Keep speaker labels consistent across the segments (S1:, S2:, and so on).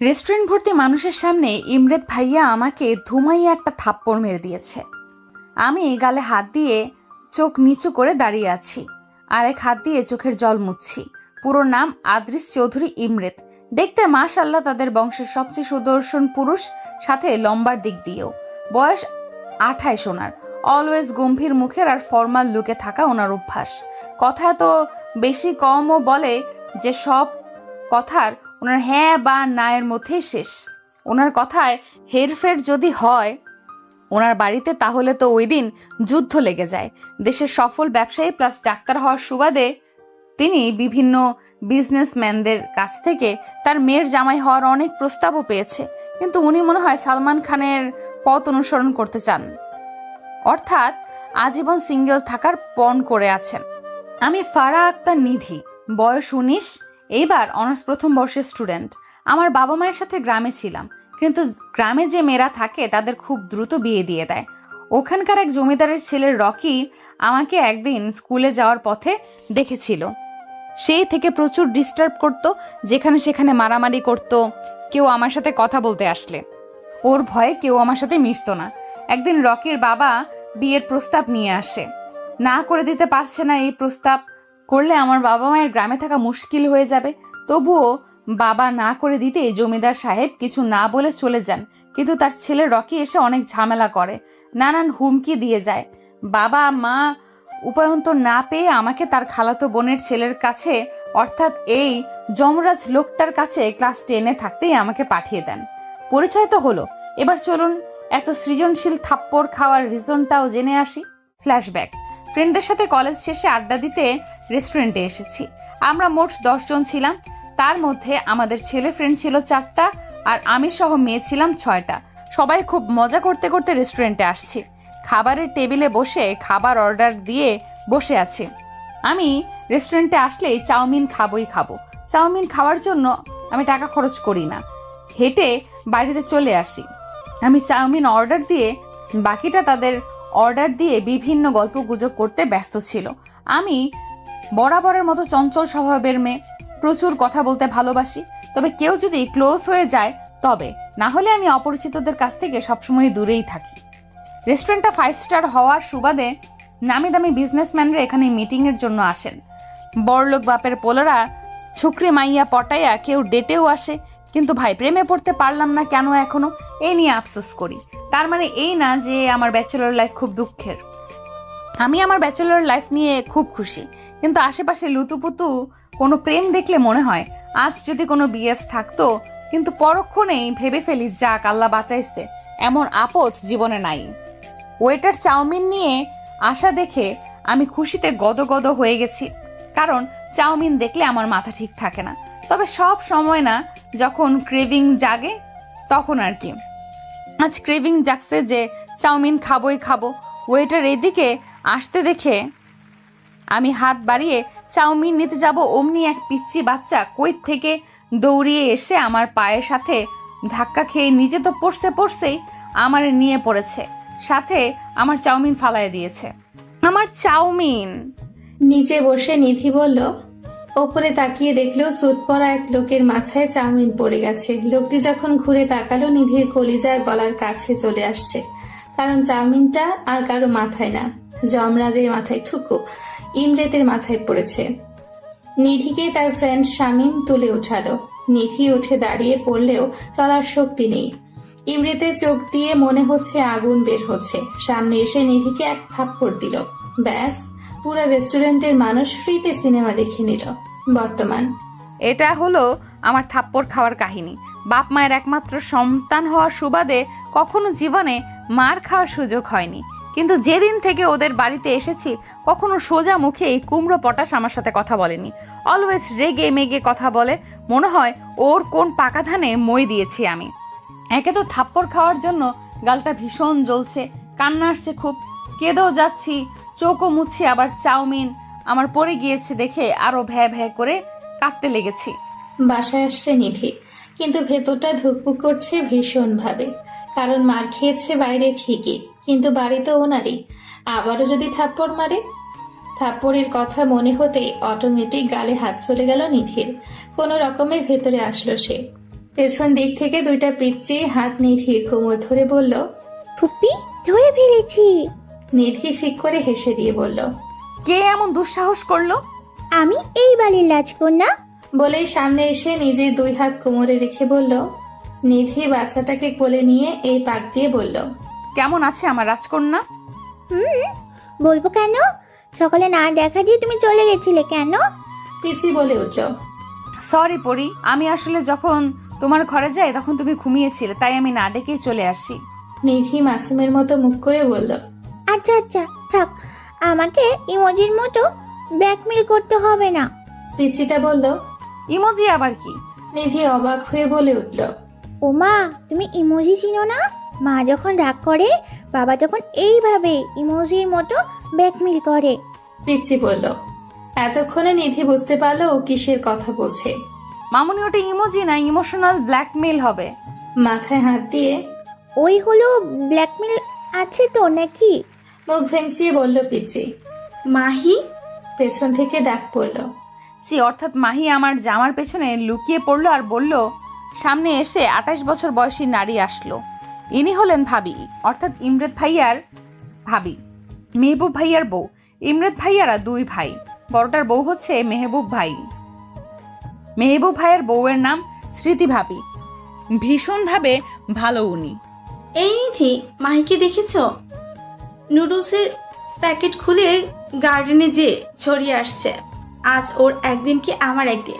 S1: Restaurant ভর্তি মানুষের সামনে ইমরেত ভাইয়া আমাকে ধুমাইয়া একটা থাপ্পড় মেরে দিয়েছে। আমি গালে হাত দিয়ে চোখ নিচু করে দাঁড়িয়ে আছি, আর এক হাত দিয়ে চোখের জল মুছছি। পুরো নাম আদ্রিস চৌধুরী ইমরেত। দেখতে মাশাআল্লাহ তাদের বংশের সবচেয়ে সুদর্শন পুরুষ, সাথে লম্বার দিক দিয়েও। বয়স 28 ওনার। অলওয়েজ গম্ভীর মুখের আর ফর্মাল লুকে থাকা ওনার অভ্যাস। কথা এত বেশি কমও বলে যে সব কথার ওনার হ্যাঁ বা না এর মধ্যেই শেষ। ওনার কথায় হেরফের যদি হয় ওনার বাড়িতে, তাহলে তো ওই দিন যুদ্ধ লেগে যায়। দেশের সফল ব্যবসায়ী প্লাস ডাক্তার হওয়ার সুবাদে তিনি বিভিন্ন বিজনেসম্যানদের কাছ থেকে তার মেয়ের জামাই হওয়ার অনেক প্রস্তাবও পেয়েছে, কিন্তু উনি মনে হয় সালমান খানের পথ অনুসরণ করতে চান, অর্থাৎ আজীবন সিঙ্গেল থাকার পণ করে আছেন। আমি ফারা আক্তার নিধি, বয়স 19, এইবার অনার্স প্রথম বর্ষের স্টুডেন্ট। আমার বাবা মায়ের সাথে গ্রামে ছিলাম, কিন্তু গ্রামে যে মেয়েরা থাকে তাদের খুব দ্রুত বিয়ে দিয়ে দেয়। ওখানকার এক জমিদারের ছেলের রকি আমাকে একদিন স্কুলে যাওয়ার পথে দেখেছিল। সেই থেকে প্রচুর ডিস্টার্ব করত, যেখানে সেখানে মারামারি করত কেউ আমার সাথে কথা বলতে আসলে। ওর ভয়ে কেউ আমার সাথে মিশতো না। একদিন রকির বাবা বিয়ের প্রস্তাব নিয়ে আসে। না করে দিতে পারছে না, এই প্রস্তাব করলে আমার বাবা মায়ের গ্রামে থাকা মুশকিল হয়ে যাবে। তবুও বাবা না করে দিতে জমিদার সাহেব কিছু না বলে চলে যান, কিন্তু তার ছেলে রকি এসে অনেক ঝামেলা করে, নানান হুমকি দিয়ে যায়। বাবা মা উপায়ন্তর না পেয়ে আমাকে তার খালাতো বোনের ছেলের কাছে, অর্থাৎ এই যমরাজ লোকটার কাছে ক্লাস 10-এ থাকতেই আমাকে পাঠিয়ে দেন। পরিচয় তো হলো, এবার চলুন এত সৃজনশীল থাপ্পড় খাওয়ার রিজনটাও জেনে আসি। ফ্ল্যাশব্যাক। ফ্রেন্ডদের সাথে কলেজ শেষে আড্ডা দিতে রেস্টুরেন্টে এসেছি। আমরা মোট 10 জন ছিলাম। তার মধ্যে আমাদের ছেলে ফ্রেন্ড ছিল 4টা, আর আমি সহ মেয়ে ছিলাম 6টা। সবাই খুব মজা করতে করতে রেস্টুরেন্টে আসছি। খাবারের টেবিলে বসে খাবার অর্ডার দিয়ে বসে আছি। আমি রেস্টুরেন্টে আসলেই চাউমিন খাবো। চাউমিন খাওয়ার জন্য আমি টাকা খরচ করি না, হেঁটে বাড়িতে চলে আসি। আমি চাউমিন অর্ডার দিয়ে বাকিটা তাদের অর্ডার দিয়ে বিভিন্ন গল্প গুজব করতে ব্যস্ত ছিল। আমি বরাবরের মতো চঞ্চল স্বভাবের মেয়ে, প্রচুর কথা বলতে ভালোবাসি। তবে কেউ যদি ক্লোজ হয়ে যায় তবে, না হলে আমি অপরিচিতদের কাছ থেকে সবসময় দূরেই থাকি। রেস্টুরেন্টটা 5 স্টার হওয়ার সুবাদে নামি দামি বিজনেসম্যানরা এখানে মিটিংয়ের জন্য আসেন। বড়লোক বাপের পোলারা শুক্রি মাইয়া পটাইয়া কেউ ডেটেও আসে। কিন্তু ভাই, প্রেমে পড়তে পারলাম না কেন এখনো, এই নিয়ে আফসোস করি। তার মানে এই না যে আমার ব্যাচেলর লাইফ খুব দুঃখের। আমি আমার ব্যাচেলর লাইফ নিয়ে খুব খুশি, কিন্তু আশেপাশে লুতুপুতু কোনো প্রেম দেখলে মনে হয় আজ যদি কোনো বিএফ থাকতো, কিন্তু পরক্ষণেই ভেবে ফেলি যাক আল্লাহ বাঁচাইছে, এমন আপদ জীবনে নাই। ওয়েটার চাউমিন নিয়ে আসা দেখে আমি খুশিতে গদগদ হয়ে গেছি, কারণ চাউমিন দেখলে আমার মাথা ঠিক থাকে না। তবে সব সময় না, যখন ক্রেভিং জাগে তখন আর কি। আজ ক্রেভিং জাগছে যে চাউমিন খাবো। ওয়েটার এদিকে আসতে দেখে আমি হাত বাড়িয়ে চাউমিন নিতে যাব, অমনি এক পিচ্চি বাচ্চা কই থেকে দৌড়িয়ে এসে আমার পায়ের সাথে ধাক্কা খেয়ে নিজে তো পড়ছেই আমার নিয়ে পড়েছে, সাথে আমার চাউমিন ফালায় দিয়েছে। আমার চাউমিন।
S2: নিচে বসে নিধি বলল, ওপরে তাকিয়ে দেখলো সুট পরা এক লোকের মাথায় চাউমিন পড়ে গেছে। লোকটি যখন ঘুরে তাকালো, নিধির কলিজা গলার কাছে চলে আসছে, কারণ চাউমিনটা আর কারো মাথায় না, যমরাজের মাথায় ঠুকু ইমরেতের মাথায় পড়েছে। নিধিকে তার ফ্রেন্ড শামীম তুলে উঠালো। নিধি উঠে দাঁড়িয়ে পড়লেও চলার শক্তি নেই। ইমরেতের চোখ দিয়ে মনে হচ্ছে আগুন বের হচ্ছে। সামনে এসে নিধিকে এক থাপ্পড় দিল, ব্যাস পুরো রেস্টুরেন্টের মানুষ ফ্রিতে সিনেমা দেখে নিল। বর্তমান।
S1: এটা হলো আমার থাপ্পড় খাওয়ার কাহিনী। বাপ মায়ের একমাত্র সন্তান হওয়ার সুবাদে কখনো জীবনে মার খাওয়ার সুযোগ হয়নি, কিন্তু যেদিন থেকে ওদের বাড়িতে এসেছি কখনো সোজা মুখে এই কুমড়ো পটাশ আমার সাথে কথা বলেনি। অলওয়েজ রেগে মেগে কথা বলে, মনে হয় ওর কোন পাকা ধানে মই দিয়েছি আমি। একে তো থাপ্পড় খাওয়ার জন্য গালটা ভীষণ জ্বলছে, কান্না আসছে খুব, কেঁদেও যাচ্ছি, চোখও মুচ্ছি, আবার চাউমিন আমার পড়ে গিয়েছে দেখে আরো ভ্যা ভ্যা করে কাঁদতে লেগেছি।
S2: বাসায় আসছে নিধি, কিন্তু ভেতরটা ধুকপুক করছে ভীষণ ভাবে, কারণ মার খেয়েছে বাইরে ঠিকই, কিন্তু বাড়িতে ওনারই। আবারও যদি থাপ্পড় মারে। থাপ্পড়ের কথা মনে হতেই অটোমেটিক গালে হাত চলে গেল নিধির। কোনো রকমের ভেতরে আসলো সে। পেছন দিক থেকে দুইটা পিচ্চি হাত নিধির কোমর ধরে বলল।
S3: ফুপি ধরে ফেলেছি।
S2: নিধি ফিক করে হেসে দিয়ে বলল,
S1: কে এমন দুঃসাহস করলো?
S3: আমি এই বাড়ির রাজকন্যা।
S2: বলেই সামনে এসে নিজের দুই হাত কোমরে রেখে বলল। নিধি বাচ্চাটাকে কোলে নিয়ে এই পাক দিয়ে বলল,
S1: কেমন আছে আমার রাজকন্যা?
S3: বলবো কেন? সকালে না দেখা দিয়ে তুমি চলে গেছিলে কেন?
S2: পিচি বলে উঠল।
S1: সরি পরি, আমি আসলে যখন তোমার ঘরে যাই তখন তুমি ঘুমিয়েছিলে, তাই আমি না ডেকেই চলে আসি।
S2: নিধি মাসুমের মতো মুখ করে বলল।
S3: আচ্ছা আচ্ছা থাক, আমাকে ইমোজির মতো ব্ল্যাকমেল করতে হবে না।
S2: পিচিটা বলল।
S1: ইমোজি আবার কি?
S2: নিধি অবাক হয়ে বলে উঠল।
S3: ও মা, তুমি ইমোজি চিনো না? মা যখন রাগ করে বাবা তখন এইভাবে ইমোজির মতো ব্ল্যাকমেল করে।
S2: পিচি বলল। এতক্ষণে নিধি বুঝতে পারলো ও কিসের কথা বলছে।
S1: মামুনি, ওটা ইমোজি না, ইমোশনাল ব্ল্যাকমেল হবে।
S2: মাথায় হাত দিয়ে
S3: ওই হলো ব্ল্যাকমেল আছে তো নাকি?
S2: মুখ ভেঙচিয়ে বলল পিচি।
S4: মাহি,
S2: পেছন থেকে ডাক পড়ল।
S1: জি, অর্থাৎ মাহি আমার জামার পেছনে লুকিয়ে পড়লো আর বলল, সামনে এসে 28 বছর বয়সী নারী আসলো। ইনি হলেন ভাবি, অর্থাৎ ইমরেদ ভাইয়ার ভাবি, মেহবুব ভাইয়ার বউ। ইমরেদ ভাইয়ারা দুই ভাই, বড়টার বউ হচ্ছে মেহবুব ভাই। মেহবুব ভাইয়ের বউয়ের নাম স্মৃতি ভাবি। ভীষণভাবে ভালো উনি।
S4: এই নিধি, মাহিকে দেখেছ? নুডলসের প্যাকেট খুলে গার্ডেনে যে ছড়িয়ে আসছে। আজ ওর একদিন কি আমার একদিন।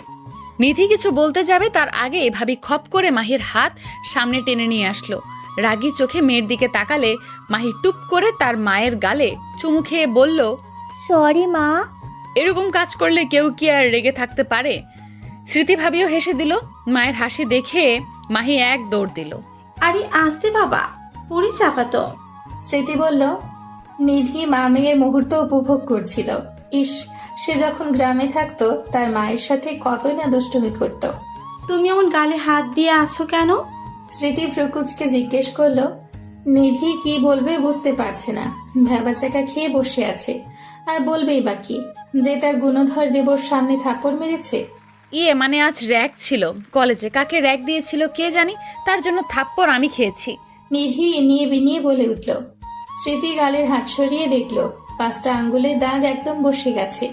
S1: নিধি কিছু বলতে যাবে তার আগে ভাবি খপ করে মাহির হাত সামনে টেনে নিয়ে আসলো। রাগী চোখে মেয়ের দিকে তাকালে মাহি টুপ করে তার মায়ের গালে চুমু খেয়ে বলল,
S3: সরি মা।
S1: এরকম কাজ করলে কেউ কি আর রেগে থাকতে পারে? স্মৃতি ভাবিও হেসে দিল। মায়ের হাসি দেখে মাহি এক দৌড় দিল।
S4: আরে আসতে বাবা, পরি চাপাতো।
S2: স্মৃতি বলল। নিধি মা মেয়ের মুহূর্ত উপভোগ করছিল। ইস, সে যখন গ্রামে থাকতো তার মায়ের সাথে কতই না দুষ্টুমি করত।
S4: তুমি এমন গালে হাত দিয়ে আছো কেন?
S2: স্মৃতি ফ্রুকুচকে জিজ্ঞেস করলো। নিধি কি বলবে বুঝতে পারছে না, ভ্যাবাচাকা খেয়ে বসে আছে। আর বলবেই বা কি, যে তার গুণধর দেবর সামনে থাপ্পড় মেরেছে।
S1: মানে আজ র্যাক ছিল কলেজে, কাকে র্যাক দিয়েছিল কে জানি, তার জন্য থাপ্পড় আমি খেয়েছি।
S2: নিধি নিয়ে বিনিয়ে বলে উঠল। স্মৃতি গালের হাত সরিয়ে দেখলো 5টা আঙ্গুলের দাগ একদম বসে গেছে।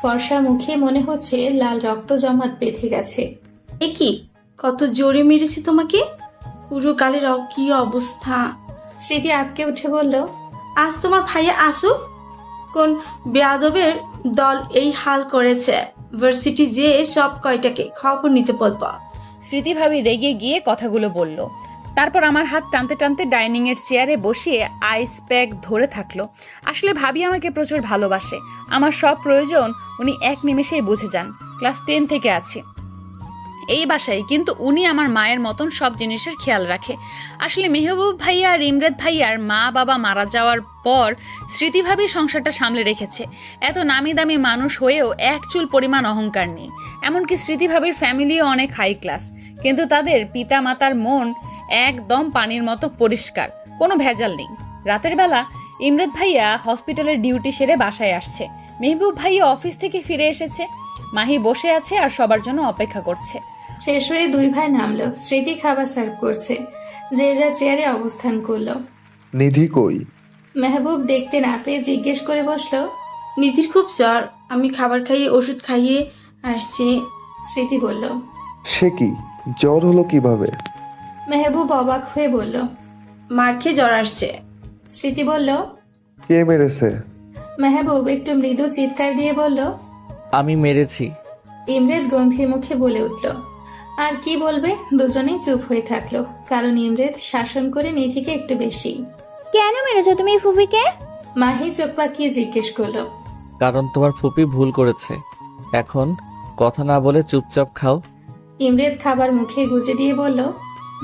S2: ফর্সা মুখে মনে হচ্ছে লাল রক্ত জমাট বেঁধে গেছে।
S4: এ কি, কত জোরে মেরেছে তোমাকে? পুরো গালের কি অবস্থা।
S2: স্মৃতি আটকে উঠে বলল।
S4: আজ তোমার ভাইয়া আসুক। কোন বেয়াদবের দল এই হাল করেছে? ভার্সিটি যে সব কয়টাকে খবর নিতে বলবো।
S1: স্মৃতি ভাবি রেগে গিয়ে কথাগুলো বলল। তারপর আমার হাত টানতে টানতে ডাইনিং এর চেয়ারে বসিয়ে আইস প্যাক ধরে থাকলো। আসলে ভাবি আমাকে প্রচুর ভালোবাসে। আমার সব প্রয়োজন উনি এক নিমেষেই বুঝে যান। ক্লাস 10 থেকে আছি এই বাসায়, কিন্তু উনি আমার মায়ের মতন সব জিনিসের খেয়াল রাখে। আসলে মেহবুব ভাইয়া আর ইমরেদ ভাইয়ার মা বাবা মারা যাওয়ার পর স্মৃতিভাবেই সংসারটা সামলে রেখেছে। এত নামি দামি মানুষ হয়েও এক চুল পরিমাণ অহংকার নেই। এমনকি স্মৃতিভাবির ফ্যামিলিও অনেক হাই ক্লাস, কিন্তু তাদের পিতা মাতার মন একদম পানির মতো পরিষ্কার, কোনো ভেজাল নেই। রাতের বেলা ইমরেদ ভাইয়া হসপিটালের ডিউটি সেরে বাসায় আসছে। মেহবুব ভাইয়া অফিস থেকে ফিরে এসেছে। মাহি বসে আছে আর সবার জন্য অপেক্ষা করছে।
S2: শেষ হয়ে দুই ভাই নামলো। স্মৃতি খাবার সার্ভ করছে। যে যা চেয়ারে অবস্থান করলো।
S5: নিধি কই?
S2: মেহবুব দেখতে না পেয়ে জিজ্ঞেস করে বসলো।
S4: নিধির খুব জ্বর, আমি খাবার খাইয়ে ওষুধ খাইয়ে আসছি।
S2: স্মৃতি বলল।
S5: সে কি, জ্বর হলো কিভাবে?
S2: মেহবুব অবাক হয়ে বলল।
S4: মার খেয়ে জ্বর আসছে।
S2: স্মৃতি বলল।
S5: কে মেরেছে?
S2: মেহবুব একটু মৃদু চিৎকার দিয়ে বলল,
S6: আমি মেরেছি।
S2: ইমরেদ গম্ভীর মুখে বলে উঠল। আর কি বলবে, দুজনেই চুপ হয়ে থাকলো, কারণ ইমরেদ শাসন করে নিধিকে একটু বেশি।
S3: কেন মেরেছো তুমি ফুপিকে?
S2: মাহি চোখ পাকিয়ে জিজ্ঞেস করলো।
S6: কারণ তোমার ফুপি ভুল করেছে। এখন কথা না বলে চুপচাপ খাও।
S2: ইমরেদ খাবার মুখে গুজে দিয়ে বলল।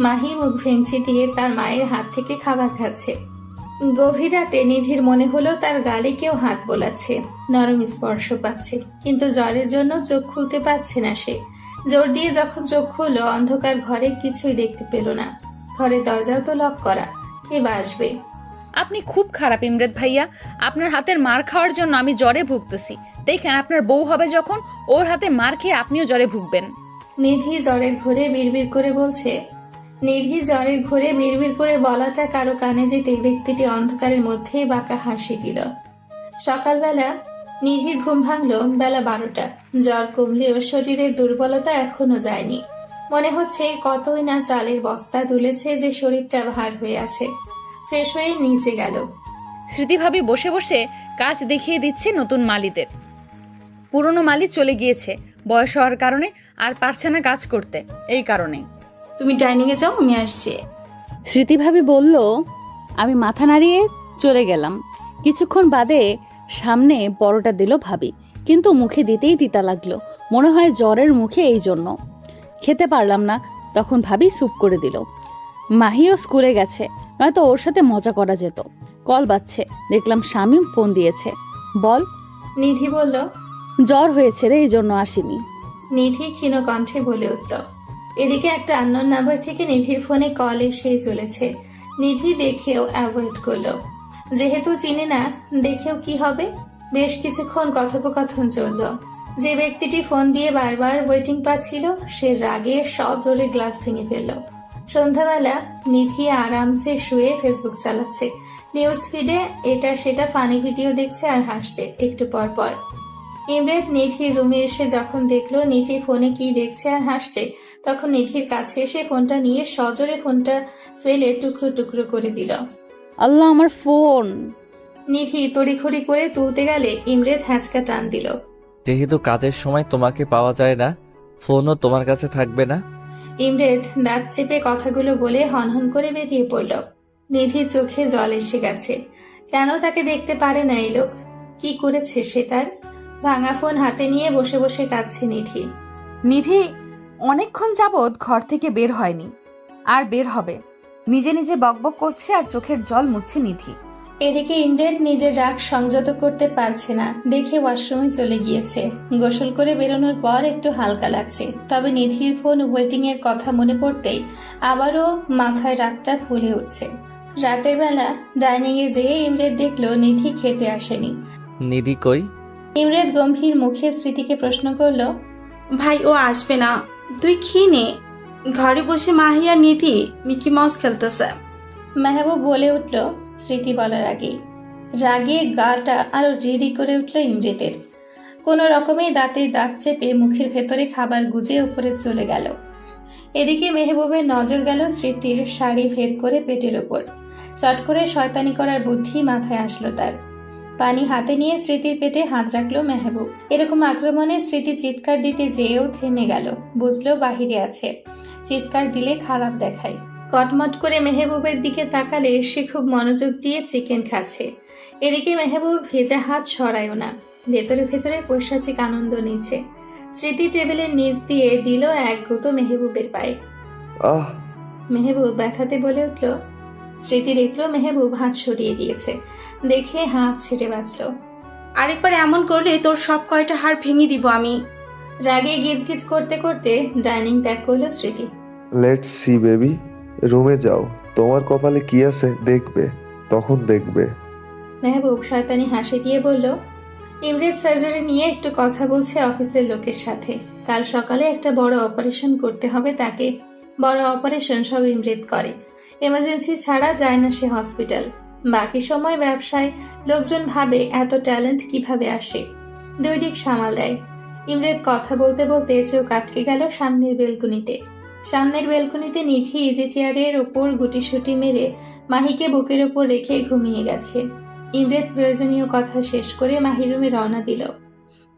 S2: মাহি মুখ ভেঙচি দিয়ে তার মায়ের হাত থেকে খাবার খাচ্ছে। গভীর রাতে নিধির মনে হলো তার গালে কেউ হাত বোলাচ্ছে, নরম স্পর্শ পাচ্ছে, কিন্তু জ্বরের জন্য চোখ খুলতে পারছে না সে। জোর দিয়ে যখন চোখ খুললো, অন্ধকার ঘরে কিছুই দেখতে পেল না। ঘরের দরজাও তো লক করা, কে আসবে?
S1: আপনি খুব খারাপ ইমরেদ ভাইয়া। আপনার হাতের মার খাওয়ার জন্য আমি জ্বরে ভুগতেছি। দেখেন, আপনার বউ হবে যখন, ওর হাতে মার খেয়ে আপনিও জ্বরে ভুগবেন।
S2: নিধি জ্বরের ঘোরে বিড়বিড় করে বলছে। নিধি জ্বরের ঘোরে বিড়বিড় করে বলাটা কারো কানে যেতে ব্যক্তিটি অন্ধকারের মধ্যেই বাঁকা হাসি দিল। সকালবেলা নিধির ঘুম ভাঙল বেলা 12টা। জ্বর কমলেও শরীরের দুর্বলতা এখনো যায়নি। মনে হচ্ছে কতই না চালের বস্তা তুলেছে যে শরীরটা ভার হয়ে আছে। ফ্রেশ হয়ে নিচে গেল।
S1: স্মৃতিভাবী বসে বসে কাজ দেখিয়ে দিচ্ছে নতুন মালিদের। পুরনো মালি চলে গিয়েছে বয়স হওয়ার কারণে, আর পারছে না কাজ করতে, এই কারণে।
S4: তুমি ডাইনিংয়ে যাও, আমি আসছি।
S7: স্মৃতিভাবী বলল। আমি মাথা নাড়িয়ে চলে গেলাম। কিছুক্ষণ বাদে সামনে পরোটা দিল ভাবি, কিন্তু মুখে দিতেই তিতা লাগলো। মনে হয় জ্বরের মুখে, এই জন্য খেতে পারলাম না। তখন ভাবি স্যুপ করে দিল। মাহিও স্কুলে গেছে, নয়তো ওর সাথে মজা করা যেত। কল বাজছে, দেখলাম শামীম ফোন দিয়েছে। বল।
S2: নিধি বলল।
S7: জ্বর হয়েছে রে, এই জন্য আসিনি।
S2: নিধি ক্ষীণ কণ্ঠে বলে উঠল। এদিকে একটা আননোন নাম্বার থেকে নিধির ফোনে কল এসেই চলেছে। নিধি দেখেও অ্যাভয়েড করলো। যেহেতু চিনে না, দেখেও কি হবে। বেশ কিছুক্ষণ কথোপকথন চলল। যে ব্যক্তিটি ফোন দিয়ে বারবার ওয়েটিং পাচ্ছিল, সে রাগে সজোরে গ্লাস ভেঙে ফেলল। সন্ধ্যাবেলা নিধি আরামসে শুয়ে ফেসবুক চালাচ্ছে। নিউজ ফিডে এটা সেটা ফানি ভিডিও দেখছে আর হাসছে একটু পর পর। ইমরান নিধির রুমে এসে যখন দেখলো নিধি ফোনে কি দেখছে আর হাসছে, তখন নিধির কাছে এসে ফোনটা নিয়ে সজোরে ফোনটা ফেলে টুকরো টুকরো করে দিল।
S7: আল্লাহ, আমার ফোন!
S2: নিধি তড়িঘড়ি করে তুলতে গেলে ইমরান হ্যাঁচকা টান দিল।
S6: যেহেতু কাজের সময় তোমাকে পাওয়া যায় না, ফোনও তোমার কাছে থাকবে না।
S2: ইমরান দাঁত চেপে কথাগুলো বলে হনহন করে বেরিয়ে পড়ল। নিধির চোখে জল এসে গেছে। কেন তাকে দেখতে পারে না এই লোক? কি করেছে সে তার? ভাঙা ফোন হাতে নিয়ে বসে বসে কাঁদছে নিধি।
S1: নিধি অনেকক্ষণ যাবৎ ঘর থেকে বের হয়নি, আর বের হবে। নিজে নিজে বকবক করছে আর চোখের জল মুছছে নিধি।
S2: এদিকে ইমরান নিজের রাগ সংযত করতে পারছে না দেখে ওয়াশরুমে চলে গিয়েছে। গোসল করে বেরোনোর পর একটু হালকা লাগছে, তবে নিধির ফোন ওয়েটিং এর কথা মনে পড়তেই আবারও মাথায় রাগটা ফুলে উঠছে। রাতের বেলা ডাইনিং এ যেয়ে ইমরান দেখলো নিধি খেতে আসেনি।
S6: নিধি কই?
S2: ইমরান গম্ভীর মুখে স্মৃতিকে প্রশ্ন করলো।
S4: ভাই, ও আসবে না, তুই খেয়ে নে। ঘরে বসে মাহি আর নিধি মিকি মাউস খেলতেছে।
S2: মেহবুব বলে উঠল স্মৃতি বলার আগেই। রাগে গাটা আরো রিরি করে উঠল ইমরানের। কোনো রকমে দাঁতে দাঁত চেপে মুখের ভেতরে খাবার গুজে উপরে চলে গেল। এদিকে মেহবুবের নজর গেল স্মৃতির শাড়ি ভেদ করে পেটের ওপর। চট করে শয়তানি করার বুদ্ধি মাথায় আসলো তার। পানি হাতে নিয়ে স্মৃতির পেটে হাত রাখলো মেহবুব। এরকম আক্রমণে স্মৃতি চিৎকার দিতে যেয়েও থেমে গেল। বুঝলো বাহিরে আছে, চিৎকার দিলে খারাপ দেখায়। কটমট করে মেহবুবের দিকে তাকালে সে খুব মনোযোগ দিয়ে চিকেন খাচ্ছে। এদিকে মেহবুব ভেজা হাত সরায়ও না, ভেতরে ভেতরে পৈশাচিক আনন্দ নিচ্ছে। স্মৃতি টেবিলের নিচ দিয়ে দিল এক গুঁতো মেহবুবের পায়ে।
S5: আহ!
S2: মেহবুব ব্যথাতে বলে উঠল। স্মৃতি দেখলো মেহবুব হাত সরিয়ে দিয়েছে, দেখে হাত ছেড়ে বাঁচল।
S4: আরেকবার এমন করলে তোর সব কয়টা হাড় ভেঙে দিব আমি।
S2: রাগে গিজগিজ করতে করতে ডাইনিং ত্যাগ করলো স্মৃতি।
S5: লেটস সি বেবি, রুমে যাও। তোমার কপালে কি আছে দেখবে, তখন দেখবে।
S2: মেহবুব শয়তানি হাসি দিয়ে বলল, ইমরান সার্জারি নিয়ে একটু কথা বলছে অফিসের লোকের সাথে। কাল সকালে একটা বড় অপারেশন করতে হবে তাকে। বড় অপারেশন সব ইমরান করে, এমার্জেন্সি ছাড়া যায় না সে হসপিটাল। বাকি সময় ব্যবসায় লোকজন ভাবে এত ট্যালেন্ট কিভাবে আসে, দুই দিক সামাল দেয়। ইমরান কথা বলতে বলতে চোখ আটকে গেল সামনের বেলকনিতে নিধি ইজি চেয়ারের ওপর গুটিসুটি মেরে মাহিকে বুকের ওপর রেখে ঘুমিয়ে গেছে। ইমরান প্রয়োজনীয় কথা শেষ করে মাহির রুমে রওনা দিল।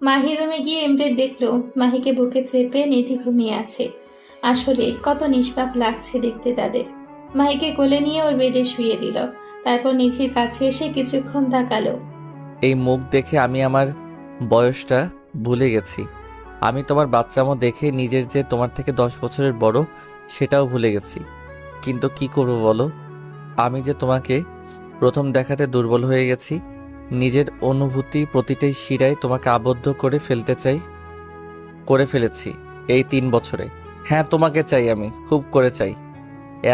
S2: মাহির রুমে গিয়ে ইমরান দেখলো মাহিকে বুকে চেপে নিধি ঘুমিয়ে আছে। আসলে কত নিষ্পাপ লাগছে দেখতে তাদের। মাহিকে কোলে নিয়ে ওর বেডে শুয়ে দিল। তারপর নিধির কাছে এসে কিছুক্ষণ তাকালো।
S6: এই মুখ দেখে আমি আমার বয়সটা ভুলে গেছি। আমি তোমার বাচ্চামো দেখে নিজের যে তোমার থেকে 10 বছরের বড় সেটাও ভুলে গেছি। কিন্তু কি করবো বলো, আমি যে তোমাকে প্রথম দেখাতে দুর্বল হয়ে গেছি। নিজের অনুভূতি প্রতিটাই শিরায় তোমাকে আবদ্ধ করে ফেলেছি এই 3 বছরে। হ্যাঁ, তোমাকে চাই, আমি খুব করে চাই,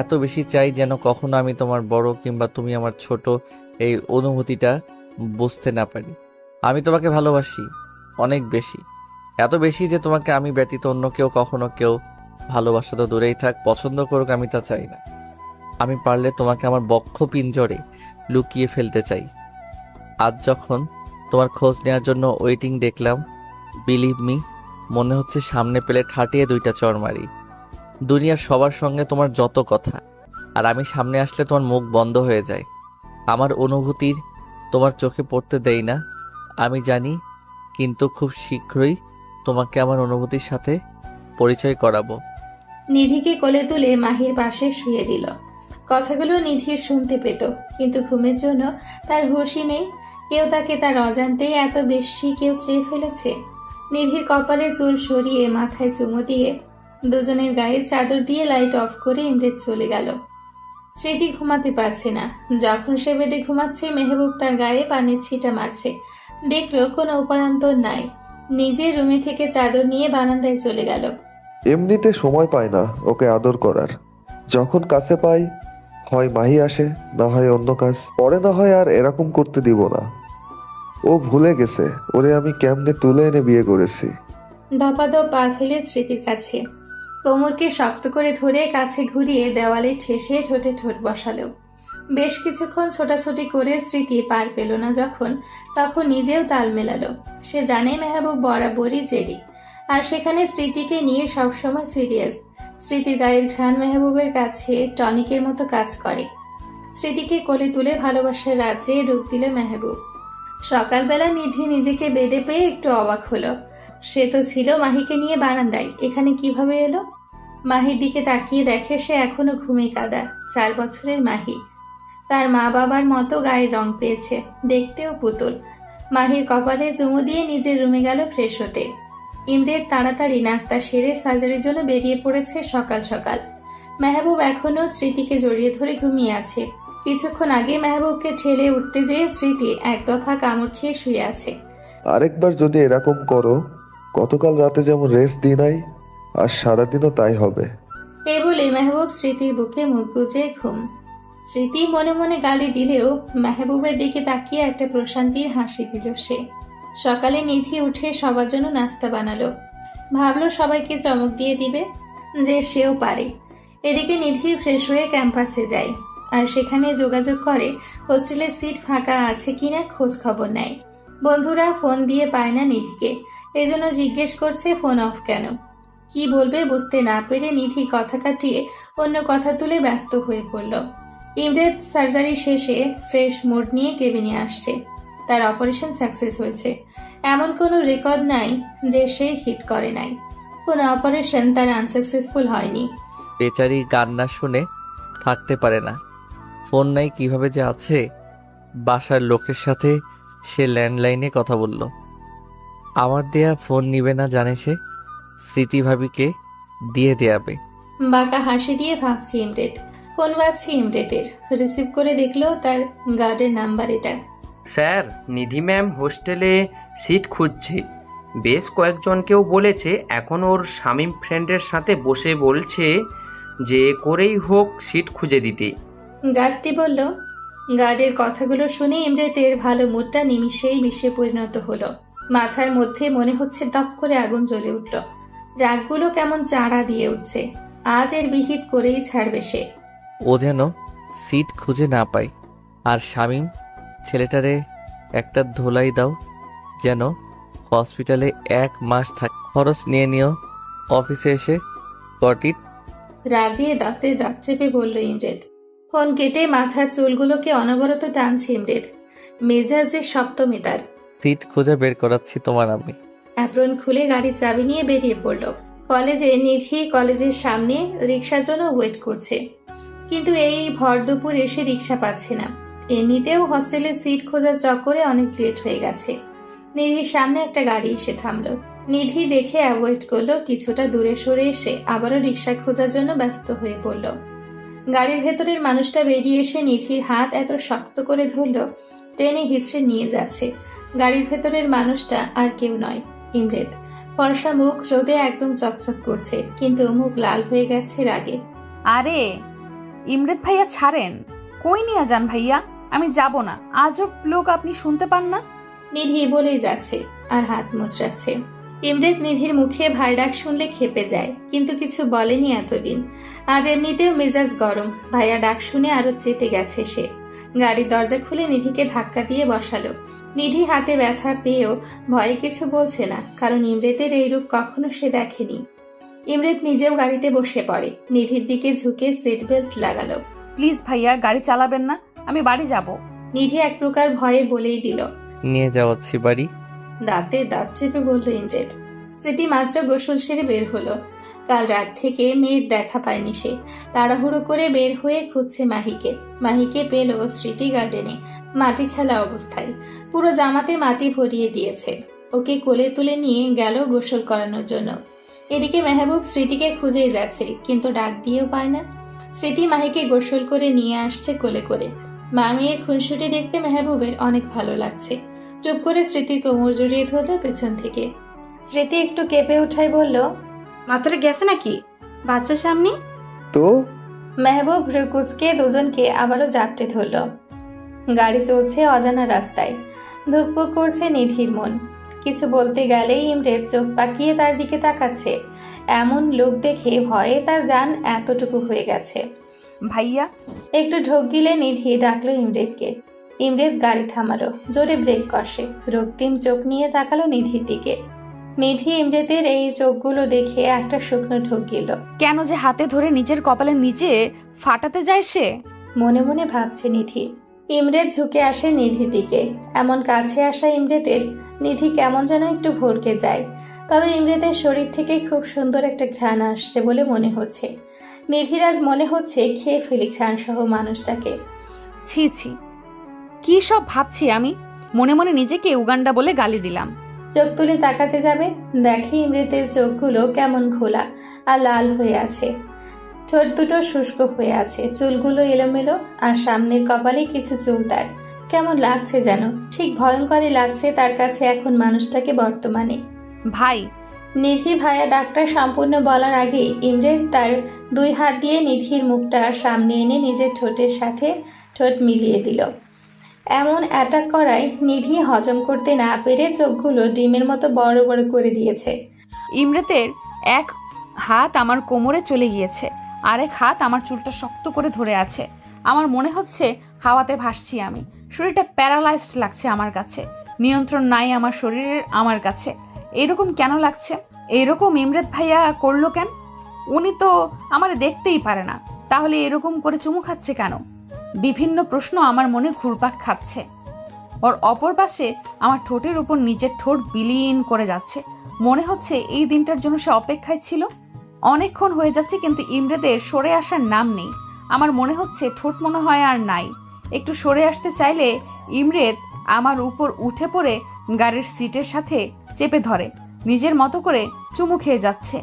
S6: এত বেশি চাই যেন কখনো আমি তোমার বড় কিংবা তুমি আমার ছোট এই অনুভূতিটা বুঝতে না পারি। আমি তোমাকে ভালোবাসি অনেক বেশি, এত বেশি যে তোমাকে আমি ব্যতীত অন্য কখনো কেউ ভালোবাসা তো দূরেই থাক, পছন্দ করুক, আমি তা চাই না। আমি পারলে তোমাকে আমার বক্ষ পিঞ্জরে লুকিয়ে ফেলতে চাই। আজ যখন তোমার খোঁজ নেওয়ার জন্য ওয়েটিং দেখলাম, বিলিভ মি, মনে হচ্ছে সামনে পেলে ঠাটিয়ে 2টা চড় মারি। দুনিয়ার সবার সঙ্গে তোমার যত কথা, আর আমি সামনে আসলে তোমার মুখ বন্ধ হয়ে যায়। আমার অনুভূতির তোমার চোখে পড়তে দেই না, আমি জানি, কিন্তু খুব শীঘ্রই তোমাকে আমার অনুভূতির সাথে পরিচয় করাবো।
S2: নিধিকে কোলে তুলে মাহির পাশে শুয়ে দিল। কথাগুলো নিধির শুনতে পেত, কিন্তু ঘুমের জন্য তার হুঁশই নেই। কেউ তাকে তার অজান্তেই এত বেশি কেউ চেয়ে ফেলেছে। নিধির কপালে চুল সরিয়ে মাথায় চুমু দিয়ে দুজনের গায়ে চাদর দিয়ে লাইট অফ করে ইমরেত চলে গেল। স্মৃতি ঘুমাতে পারছে না। যখন সে বেডে ঘুমাচ্ছে, মেহবুব তার গায়ে পানির ছিটা মারছে। দেখলো কোনো উপায়ন্তর নাই। নিজের রুমে থেকে চাদর নিয়ে বারান্দায় চলে গেল।
S5: এমনিতে সময় পায় না ওকে আদর করার। যখন কাছে পাই, হয় মাহি আসে, না হয় অন্য কাজ। পরে না হয় আর এরকম করতে দিব না। ও ভুলে গেছে ওরে আমি কেমনে তুলে এনে বিয়ে করেছি।
S2: ধপাধপ পা ফেলে স্মৃতির কাছে কোমরকে শক্ত করে ধরে কাছে ঘুরিয়ে দেওয়ালে ঠেসে ঠোঁটে ঠোঁট বসালো। বেশ কিছুক্ষণ ছোটাছুটি করে স্মৃতি পার পেল না যখন, তখন নিজেও তাল মেলালো। সে জানে মেহবুব বরাবরই জেদি, আর সেখানে স্মৃতিকে নিয়ে সবসময় সিরিয়াস। স্মৃতির গায়ের ঘ্রাণ মেহবুবের কাছে টনিকের মতো কাজ করে। স্মৃতিকে কোলে তুলে ভালোবাসার রাজ্যে ডুব দিল মেহবুব। সকালবেলা নিধি নিজেকে বেডে পেয়ে একটু অবাক হলো। সে তো ছিল মাহিকে নিয়ে বারান্দায়, এখানে কিভাবে এলো? মাহির দিকে তাকিয়ে দেখে সে এখনো ঘুমে কাদা। 4 বছরের মাহি, তার মা বাবার মতো গায়ের রং পেয়েছে, দেখতেও পুতুল। মাহির কপালে চুমু দিয়ে নিজের রুমে গেল ফ্রেশ হতে। ইমরেত তাড়াতাড়ি নাস্তা সেরে সার্জারির জন্য বেরিয়ে পড়েছে সকাল সকাল। মেহবুব এখনো স্মৃতিকে জড়িয়ে ধরে ঘুমিয়ে আছে। কিছুক্ষণ আগে মেহবুবকে ঠেলে উঠতে যেয়ে স্মৃতি এক দফা কামড় খেয়ে শুয়ে আছে।
S5: আরেকবার যদি এরকম করো, গতকাল রাতে যেমন রেস্ট দিই নাই, আর সারাদিনও তাই হবে।
S2: এই বলে মেহবুব স্মৃতির বুকে মুখ গুজে ঘুম। স্মৃতি মনে মনে গালি দিলেও মেহবুবের দিকে তাকিয়ে একটা প্রশান্তির হাসি দিল সে। সকালে নিধি উঠে সবার জন্য নাস্তা বানালো। ভাবলো সবাইকে চমক দিয়ে দিবে যে সেও পারে। এদিকে নিধি ফ্রেশ হয়ে ক্যাম্পাসে যায়, আর সেখানে যোগাযোগ করে হোস্টেলের সিট ফাঁকা আছে কিনা খোঁজ খবর নেয়। বন্ধুরা ফোন দিয়ে পায় না নিধিকে, এজন্য জিজ্ঞেস করছে ফোন অফ কেন। কি বলবে বুঝতে না পেরে নিধি কথা কাটিয়ে অন্য কথা তুলে ব্যস্ত হয়ে পড়ল। ইমরেত সার্জারি শেষে ফ্রেশ মুড নিয়ে কেবিনে আসছে। তার অপারেশন সাকসেস হয়েছে, এমন কোনো রেকর্ড নাই যে সে হিট করে নাই। কোনো অপারেশন তার আনসাকসেসফুল হয়নি।
S6: বেচারি গান না শুনে থাকতে পারে না। ফোন নাই কিভাবে যে আছে। বাসার লোকের সাথে সে ল্যান্ডলাইনে কথা বলল। আমার দেয়া ফোন নিবে না জানে সে, স্মৃতি ভাবিকে দিয়ে দেয়াবে।
S2: বাঁকা হাসি দিয়ে ভাবছি ইমরেত। ফোন বাজছে ইমরেতের। রিসিভ করে দেখলো তার গার্ডের নাম্বার এটা।
S8: স্যার, নিধি ম্যাম হোস্টেলে সিট খুঁজছে। বেশ কয়েকজনকেও বলেছে, এখন ওর শামীম ফ্রেন্ডের সাথে বসে বলছে যে করেই হোক সিট খুঁজে দিতে।
S2: গার্ডটি বলল। গার্ডের কথাগুলো শুনে ইমরেতের ভালো মুডটা নিমিষেই বিষে পরিণত হলো। মাথার মধ্যে মনে হচ্ছে দপ করে আগুন জ্বলে উঠল। রাগগুলো কেমন চাড়া দিয়ে উঠছে। আজ এর বিহিত করেই ছাড়বে সে।
S6: ও যেন সিট খুঁজে না পায়। আর শামীম ছেলেটারে একটা ধোলাই দাও, যেন হসপিটালে 1 মাস থাকে। খরচ নিয়ে নিও, অফিসে এসে গট ইট।
S2: রাগে দাঁতে দাঁত চেপে বলল ইমরেত। ফোন কেটে মাথার চুলগুলোকে অনবরত টানছে ইমরেত। মেজাজে সপ্তমী তার।
S6: সিট খুঁজে বের করাচ্ছি তোমার আমি।
S2: অ্যাপ্রন খুলে গাড়ির চাবি নিয়ে বেরিয়ে পড়ল। কলেজে নিধি কলেজের সামনে রিক্সার জন্য ওয়েট করছে, কিন্তু এই ভর দুপুর এসে রিক্সা পাচ্ছে না। এমনিতেও হস্টেলের সিট খোঁজার চক্করে অনেক লেট হয়ে গেছে। নিধির সামনে একটা গাড়ি এসে থামলো। নিধি দেখে অ্যাভয়েড করলো। কিছুটা দূরে সরে এসে আবারও রিক্সা খোঁজার জন্য ব্যস্ত হয়ে পড়ল। গাড়ির ভেতরের মানুষটা বেরিয়ে এসে নিধির হাত এত শক্ত করে ধরল, টেনে হিচড়ে নিয়ে যাচ্ছে। গাড়ির ভেতরের মানুষটা আর কেউ নয়, ইমরেত। ফর্সা মুখ রোদে একদম চকচক করছে, কিন্তু মুখ লাল হয়ে গেছে রাগে।
S1: আরে ইমরেত ভাইয়া ছাড়েন, কই নিয়ে যান ভাইয়া? আমি যাব না। আজব লোক, আপনি শুনতে পান না?
S2: নিধি বলেই যাচ্ছে আর হাত মুচড়াচ্ছে। ইমরেত নিধির মুখে ভাই ডাক শুনলে ক্ষেপে যায়, কিন্তু কিছু বলেনি এতদিন। আজ এমনিতেও মেজাজ গরম, ভাইয়া ডাক শুনে আরো চেতে গেছে সে। গাড়ির দরজা খুলে নিধিকে ধাক্কা দিয়ে বসালো। নিধি হাতে ব্যথা পেয়েও ভয়ে কিছু বলছে না, কারণ ইমরেতের এই রূপ কখনো সে দেখেনি। ইমরেত নিজেও গাড়িতে বসে পড়ে, নিধির দিকে ঝুঁকে সিট বেল্ট লাগালো।
S1: প্লিজ ভাইয়া গাড়ি চালাবেন না, আমি বাড়ি যাব।
S2: নিধি এক প্রকার ভয়ে বলেই দিল।
S6: নিয়ে যাওয়াচ্ছি বাড়ি।
S2: দাঁতে দাঁত চেপে বলল ইমরেত। স্মৃতি মাত্র গোসল সেরে বের হলো। কাল রাত থেকে মেয়ের দেখা পায়নি সে। তাড়াহুড়ো করে বের হয়ে খুঁজছে মাহিকে। মাহিকে পেল স্মৃতি গার্ডেনে, মাটি খেলা অবস্থায়। পুরো জামাতে মাটি ভরিয়ে দিয়েছে। ওকে কোলে তুলে নিয়ে গেল গোসল করানোর জন্য। এদিকে মেহবুব স্মৃতিকে খুঁজেই যাচ্ছে, কিন্তু ডাক দিয়েও পায় না। স্মৃতি মাহিকে গোসল করে নিয়ে আসছে কোলে করে। মা মেয়ের খুনসুটি দেখতে মেহবুবের অনেক ভালো লাগছে। চুপ করে স্মৃতির কোমর জড়িয়ে ধরল পেছন থেকে। স্মৃতি একটু কেঁপে উঠায় বলল,
S4: মাথাটা গেছে নাকি বাচ্চার সামনে?
S5: তো
S2: মেহবুব ভ্রুকুচকে দুজনকে আবারও জাপটে ধরল। গাড়ি চলছে অজানা রাস্তায়। ধুকপুক করছে নিধির মন। কিছু বলতে গেলেই ইমরেত চোখ পাকিয়ে তার দিকে তাকাচ্ছে। এমন লোক দেখে ভয়ে তার জান এতটুকু হয়ে গেছে।
S1: ভাইয়া।
S2: একটু ঢোক গিলে নিধি ডাকলো ইমরেতকে। ইমরেত গাড়ি থামালো, জোরে ব্রেক কষে। রক্তিম চোখ নিয়ে তাকালো নিধির দিকে। নিধি ইমরেতের এই চোখগুলো দেখে একটা শুকনো ঢোক গেল।
S1: কেন যে হাতে ধরে নিজের কপালের নিচে ফাটাতে যায় সে?
S2: মনে মনে ভাবছে নিধি। ইমরেত ঝুঁকে আসে নিধির দিকে। এমন কাছে আসা ইমরেতের নিধি কেমন যেন একটু ভরকে যায়। তবে ইমরেতের শরীর থেকে খুব সুন্দর একটা ঘ্রাণ আসছে বলে মনে হচ্ছে। নিধির আজ মনে হচ্ছে খেয়ে ফেলি ঘ্রাণ সহ মানুষটাকে।
S1: ছি ছি, কি সব ভাবছি আমি। মনে মনে নিজেকে উগান্ডা বলে গালি দিলাম।
S2: চোখ তুলে তাকাতে যাবে, দেখি ইমরেতের চোখগুলো কেমন খোলা আর লাল হয়ে আছে। ঠোঁট দুটো শুষ্ক হয়ে আছে, চুলগুলো এলোমেলো, আর সামনের কপালে কিছু চুল তার। কেমন লাগছে যেন, ঠিক ভয়ঙ্করই লাগছে তার কাছে এখন মানুষটাকে বর্তমানে।
S1: ভাই।
S2: নিধি ভাইয়া ডাক্তার সম্পূর্ণ বলার আগে ইমরেত তার দুই হাত দিয়ে নিধির মুখটার সামনে এনে নিজের ঠোঁটের সাথে ঠোঁট মিলিয়ে দিল। এমন অ্যাটাক করায় নিধি হজম করতে না পেরে চোখগুলো ডিমের মতো বড় বড় করে দিয়েছে।
S1: ইমরেতের এক হাত আমার কোমরে চলে গিয়েছে, আরেক হাত আমার চুলটা শক্ত করে ধরে আছে। আমার মনে হচ্ছে হাওয়াতে ভাসছি আমি। শরীরটা প্যারালাইজড লাগছে আমার কাছে। নিয়ন্ত্রণ নাই আমার শরীরের আমার কাছে। এরকম কেন লাগছে? এরকম ইমরেত ভাইয়া করলো কেন? উনি তো আমার দেখতেই পারে না, তাহলে এরকম করে চুমু খাচ্ছে কেন? বিভিন্ন প্রশ্ন আমার মনে ঘুরপাক খাচ্ছে। ওর অপর পাশে আমার ঠোঁটের উপর নিজের ঠোঁট বিলীন করে যাচ্ছে। মনে হচ্ছে এই দিনটার জন্য সে অপেক্ষায় ছিল। অনেকক্ষণ হয়ে যাচ্ছে, কিন্তু ইমরেতের সরে আসার নাম নেই। আমার মনে হচ্ছে ঠোঁট মনে হয় আর নাই। একটু সরে আসতে চাইলে ইমরেত আমার উপর উঠে পড়ে গাড়ির সিটের সাথে চেপে ধরে, নিজের মতো করে চুমু খেয়ে যাচ্ছে।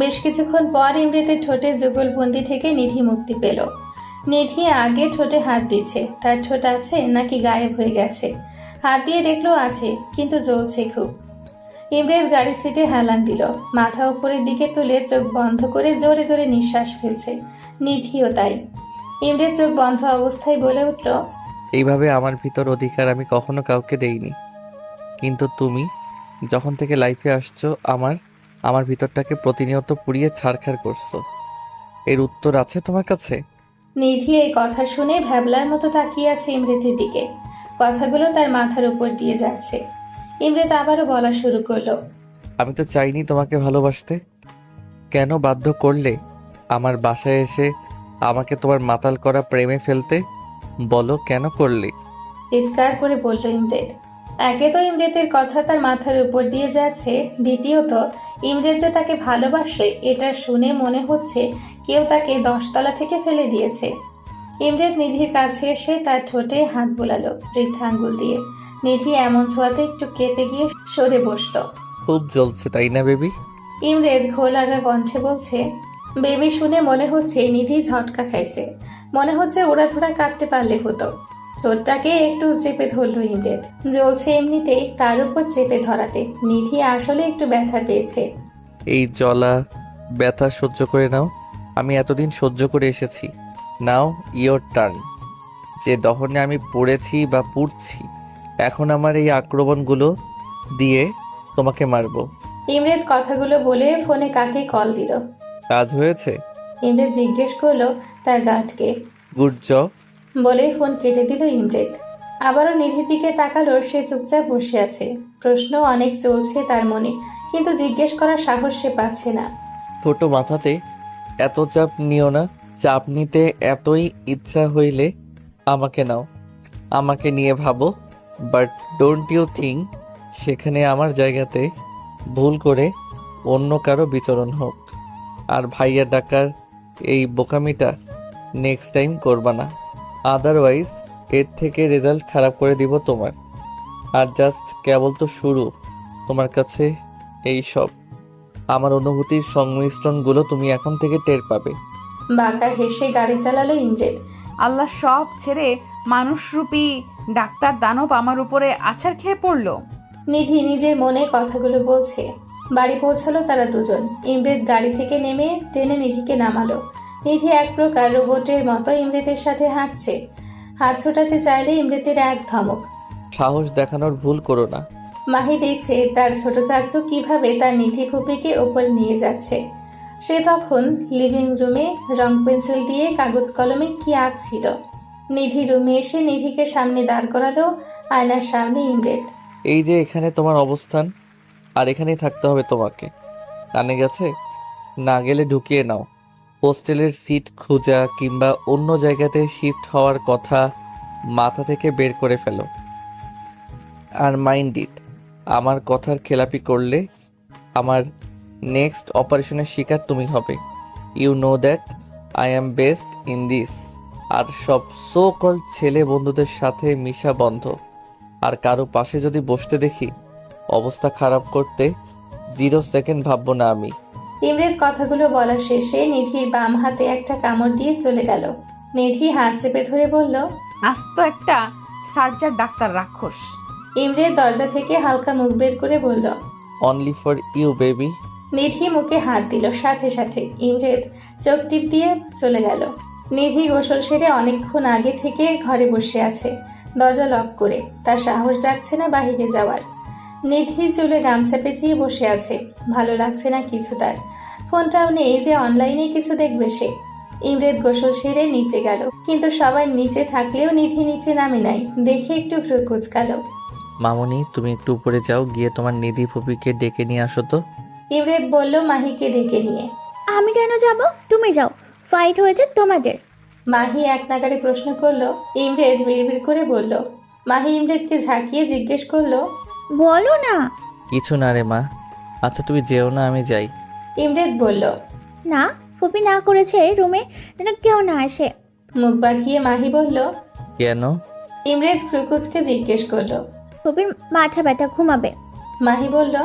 S2: বেশ কিছুক্ষণ পর ইমরেতের ঠোঁটের যুগলবন্দি থেকে নিধি মুক্তি পেল। নিধি আগে ঠোঁটে হাত দিচ্ছে, তার ঠোঁট আছে নাকি গায়েব হয়ে গেছে। হাত দিয়ে দেখলো আছে, কিন্তু জ্বলছে খুব। ইমরেত গাড়ির সিটে হেলান দিল, মাথা উপরের দিকে তুলে চোখ বন্ধ করে জোরে জোরে নিঃশ্বাস ফেলছে। নিধিও তাই। ইমরেত চোখ বন্ধ অবস্থায় বলে উঠল,
S6: এইভাবে আমার ভিতর অধিকার আমি কখনো কাউকে দেইনি, কিন্তু তুমি যখন থেকে লাইফে আসছো আমার ভিতরটাকে প্রতিনিয়ত পুড়িয়ে ছারখার করছো। এর উত্তর আছে তোমার কাছে?
S2: নিধি এই কথা শুনে ভ্যাবলার মতো তাকিয়ে আছে ইমরেতের দিকে। কথাগুলো তার মাথার উপর দিয়ে যাচ্ছে। ইমরেত আবারও বলা শুরু করলো,
S6: আমি তো চাইনি তোমাকে ভালোবাসতে। কেন বাধ্য করলে আমার বাসায় এসে আমাকে তোমার মাতাল করা প্রেমে ফেলতে? বলো কেন করলে?
S2: চিৎকার করে বলল ইমরেত। একে তো ইমরেতের কথা তার মাথার উপর দিয়ে যাচ্ছে, দ্বিতীয়ত ইমরেত যে তাকে ভালোবাসে এটা শুনে মনে হচ্ছে কেউ তাকে 10 তলা থেকে ফেলে দিয়েছে। ইমরেত নিধির কাছে এসে তার ঠোঁটে হাত বোলালো বৃদ্ধা আঙ্গুল দিয়ে। নিধি এমন ছোঁয়াতে একটু কেঁপে গিয়ে সরে বসলো।
S6: খুব জ্বলছে তাই না বেবি?
S2: ইমরেত ঘোর লাগা কণ্ঠে বলছে। বেবি শুনে মনে হচ্ছে নিধি ঝটকা খাইছে। মনে হচ্ছে ওড়াধরা কাঁদতে পারলে হতো। ঠোঁটটাকে একটু চেপে ধরল ইমরেত। জ্বলছে এমনিতেই, তার উপর চেপে ধরাতে নিধি আসলে একটু ব্যথা পেয়েছে।
S6: এই জ্বলা ব্যথা সহ্য করে নাও। আমি এতদিন সহ্য করে এসেছি। নাও ইয়োর টার্ন। যে দহনে আমি পড়েছি বা পুড়ছি, এখন আমার এই আক্রমণগুলো দিয়ে তোমাকে মারবো।
S2: ইমরেদ কথাগুলো বলে ফোনে কাকে কল দিল।
S6: কাজ হয়েছে?
S2: ইমরেদ জিজ্ঞেস করলো তার গার্ডকে।
S6: Good job.
S2: বলে ফোন কেটে দিল ইমরেদ। আবারও নিধির দিকে তাকালো, সে চুপচাপ বসে আছে। প্রশ্ন অনেক চলছে তার মনে, কিন্তু জিজ্ঞেস করার সাহস সে পাচ্ছে না।
S6: ছোট মাথাতে এত চাপ নিও না। চাপ নিতে এতই ইচ্ছা হইলে আমাকে নাও, আমাকে নিয়ে ভাবো, বাট ডোন্ট ইউ থিঙ্ক সেখানে আমার জায়গাতে ভুল করে অন্য কারো বিচরণ হোক। আর ভাইয়া ডাকার এই বোকামিটা নেক্সট টাইম করবা না, আদারওয়াইজ এর থেকে রেজাল্ট খারাপ করে দিব তোমার। আর জাস্ট কেবল তো শুরু, তোমার কাছে এই সব আমার অনুভূতির সংমিশ্রণগুলো তুমি এখন থেকে টের পাবে।
S2: বাঁকা হেসে গাড়ি চালালো ইমরেদ।
S1: আল্লাহ সব ছেড়ে মানুষরূপী ডাক্তার দানব আমার উপরে আছাড় খেয়ে পড়লো।
S2: নিধি নিজের মনে কথাগুলো বলছে। বাড়ি পৌঁছালো তারা দুজন। ইমরেদ গাড়ি থেকে নেমে টেনে নিধিকে নামালো। নিধি এক প্রকার রোবটের মতো ইমরেদের সাথে হাঁটছে। হাত ছোটাতে চাইলে ইমরেদের এক ধমক।
S6: সাহস দেখানোর ভুল করো না।
S2: মাহি দেখছে তার ছোট চাচু কিভাবে তার নিধি ফুপিকে ওপর নিয়ে যাচ্ছে। সে তখন লিভিং রুমে রং পেন্সিল দিয়ে কাগজ কলমে কি আঁকছিল। নিধি রুমে এসে নিধিকে সামনে দাঁড় করালো, আয়নার সামনে ইমরেদ।
S6: এই যে এখানে তোমার অবস্থান, আর এখানেই থাকতে হবে তোমাকে। কানে গেছে? না গেলে ঢুকিয়ে নাও। হোস্টেলের সিট খোঁজা কিংবা অন্য জায়গাতে শিফট হওয়ার কথা মাথা থেকে বের করে ফেলো। আর মাইন্ড ইট, আমার কথার খেলাপি করলে আমার নেক্সট অপারেশনের শিকার তুমি হবে। You know that I am best in this. আর সব সো কল্ড ছেলে বন্ধুদের সাথে মিশা বন্ধ। আর কারো পাশে যদি বসতে দেখি অবস্থা খারাপ করতে 0 সেকেন্ড ভাববো না আমি।
S2: ইমরেদ কথাগুলো বলার শেষে নিধির বাম হাতে একটা কামড় দিয়ে চলে গেল। নিধি হাত চেপে ধরে বলল,
S1: আস্ত একটা সার্জার ডাক্তার রাক্ষস।
S2: ইমরেদ দরজা থেকে হালকা মুখ বের করে বলল,
S6: অনলি ফর ইউ বেবি।
S2: নিধি মুখে হাত দিল। সাথে সাথে ইমরেদ চোখ টিপ দিয়ে চলে গেল। নিধি গোসল সেরে অনেকক্ষণ আগে থেকে ঘরে বসে আছে, দরজা লক করে। তার সাহস জাগছে না বাহিরে যাওয়ার। নিধি চুলে গামছা পেঁচিয়ে বসে আছে। ভালো লাগছে না কিছু তার। ফোনটাও নেই যে অনলাইনে কিছু দেখবে সে। ইমরেদ গোসল সেরে নিচে গেল, কিন্তু সবাই নিচে থাকলেও নিধি নিচে নামে নাই। দেখে একটু ভ্রু কুঁচকালো।
S6: মামুনি, তুমি একটু উপরে যাও, গিয়ে তোমার নিধি ফুপিকে ডেকে নিয়ে আসো তো।
S2: ইমরেদ বলল মাহিকে ডেকে নিয়ে।
S3: আমি কেন যাব? তুমি যাও, ফাইট হয়েছে তোমাদের।
S2: মাহি এক নাগারে প্রশ্ন করলো। ইমরেদ বিড়বিড় করে বলল। মাহি ইমরেদকে ঝাঁকিয়ে জিজ্ঞেস করলো,
S3: বলো না।
S6: কিছু না রে মা। আচ্ছা তুমি যেও না, আমি যাই।
S2: ইমরেদ বলল।
S3: না, ফুপি না করেছে রুমে যেন কেউ না আসে।
S2: মুখ বাঁকিয়ে মাহি বলল।
S6: কেন?
S2: ইমরেদ ফ্রুকুচকে জিজ্ঞেস করলো।
S3: ফুপির মাথা ব্যথা, ঘুমাবে।
S2: মাহি বলল।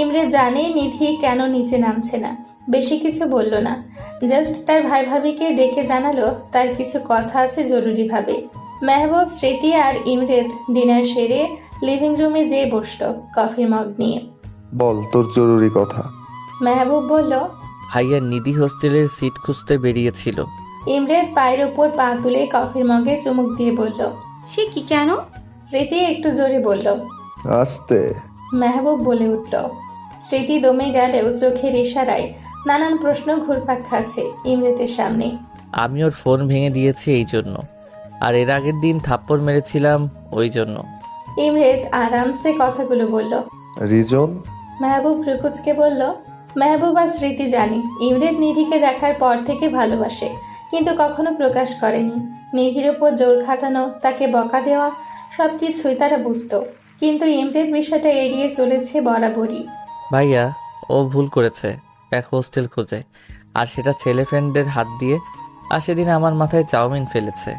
S2: ইমরেদ জানে নিধি কেন নিচে নামছে না। বেশি কিছু বলল না, জাস্ট তার ভাই ভাবিকে ডেকে জানালো তার কিছু কথা আছে জরুরিভাবে। মেহবুব, স্মৃতি আর ইমরেদ ডিনার সেরে লিভিং রুমে যেয়ে বসলো কফির মগ নিয়ে।
S5: বল তোর জরুরি কথা।
S2: মেহবুব বলল।
S6: ভাইয়া নিধি হোস্টেলের সিট খুঁজতে বেরিয়েছিল।
S2: ইমরেদ পায়ের ওপর পা তুলে কফির মগে চুমুক দিয়ে বলল।
S4: সে কি কেন?
S2: স্মৃতি একটু জোরে বলল।
S5: আস্তে।
S2: মেহবুব বলে উঠল। স্মৃতি দমে গেলেও চোখের ইশারায় নানান প্রশ্ন ঘুরপাক খাচ্ছে ইমরেদের সামনে।
S6: আমি ওর ফোন ভেঙে দিয়েছি এই জন্য, আর এর আগের দিন থাপ্পড় মেরেছিলাম ওই জন্য।
S2: ইমরেদ আরামসে কথাগুলো বলল।
S5: রিজন?
S2: মেহবুব রুকুচকে বলল। মেহবুব আর স্মৃতি জানি ইমরেদ নিধিকে দেখার পর থেকে ভালোবাসে, কিন্তু কখনো প্রকাশ করেনি। নিধির ওপর জোর খাটানো, তাকে বকা দেওয়া সবকিছুই তারা বুঝতো, কিন্তু ইমরেদ বিষয়টা এড়িয়ে চলেছে বরাবরই।
S6: ভাইয়া ও ভুল করেছে, এক হোস্টেল খোঁজে, আর সেটা ছেলে ফ্রেন্ডের হাত দিয়ে। আর সেদিন আমার মাথায় চাউমিন ফেলেছে,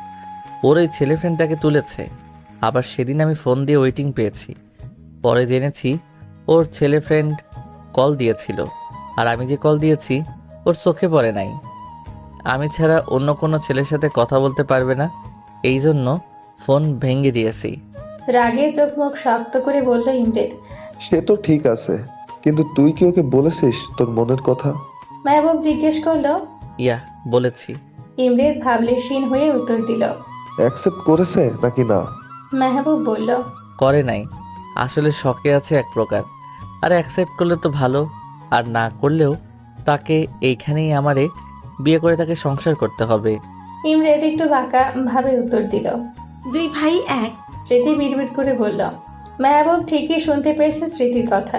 S6: ওর ওই ছেলে ফ্রেন্ড তাকে তুলেছে। আবার সেদিন আমি ফোন দিয়ে ওয়েটিং পেয়েছি, পরে জেনেছি ওর ছেলে ফ্রেন্ড কল দিয়েছিল, আর আমি যে কল দিয়েছি ওর চোখে পড়ে নাই। আমি ছাড়া অন্য কোনো ছেলের সাথে কথা বলতে পারবে না, এই জন্য ফোন ভেঙে দিয়েছি।
S2: রাগে চোখ মুখ শক্ত করে বলল ইমরেদ।
S5: সে তো ঠিক আছে, কিন্তু তুই কি ওকে বলেছিস তোর মনের কথা?
S2: মেহবুব জিজ্ঞেস করলো।
S6: ইয়া, বলেছি।
S2: ইমরেদ ভাবলেশীন হয়ে উত্তর দিল।
S5: অ্যাকসেপ্ট করেছে নাকি না?
S2: মেহবুব বলল।
S6: করে নাই, আসলে শখে আছে এক প্রকার। আর অ্যাকসেপ্ট করলে তো ভালো, আর না করলেও তাকে এইখানেই আমারে বিয়ে করে তাকে সংসার করতে হবে।
S2: ইমরেদ একটু বাঁকা ভাবে উত্তর দিল।
S4: দুই ভাই এক।
S2: স্মৃতি বিড়বিড় করে বলল। মেহবুব ঠিকই শুনতে পেয়েছে স্মৃতির কথা।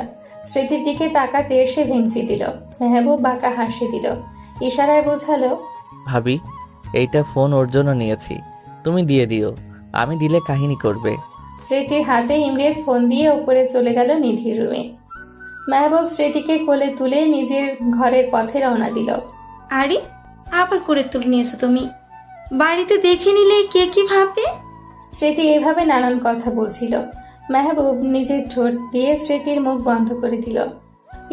S2: স্মৃতির দিকে তাকাতে সে ভেঙচি দিল। মেহবুব বাঁকা হাসি দিল, ইশারায় বোঝালো।
S6: ভাবি, এইটা ফোন ওর জন্য নিয়েছি, তুমি দিয়ে দিও, আমি দিলে কাহিনী করবে।
S2: স্মৃতির হাতে ইমরেদ ফোন দিয়ে উপরে চলে গেল নিধির রুমে। মেহবুব স্মৃতিকে কোলে তুলে নিজের ঘরের পথে রওনা দিল।
S4: আরে আবার করে তুলে নিয়েছো তুমি, বাড়িতে দেখে নিলে কে কি ভাববে?
S2: স্মৃতি এভাবে নানান কথা বলছিল। মেহবুব নিজের ঠোঁট দিয়ে স্মৃতির মুখ বন্ধ করে দিল।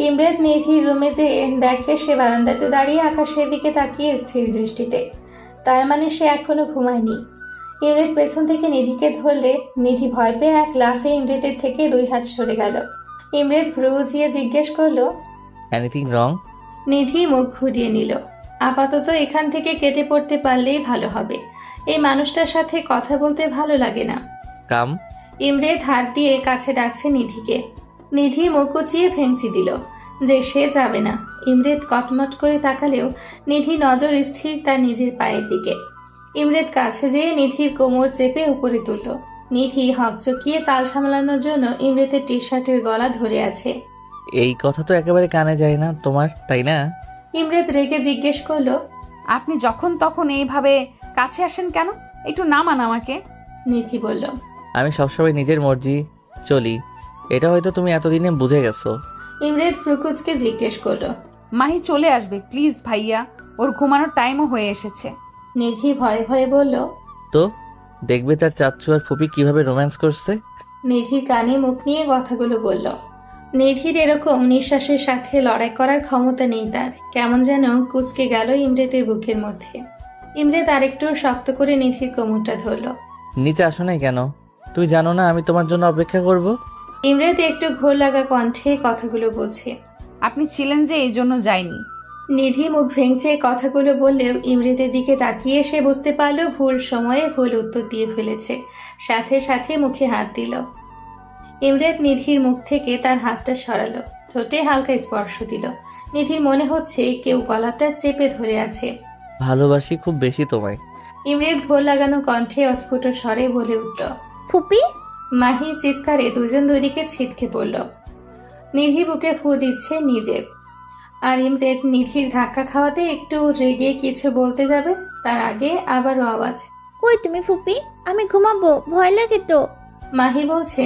S2: ইমরেদ নিধির রুমে যেয়ে দেখে সে বারান্দাতে দাঁড়িয়ে আকাশের দিকে তাকিয়ে স্থির দৃষ্টিতে। তার মানে সে এখনো ঘুমায়নি। ইমরেদ পেছন থেকে নিধিকে ধরলে নিধি ভয় পেয়ে এক লাফে ইমরেদের থেকে 2 হাত সরে গেল। ইমরেদ ভ্রু উঁচিয়ে জিজ্ঞেস করলো,
S6: এনিথিং রং?
S2: নিধি মুখ ঘুরিয়ে নিল। আপাতত এখান থেকে কেটে পড়তে পারলেই ভালো হবে। এই মানুষটার সাথে কথা বলতে ভালো লাগে না।
S6: কাম।
S2: ইমরেদ হাত দিয়ে কাছে ডাকছে নিধিকে। নিধি মুখ উঁচিয়ে ভেঙচি দিল যে সে যাবে না। ইমরেদ কটমট করে তাকালেও নিধি নজর স্থির তার নিজের পায়ের দিকে। ইমরেদ কাছে যেয়ে নিধির কোমর চেপে উপরে তুলল। নিধি হকচকিয়ে তাল সামলানোর জন্য ইমরেদের টি শার্টের গলা ধরে আছে।
S6: এই কথা তো একেবারে কানে যায় না তোমার, তাই না?
S2: ইমরেদ রেগে জিজ্ঞেস করলো।
S1: আপনি যখন তখন এইভাবে কাছে আসেন কেন? একটু নামান আমাকে।
S2: নিধি বলল।
S6: আমি সবসময় নিজের মর্জি চলি, এটা হয়তো তুমি এতদিনে বুঝে গেছো।
S2: ইমরেদ ফ্রুকুচকে জিজ্ঞেস করলো।
S1: মাহি চলে আসবে প্লিজ ভাইয়া, ওর ঘুমানোর টাইমও হয়ে এসেছে।
S2: নিধি ভয়ে ভয়ে বলল।
S6: তো দেখবে তার চাচ্চু আর ফুপি কিভাবে রোম্যান্স করছে।
S2: নিধি কানে মুখ নিয়ে কথাগুলো বলল। নিধির এরকম নিঃশ্বাসের সাথে লড়াই করার ক্ষমতা নেই তার। কেমন যেন কুচকে গেল ইমরেদের বুকের মধ্যে। ইমরেদ আরেকটু শক্ত করে নিধির কোমরটা ধরল।
S6: নিচে আসো নাই কেন? তুই জানো না আমি তোমার জন্য অপেক্ষা করব।
S2: ইমরেদ একটু ঘোর লাগা কণ্ঠে কথাগুলো বলছে।
S1: আপনি ছিলেন যে এই জন্য যাইনি।
S2: নিধি মুখ ভেঙচে কথাগুলো বললেও ইমরেদের দিকে তাকিয়ে সে বুঝতে পারল ভুল সময়ে ভুল উত্তর দিয়ে ফেলেছে। সাথে সাথে মুখে হাত দিল। ইমরেদ নিধির মুখ থেকে তার হাতটা সরালো, ঠোঁটে হালকা স্পর্শ দিল। নিধির মনে হচ্ছে কেউ গলাটা চেপে ধরে আছে।
S6: ভালোবাসি খুব বেশি তোমায়।
S2: ইমরেদ ঘোর লাগানো কণ্ঠে অস্ফুট স্বরে বলে উঠল।
S3: ফুপি,
S2: মাহি চিৎকারে দুজন দুদিকে ছিটকে পড়ল। নিধি বুকে ফু দিচ্ছে নিজে, আর ইমরেদ নিধির ধাক্কা খাওয়াতে একটু রেগে কিছু বলতে যাবে, তার আগে আবারও আওয়াজ।
S3: কই তুমি ফুপি? আমি ঘুমাবো, ভয় লাগে তো।
S2: মাহি বলছে।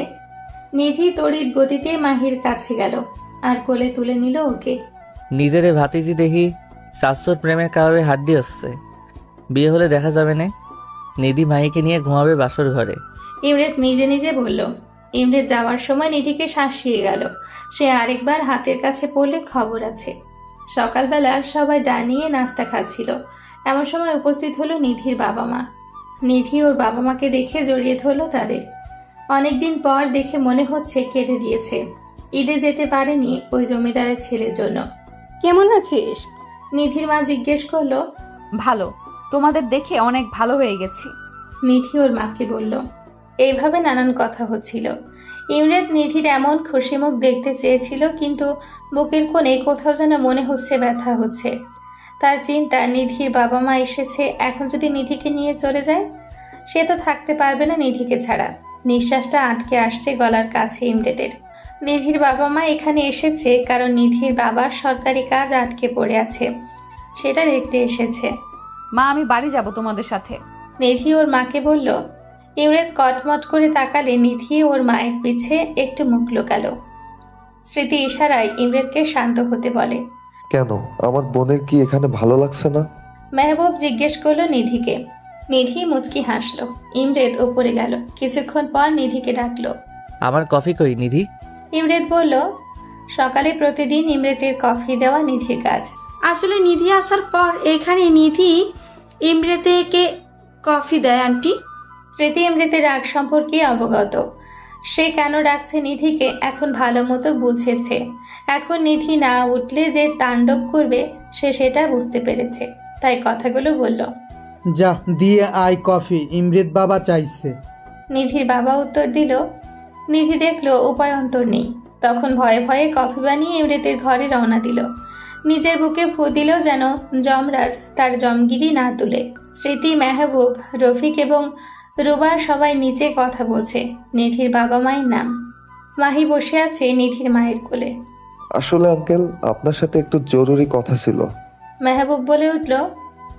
S2: নিধি তড়িৎ গতিতে মাহির কাছে গেল আর কোলে তুলে নিল ওকে।
S6: নিজেরে ভাতিজি দেখি শাশুর প্রেমের কারণে হাড্ডি হচ্ছে, বিয়ে হলে দেখা যাবে না। নিধি মাহিকে নিয়ে ঘুমাবে বাসর ঘরে।
S2: ইমরেদ নিজে নিজে বলল। ইমরেদ যাওয়ার সময় নিধিকে শাসিয়ে গেল। সে আরেকবার হাতের কাছে পড়লে খবর আছে। সকালবেলা সবাই ডানিয়ে নাস্তা খাচ্ছিল। এমন সময় উপস্থিত হলো নিধির বাবা মা। নিধি ওর বাবা মাকে দেখে জড়িয়ে ধরল তাদের। অনেকদিন পর দেখে মনে হচ্ছে কেঁদে দিয়েছে। ঈদে যেতে পারেনি ওই জমিদারের ছেলের জন্য।
S7: কেমন আছিস?
S2: নিধির মা জিজ্ঞেস করলো।
S1: ভালো, তোমাদের দেখে অনেক ভালো হয়ে গেছি।
S2: নিধি ওর মাকে বলল। এইভাবে নানান কথা হচ্ছিল। ইমরেদ নিধির এমন খুশি মুখ দেখতে চেয়েছিল, কিন্তু বুকের কোণে কোথাও যেন মনে হচ্ছে ব্যথা হচ্ছে। তার চিন্তা, নিধির বাবা মা এসেছে, এখন যদি নিধিকে নিয়ে চলে যায় সে তো থাকতে পারবে না নিধিকে ছাড়া। নিঃশ্বাসটা আটকে আসছে গলার কাছে ইমরেদের। নিধির বাবা মা এখানে এসেছে কারণ নিধির বাবার সরকারি কাজ আটকে পড়ে আছে, সেটা দেখতে এসেছে।
S1: মা আমি বাড়ি যাব তোমাদের সাথে।
S2: নিধি ওর মাকে বলল। ইমরেদ কটমট করে তাকালে নিধি ওর মায়ের পিছে একটু মুখ লুকালো। স্মৃতি ইশারায় ইমরেদকে শান্ত হতে বলে।
S5: কেন, আমার বোনের কি এখানে ভালো লাগছে না?
S2: মেহবুব জিজ্ঞেস করলো নিধিকে। নিধি মুচকি হাসলো। ইমরেদ উপরে গেল। কিছুক্ষণ পর নিধিকে ডাকলো।
S6: আমার কফি কই নিধি?
S2: ইমরেদ বলল। সকালে প্রতিদিন ইমরেদের কফি দেওয়া নিধির কাজ।
S4: আসলে নিধি আসার পর এখানে নিধি ইমরেতেকে কফি দেয় আন্টি।
S2: স্মৃতি ইমরেদের রাগ সম্পর্কে অবগত। সে কেন ডাকছে নিধিকে এখন ভালো মতো বুঝেছে। এখন নিধি না উঠলে যে তাণ্ডব করবে সে সেটা বুঝতে পেরেছে, তাই কথাগুলো বলল।
S9: যা দিয়ে আয় কফি, ইমরেদ বাবা চাইছে।
S2: নিধির বাবা উত্তর দিল। নিধি দেখলো উপায়ন্তর নেই, তখন ভয়ে ভয়ে কফি বানিয়ে ইমরেতের ঘরে রওনা দিল। নিজের বুকে ফু দিল যেন যমরাজ তার জমগিরি না তুলে। স্মৃতি, মেহবুব, রফিক এবং রুবার সবাই নিচে কথা বলছে। নিধির বাবা মায়ের নাম। মাহি বসে আছে নিধির মায়ের কোলে।
S5: আসলে আঙ্কেল, আপনার সাথে একটু জরুরি কথা ছিল।
S2: মেহবুব বলে উঠল।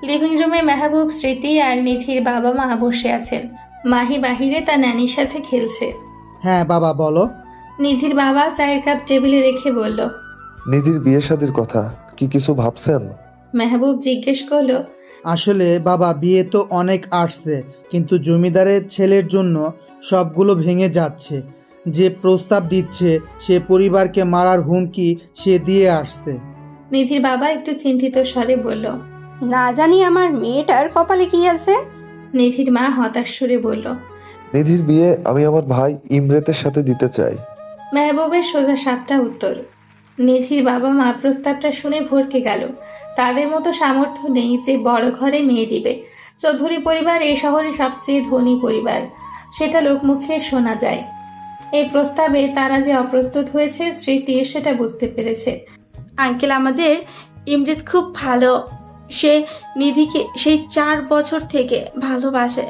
S2: লিভিং রুমে মেহবুব, স্মৃতি আর নিধির বাবা মা বসে আছেন। মাহি বাহিরে তার নানির সাথে খেলছে।
S9: হ্যাঁ বাবা বলো।
S2: নিধির বাবা চায়ের কাপ টেবিলে রেখে বলল।
S5: নিধির বিয়ে শাদির কথা কি কিছু ভাবছেন?
S2: মেহবুব জিজ্ঞেস করলো।
S9: আসলে বাবা, বিয়ে তো অনেক আসছে, কিন্তু জমিদারের ছেলের জন্য সবগুলো ভেঙে যাচ্ছে। যে প্রস্তাব দিচ্ছে সে পরিবারকে মারার হুমকি সে দিয়ে আসছে।
S2: নিধির বাবা একটু চিন্তিত স্বরে বলল।
S10: না জানি আমার মেয়েটার কপালে কি আছে।
S2: নিধির মা হতাশ সুরে বলল।
S5: নিধির বিয়ে আমি আমার ভাই ইমরেতের সাথে দিতে চাই।
S2: মেহবুবের সোজা সাপটা উত্তর। নিধির বাবা মা প্রস্তাবটা শুনে ভরকে গেল। তাদের মতো সামর্থ্য নেই যে বড় ঘরে মেয়ে দিবে। চৌধুরী পরিবার এই শহরে সবচেয়ে ধনী পরিবার, সেটা লোকমুখে শোনা যায়। এই প্রস্তাবে তারা যে অপ্রস্তুত হয়েছে স্মৃতি সেটা বুঝতে পেরেছে।
S4: আঙ্কেল, আমাদের ইমরেত খুব ভালো। সে নিধিকে সেই 4 বছর থেকে ভালোবাসে।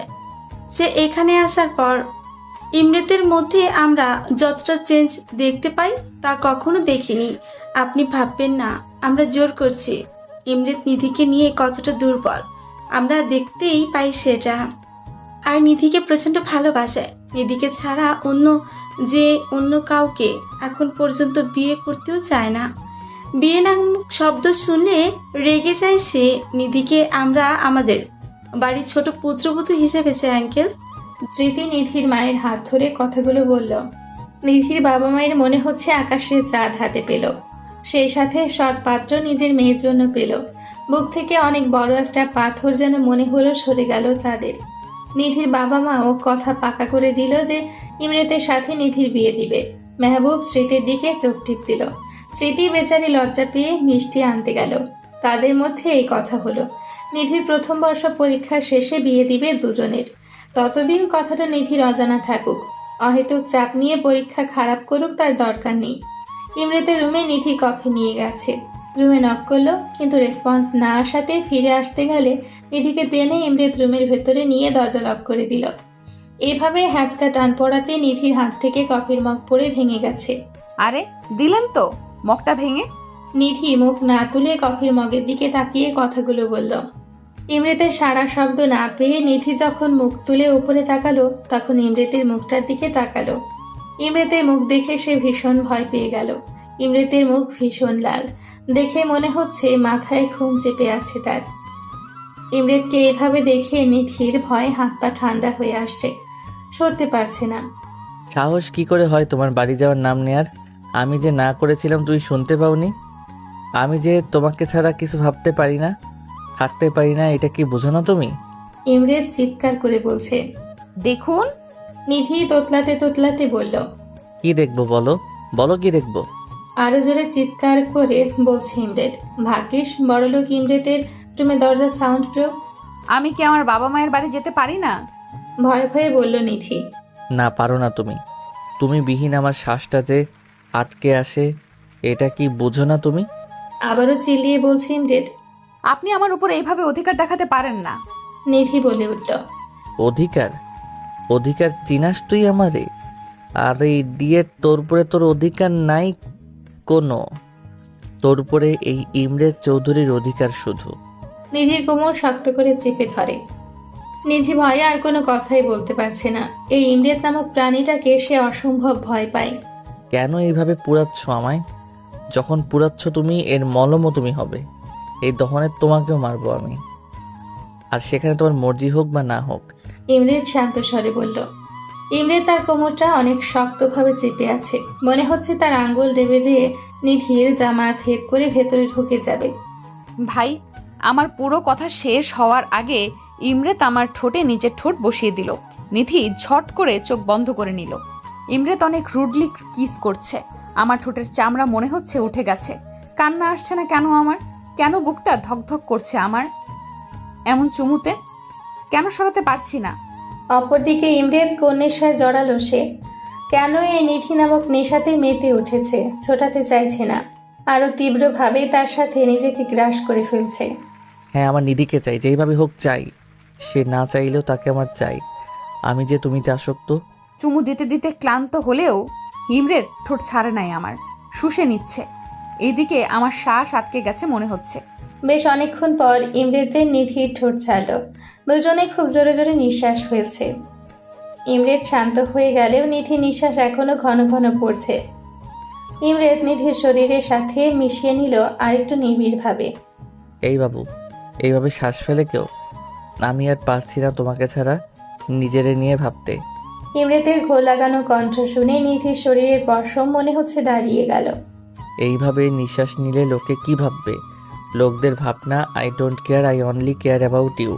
S4: সে এখানে আসার পর ইমরেতের মধ্যে আমরা যতটা চেঞ্জ দেখতে পাই তা কখনো দেখিনি। আপনি ভাববেন না আমরা জোর করছি। ইমরেত নিধিকে নিয়ে কতটা দুর্বল আমরা দেখতেই পাই সেটা। আর নিধিকে প্রচণ্ড ভালোবাসে। নিধিকে ছাড়া অন্য কাউকে এখন পর্যন্ত বিয়ে করতেও চায় না। বিয়ে নামক শব্দ শুনলে রেগে যায় সে। নিধিকে আমরা আমাদের বাড়ির ছোট পুত্রবধূ হিসেবে চাই আঙ্কেল।
S2: স্মৃতি নিধির মায়ের হাত ধরে কথাগুলো বলল। নিধির বাবা মায়ের মনে হচ্ছে আকাশের চাঁদ হাতে পেল, সেই সাথে সৎ পাত্র নিজের মেয়ের জন্য পেল। বুক থেকে অনেক বড় একটা পাথর যেন মনে হলো সরে গেল তাদের। নিধির বাবা মাও কথা পাকা করে দিল যে ইমরেতের সাথে নিধির বিয়ে দিবে। মেহবুব স্মৃতির দিকে চোখ টিপ দিল। স্মৃতি বেচারি লজ্জা পেয়ে মিষ্টি আনতে গেল। তাদের মধ্যে এই কথা হলো, নিধির প্রথম বর্ষ পরীক্ষা শেষে বিয়ে দিবে দুজনের। ততদিন কথাটা নিধির অজানা থাকুক। অহেতুক চাপ নিয়ে পরীক্ষা খারাপ করুক তার দরকার নেই। ইমরেতের রুমে নিধি কফি নিয়ে গেছে। রুমে নক করলো, কিন্তু রেসপন্স না আসাতে ফিরে আসতে গেলে নিধিকে টেনে ইমরেত রুমের ভেতরে নিয়ে দরজা লক করে দিল। এভাবে হ্যাঁচকা টান পড়াতে নিধির হাত থেকে কফির মগ পড়ে ভেঙে গেছে।
S1: আরে দিলেন তো মগটা ভেঙে।
S2: নিধি মুখ না তুলে কফির মগের দিকে তাকিয়ে কথাগুলো বলল। ইমরেতের সারা শব্দ না পেয়ে নিধি যখন মুখ তুলে উপরে তাকালো তখন ইমরেতের মুখটার দিকে তাকালো। ইমরেতের মুখ দেখে সে ভীষণ ভয় পেয়ে গেল। ইমরেতের মুখ ভীষণ লাল, দেখে মনে হচ্ছে মাথায় খুন চেপে আছে তার। ইমরেতকে এভাবে দেখে নিধির ভয়ে হাত পা ঠান্ডা হয়ে আসছে, সরতে পারছে না।
S6: সাহস কি করে হয় তোমার বাড়ি যাওয়ার নাম নেয়ার? আমি যে না করেছিলাম তুই শুনতে পাওনি? আমি যে তোমাকে ছাড়া কিছু ভাবতে পারি না, থাকতে পারি না, এটা কি বোঝো না তুমি?
S2: ইমরেত চিৎকার করে বলছে।
S1: দেখুন।
S2: নিধি তোতলাতে তোতলাতে বলল।
S6: কি দেখবো বলো, বলো কি দেখবো?
S2: আরো জোরে চিৎকার করে বলছে ইমরেত। ভাগ্যিস বড়লোক ইমরেতের রুমে দরজা সাউন্ড প্রুফ।
S1: আমি কি আমার বাবা মায়ের বাড়ি যেতে পারি না?
S2: ভয়ে ভয়ে বলল নিধি।
S6: না পারো না তুমি বিহীন আমার শ্বাসটা যে আটকে আসে, এটা কি বোঝো না তুমি?
S2: আবারও চিল্লিয়ে বলছে ইমরেত।
S1: আপনি আমার উপর এইভাবে অধিকার দেখাতে পারেন না।
S2: নিধি বলে উঠল।
S6: অধিকার? অধিকার চিনাস তুই আমারে? আরে ইডিয়েট, তোর উপরে তোর অধিকার নাই কোনো। তোর উপরে এই ইমরেত চৌধুরীর অধিকার শুধু।
S2: নিধির কোমর শক্ত করে চেপে ধরে। নিধি ভয়ে আর কোনো কথাই বলতে পারছে না। এই ইমরেত নামক প্রাণীটাকে সে অসম্ভব ভয় পায়।
S6: কেন এইভাবে পুরাচ্ছ আমায়? যখন পুরাচ্ছ তুমি, এর মলমও তুমি হবে। এই দহনে তোমাকেও মারবো আমি, আর সেখানে তোমার মর্জি হোক বা না হোক।
S2: ইমরেত শান্ত স্বরে বলল। ইমরেত তার কোমরটা অনেক শক্তভাবে চেপে আছে। মনে হচ্ছে তার আঙ্গুল ডেবে যেয়ে নিধির জামার ভেদ করে ভেতরে ঢুকে যাবে।
S1: ভাই, আমার পুরো কথা শেষ হওয়ার আগে ইমরেত আমার ঠোঁটে নিজের ঠোঁট বসিয়ে দিল। নিধি ঝট করে চোখ বন্ধ করে নিল। ইমরেত অনেক রুডলি কিস করছে। আমার ঠোঁটের চামড়া মনে হচ্ছে উঠে গেছে। কান্না আসছে না কেন আমার? কেন বুকটা ধকধক করছে আমার এমন চুমুতে? কেন সরাতে পারছি না?
S2: অপরদিকে ইমরেত কন্যের সাথে জড়ালো সে। কেন এই নিধি নামক নেশাতে মেতে উঠেছে, ছোটাতে চাইছে না, আরো তীব্রভাবে তার সাথে নিজেকে গ্রাস করে ফেলছে।
S6: হ্যাঁ, আমার নিধিকে চাই, যেইভাবে হোক চাই। সে না চাইলেও তাকে আমার চাই। আমি যে তুমিতে আসক্ত।
S1: চুমু দিতে দিতে ক্লান্ত হলেও ইমরেদ ঠোঁট ছাড়ে নাই আমার, শুষে নিচ্ছে। এইদিকে আমার শ্বাস আটকে গেছে মনে হচ্ছে।
S2: বেশ অনেকক্ষণ পর ইমরেদের নিধির ঠোঁট ছাড়ল। দুজনে খুব জোরে জোরে নিঃশ্বাস ফেলছে। ইমরেদ শান্ত হয়ে গেলেও নিধির নিঃশ্বাস এখনো ঘন ঘন পড়ছে। ইমরেদ নিধির শরীরের সাথে মিশিয়ে নিল আরেকটু নিবিড়ভাবে।
S6: এই বাবু, এইভাবে শ্বাস ফেলে কেউ? আমি আর পারছি না তোমাকে ছাড়া নিজেরে নিয়ে ভাবতে।
S2: ইমরেদের ঘোর লাগানো কণ্ঠ শুনে নিধির শরীরের পশম মনে হচ্ছে দাঁড়িয়ে গেল।
S6: এইভাবে নিঃশ্বাস নিলে লোকে কি ভাববে? লোকদের ভাবনা I don't care, I only care about you.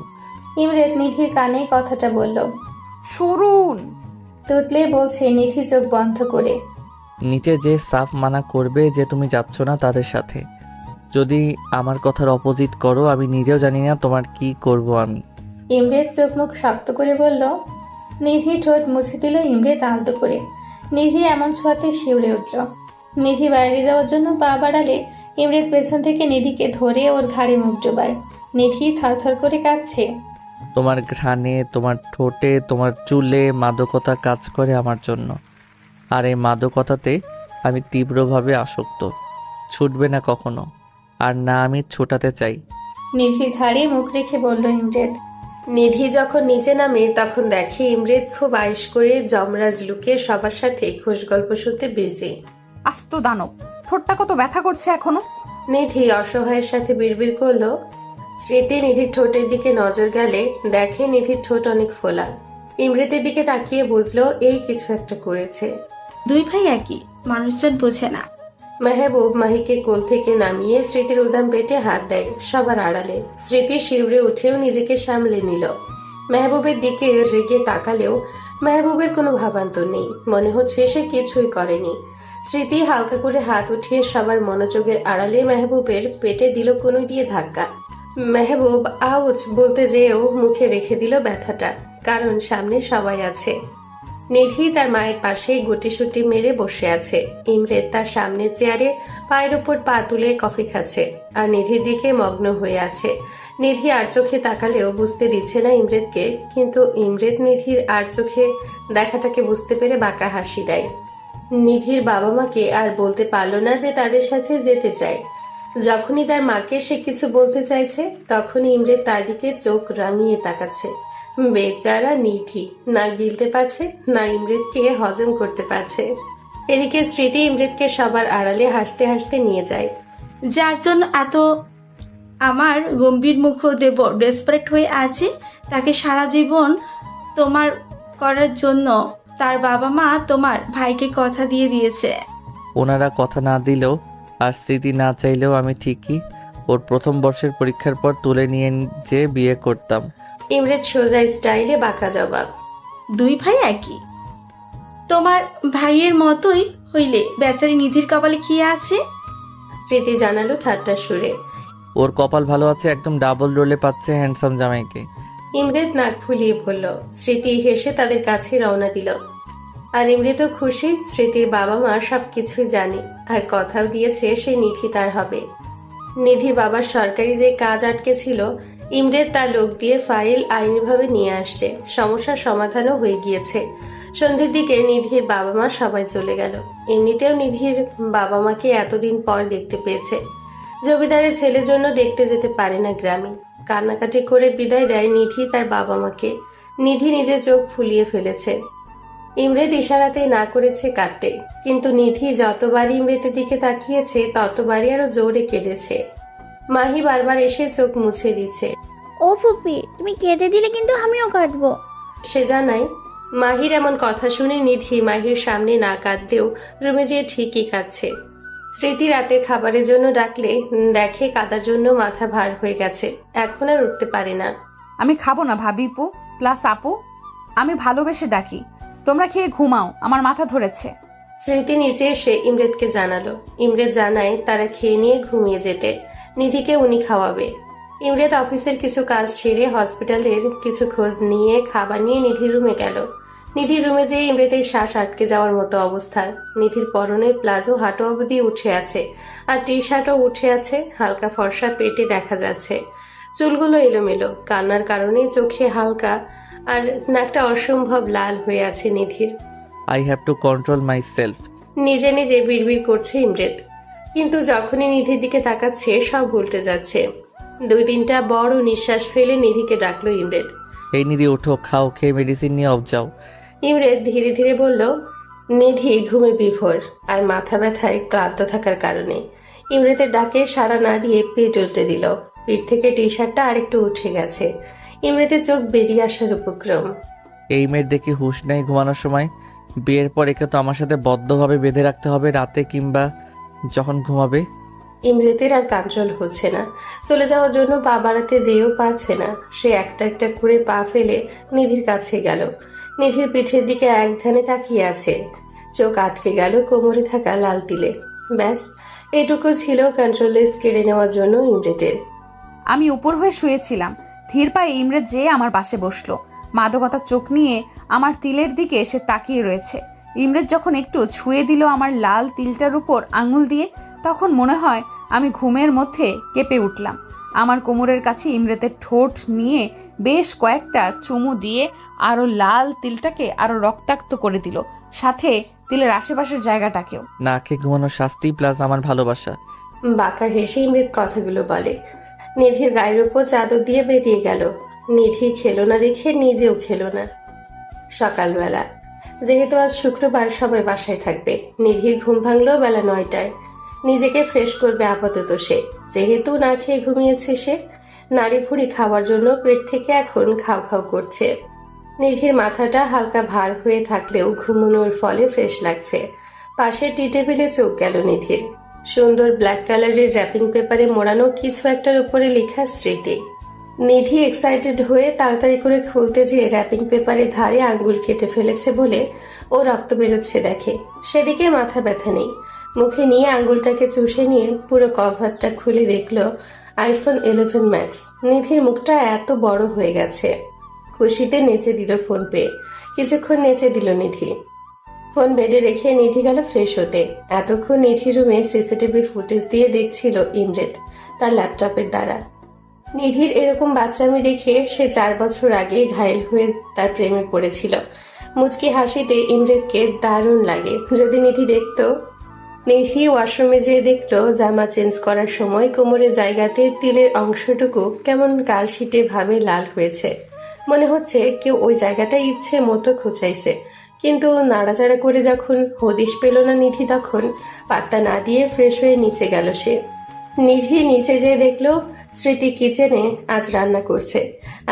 S2: Imred নিধির কানে কথাটা বলল।
S1: শুনুন,
S2: তুতলে বলছে নিধি চোখ বন্ধ করে।
S6: নিচে যে সাফ মানা করবে যে তুমি যাচ্ছ না তাদের সাথে। যদি আমার কথার অপোজিট করো, আমি নিজেও জানি না তোমার কি করব আমি।
S2: ইমরেদ চোখ মুখ শক্ত করে বলল। নিধি ঠোঁট মুছে দিল ইমরেদ আলতো করে। নিধি এমন ছোঁয়াতে শিউরে উঠল। নিধি বাইরে যাওয়ার জন্য পা বাড়ালে ইমরেদ পেছন থেকে নিধিকে ধরে ওর ঘাড়ে মুখ ডোবায়। নিধি থরথর করে কাঁদছে।
S6: তোমার ঘ্রাণে, তোমার ঠোঁটে, তোমার চুলে মাদকতা কাজ করে আমার জন্য। আর এই মাদকতাতে আমি তীব্রভাবে আসক্ত। ছুটবে না কখনো, আর না আমি ছোটাতে চাই।
S2: নিধির ঘাড়ে মুখ রেখে বলল ইমরেদ।
S11: নিধি যখন নিচে নামে তখন দেখে ইমরেদ খুব আয়েশ করে যমরাজ লুকে সবার সাথে খোশ গল্প শুনতে বিজি।
S1: আস্ত দানব, ঠোঁটটা কত ব্যথা করছে এখনো।
S11: নিধি অসহায়ের সাথে বিড়বিড় করলো। স্মৃতি নিধির ঠোঁটের দিকে নজর গেলে দেখে নিধির ঠোঁট অনেক ফোলা। ইমরেদের দিকে তাকিয়ে বুঝলো এই কিছু একটা করেছে।
S4: দুই ভাই একই, মানুষজন বোঝে না।
S11: মেহবুব মাহিকে কোল থেকে নামিয়ে স্মৃতির উদাম পেটে হাত দেয় সবার আড়ালে। স্মৃতি শিউরে উঠেও নিজেকে সামলে নিল। মেহবুবের দিকে রেগে তাকালেও মেহবুবের কোনো ভাবান্তর নেই, মনে হচ্ছে সে কিছুই করেনি। স্মৃতি হালকা করে হাত উঠিয়ে সবার মনোযোগের আড়ালে মেহবুবের পেটে দিল কোনো দিয়ে ধাক্কা। মেহবুব আউচ বলতে যেয়েও মুখে রেখে দিল ব্যথাটা, কারণ সামনে সবাই আছে। নিধি তার মায়ের পাশে গুটিসুটি মেরে বসে আছে। ইমরেদ তার সামনে চেয়ারে পায়ের উপর পা তুলে কফি খাচ্ছে আর নিধির দিকে মগ্ন হয়ে আছে। নিধি আর চোখে তাকালেও বুঝতে দিচ্ছে না ইমরেদকে, কিন্তু ইমরেদ নিধির আর চোখে দেখাটাকে বুঝতে পেরে বাঁকা হাসি দেয়। নিধির বাবা মাকে আর বলতে পারল না যে তাদের সাথে যেতে চায়। যখনই তার মাকে সে কিছু বলতে চাইছে তখনই ইমরেদ তার দিকে চোখ রাঙিয়ে তাকাচ্ছে। বেচারা নিধি না গিলতে পারছে না ইমরেদকে হজম করতে পারছে। এদিকে স্মৃতি ইমরেদকে সবার আড়ালে হাসতে হাসতে নিয়ে যায়।
S4: যার জন্য এত আমার গম্ভীর মুখ দেব ডেসপারেট হয়ে আছে, তাকে সারা জীবন তোমার করার জন্য তার বাবা মা তোমার ভাইকে কথা দিয়ে দিয়েছে।
S6: ওনারা কথা না দিলেও আর স্মৃতি না চাইলেও আমি ঠিকই ওর প্রথম বর্ষের পরীক্ষার পর তুলে নিয়ে যে বিয়ে করতাম।
S11: ইমরেদ সোজা স্টাইলে বাঁকা জবাব।
S4: দুই ভাই একই, তোমার ভাইয়ের মতোই হইলে বেচারি নিধির কপালে কি আছে?
S11: স্মৃতি জানালো ঠাট্টা সুরে।
S6: ওর কপাল ভালো আছে, একদম ডাবল রোলে পাচ্ছে হ্যান্ডসাম জামাইকে।
S11: ইমরেদ নাক ফুলিয়ে বলল। স্মৃতি হেসে তাদের কাছে রওনা দিল। আর ইমরেদও খুশি, স্মৃতির বাবা মা সবকিছুই জানে আর কথাও দিয়েছে সে নিধি তার হবে। নিধির বাবার সরকারি যে কাজ আটকে ছিল, ইমরেদ তার লোক দিয়ে ফাইল আইনিভাবে নিয়ে আসছে। সমস্যার সমাধানও হয়ে গিয়েছে। সন্ধ্যের দিকে নিধির বাবা মা সবাই চলে গেল। এমনিতেও নিধির বাবা মাকে এতদিন পর দেখতে পেয়েছে। জমিদারের ছেলের জন্য দেখতে যেতে পারে না গ্রামে। কান্নাকাটি করে বিদায় দেয় নিধি তার বাবা মাকে। নিধি নিজের চোখ ফুলিয়ে ফেলেছে। ইমরেদ ইশারাতে না করেছে কাঁদতে, কিন্তু নিধি যতবারই ইমরেদের দিকে তাকিয়েছে ততবারই আরো জোরে কেঁদেছে। মাহি বারবার এসে চোখ মুছে দিচ্ছে।
S3: ও ফুপি, তুমি কেঁদে দিলে কিন্তু আমিও কাঁদবো।
S11: সে জানায়। মাহির এমন কথা শুনে নিধি মাহির সামনে না কাঁদলেও রুমে যেয়ে ঠিকই কাঁদছে। স্মৃতি রাতে খাবারের জন্য ডাকলে দেখে কাদার জন্য মাথা ভার হয়ে গেছে, এখন আর উঠতে পারে না।
S1: আমি খাবো না ভাবিপু প্লাস আপু, আমি ভালোবেসে ডাকি, তোমরা খেয়ে ঘুমাও, আমার মাথা ধরেছে।
S11: স্মৃতি নিচে এসে ইমরেদকে জানালো। ইমরেদ জানায় তারা খেয়ে নিয়ে ঘুমিয়ে যেতে, নিধিকে উনি খাওয়াবে। ইমরেদ অফিসের কিছু কাজ ছেড়ে হসপিটালের কিছু খোঁজ নিয়ে খাবার নিয়ে নিধির রুমে গেল। নিধির রুমে যেয়ে ইমরেতের শ্বাস আটকে যাওয়ার মতো অবস্থা। নিধির পরনের প্লাজো হাঁটু অবধি উঠে আছে, আর টি শার্টও উঠে আছে। হালকা ফর্সা পেটে দেখা যাচ্ছে, চুলগুলো এলোমেলো, কান্নার কারণে চোখে হালকা, আর নাকটা অসম্ভব লাল হয়ে আছে নিধির।
S6: I have to control myself.
S11: নিজে নিজে বিড়বিড় করছে ইমরেত, কিন্তু যখনই নিধির দিকে তাকাচ্ছে সব উল্টে যাচ্ছে। 2-3টা বড় নিঃশ্বাস ফেলে নিধিকে ডাকলো ইমরেত।
S6: এই নিধি ওঠো, খাও, খেয়ে মেডিসিন নিয়ে অফ যাও।
S11: ইমরেত ধীরে ধীরে বলল। নিধি ঘুমে বিভোর আর মাথা ব্যথায় ক্লান্ত থাকার কারণে ইমরেতের ডাকে সাড়া না দিয়ে পেট উল্টে দিল। পিঠ থেকে টি শার্টটা আরেকটু উঠে গেছে। ইমরেতের চোখ বেরিয়ে আসার উপক্রম।
S6: এই মেয়ের দেখি হুঁশ নেই ঘুমানোর সময়। বিয়ের পর একে তো আমার সাথে বদ্ধভাবে বেঁধে রাখতে হবে, রাতে কিংবা যখন ঘুমাবে।
S11: ইমরেতের আর কন্ট্রোল হচ্ছে না, চলে যাওয়ার জন্য পা বাড়াতে যেও পারছে না। সে একটা একটা করে পা ফেলে নিধির কাছে গেল। নিধির পিঠের দিকে এক ধ্যানে তাকিয়ে আছে, চোখ আটকে গেল কোমরে থাকা লাল তিলে। ব্যাস, এটুকু ছিল কন্ট্রোললেস কেড়ে নেওয়ার জন্য ইমরেতের।
S1: আমি উপর হয়ে শুয়েছিলাম, ধীর পায়ে ইমরেত যেয়ে আমার পাশে বসলো। মাদকতা চোখ নিয়ে আমার তিলের দিকে সে তাকিয়ে রয়েছে। ইমরেত যখন একটু ছুঁয়ে দিল আমার লাল তিলটার উপর আঙুল দিয়ে, তখন মনে হয় আমি ঘুমের মধ্যে কেঁপে উঠলাম। আমার কোমরের কাছে ইমরেতের ঠোঁট নিয়ে বেশ কয়েকটা চুমু দিয়ে আরো লাল তিলটাকে আরো রক্তাক্ত করে দিল, সাথে তিলের আশেপাশের জায়গাটাকেও।
S6: না খেয়ে ঘুমানোর শাস্তি প্লাস আমার ভালোবাসা।
S11: বাঁকা হেসে ইমরেত কথাগুলো বলে। নিধির গায়ের উপর চাদর দিয়ে বেরিয়ে গেল। নিধি খেলো না দেখে নিজেও খেলো না। সকালবেলা, যেহেতু আজ শুক্রবার সবাই বাসায় থাকবে, নিধির ঘুম ভাঙলো বেলা 9টায়। নিজেকে ফ্রেশ করবে আপাতত সে, যেহেতু না খেয়ে ঘুমিয়েছে সে। নাড়ি ভুড়ি খাওয়ার জন্য পেট থেকে এখন খাও খাও করছে। নিধির মাথাটা হালকা ভার হয়ে থাকলেও ঘুমানোর ফলে ফ্রেশ লাগছে। পাশে টি টেবিলে চোখ গেল নিধির। সুন্দর ব্ল্যাক কালারের র্যাপিং পেপারে মোড়ানো কিছু একটার উপরে লেখা স্মৃতি। নিধি এক্সাইটেড হয়ে তাড়াতাড়ি করে খুলতে যেয়ে র্যাপিং পেপারের ধারে আঙ্গুল কেটে ফেলেছে বলে ও রক্ত বেরোচ্ছে দেখে। সেদিকে মাথা ব্যথা নেই। মুখে নিয়ে আঙ্গুলটাকে চুষে নিয়ে পুরো কভারটা খুলে দেখলো আইফোন 11 ম্যাক্স। নিধির মুখটা এত বড় হয়ে গেছে। খুশিতে নেচে দিল ফোন পেয়ে। কিছুক্ষণ নেচে দিল নিধি। ফোন বেডে রেখে নিধি গেল ফ্রেশ হতে। এতক্ষণ নিধি রুমে সিসিটিভি ফুটেজ দিয়ে দেখছিল ইমরেত তার ল্যাপটপের দ্বারা। নিধির এরকম বাচ্চামি দেখে সে 4 বছর আগে ঘায়েল হয়ে তার প্রেমে পড়েছিল। মুচকি হাসিতে ইমরেতকে দারুণ লাগে। যদি নিধি দেখতো। নিধি ওয়াশরুমে যেয়ে দেখলো জামা চেঞ্জ করার সময় কোমরের জায়গাতে তিলের অংশটুকু কেমন কালশিটে ভাবে লাল হয়েছে। মনে হচ্ছে কেউ ওই জায়গাটা ইচ্ছে মতো খোঁচাইছে। কিন্তু নাড়াচাড়া করে যখন হদিশ পেল না নিধি, তখন পাত্তা না দিয়ে ফ্রেশ হয়ে নিচে গেল সে। নিধি নিচে যেয়ে দেখলো স্মৃতি কিচেনে আজ রান্না করছে।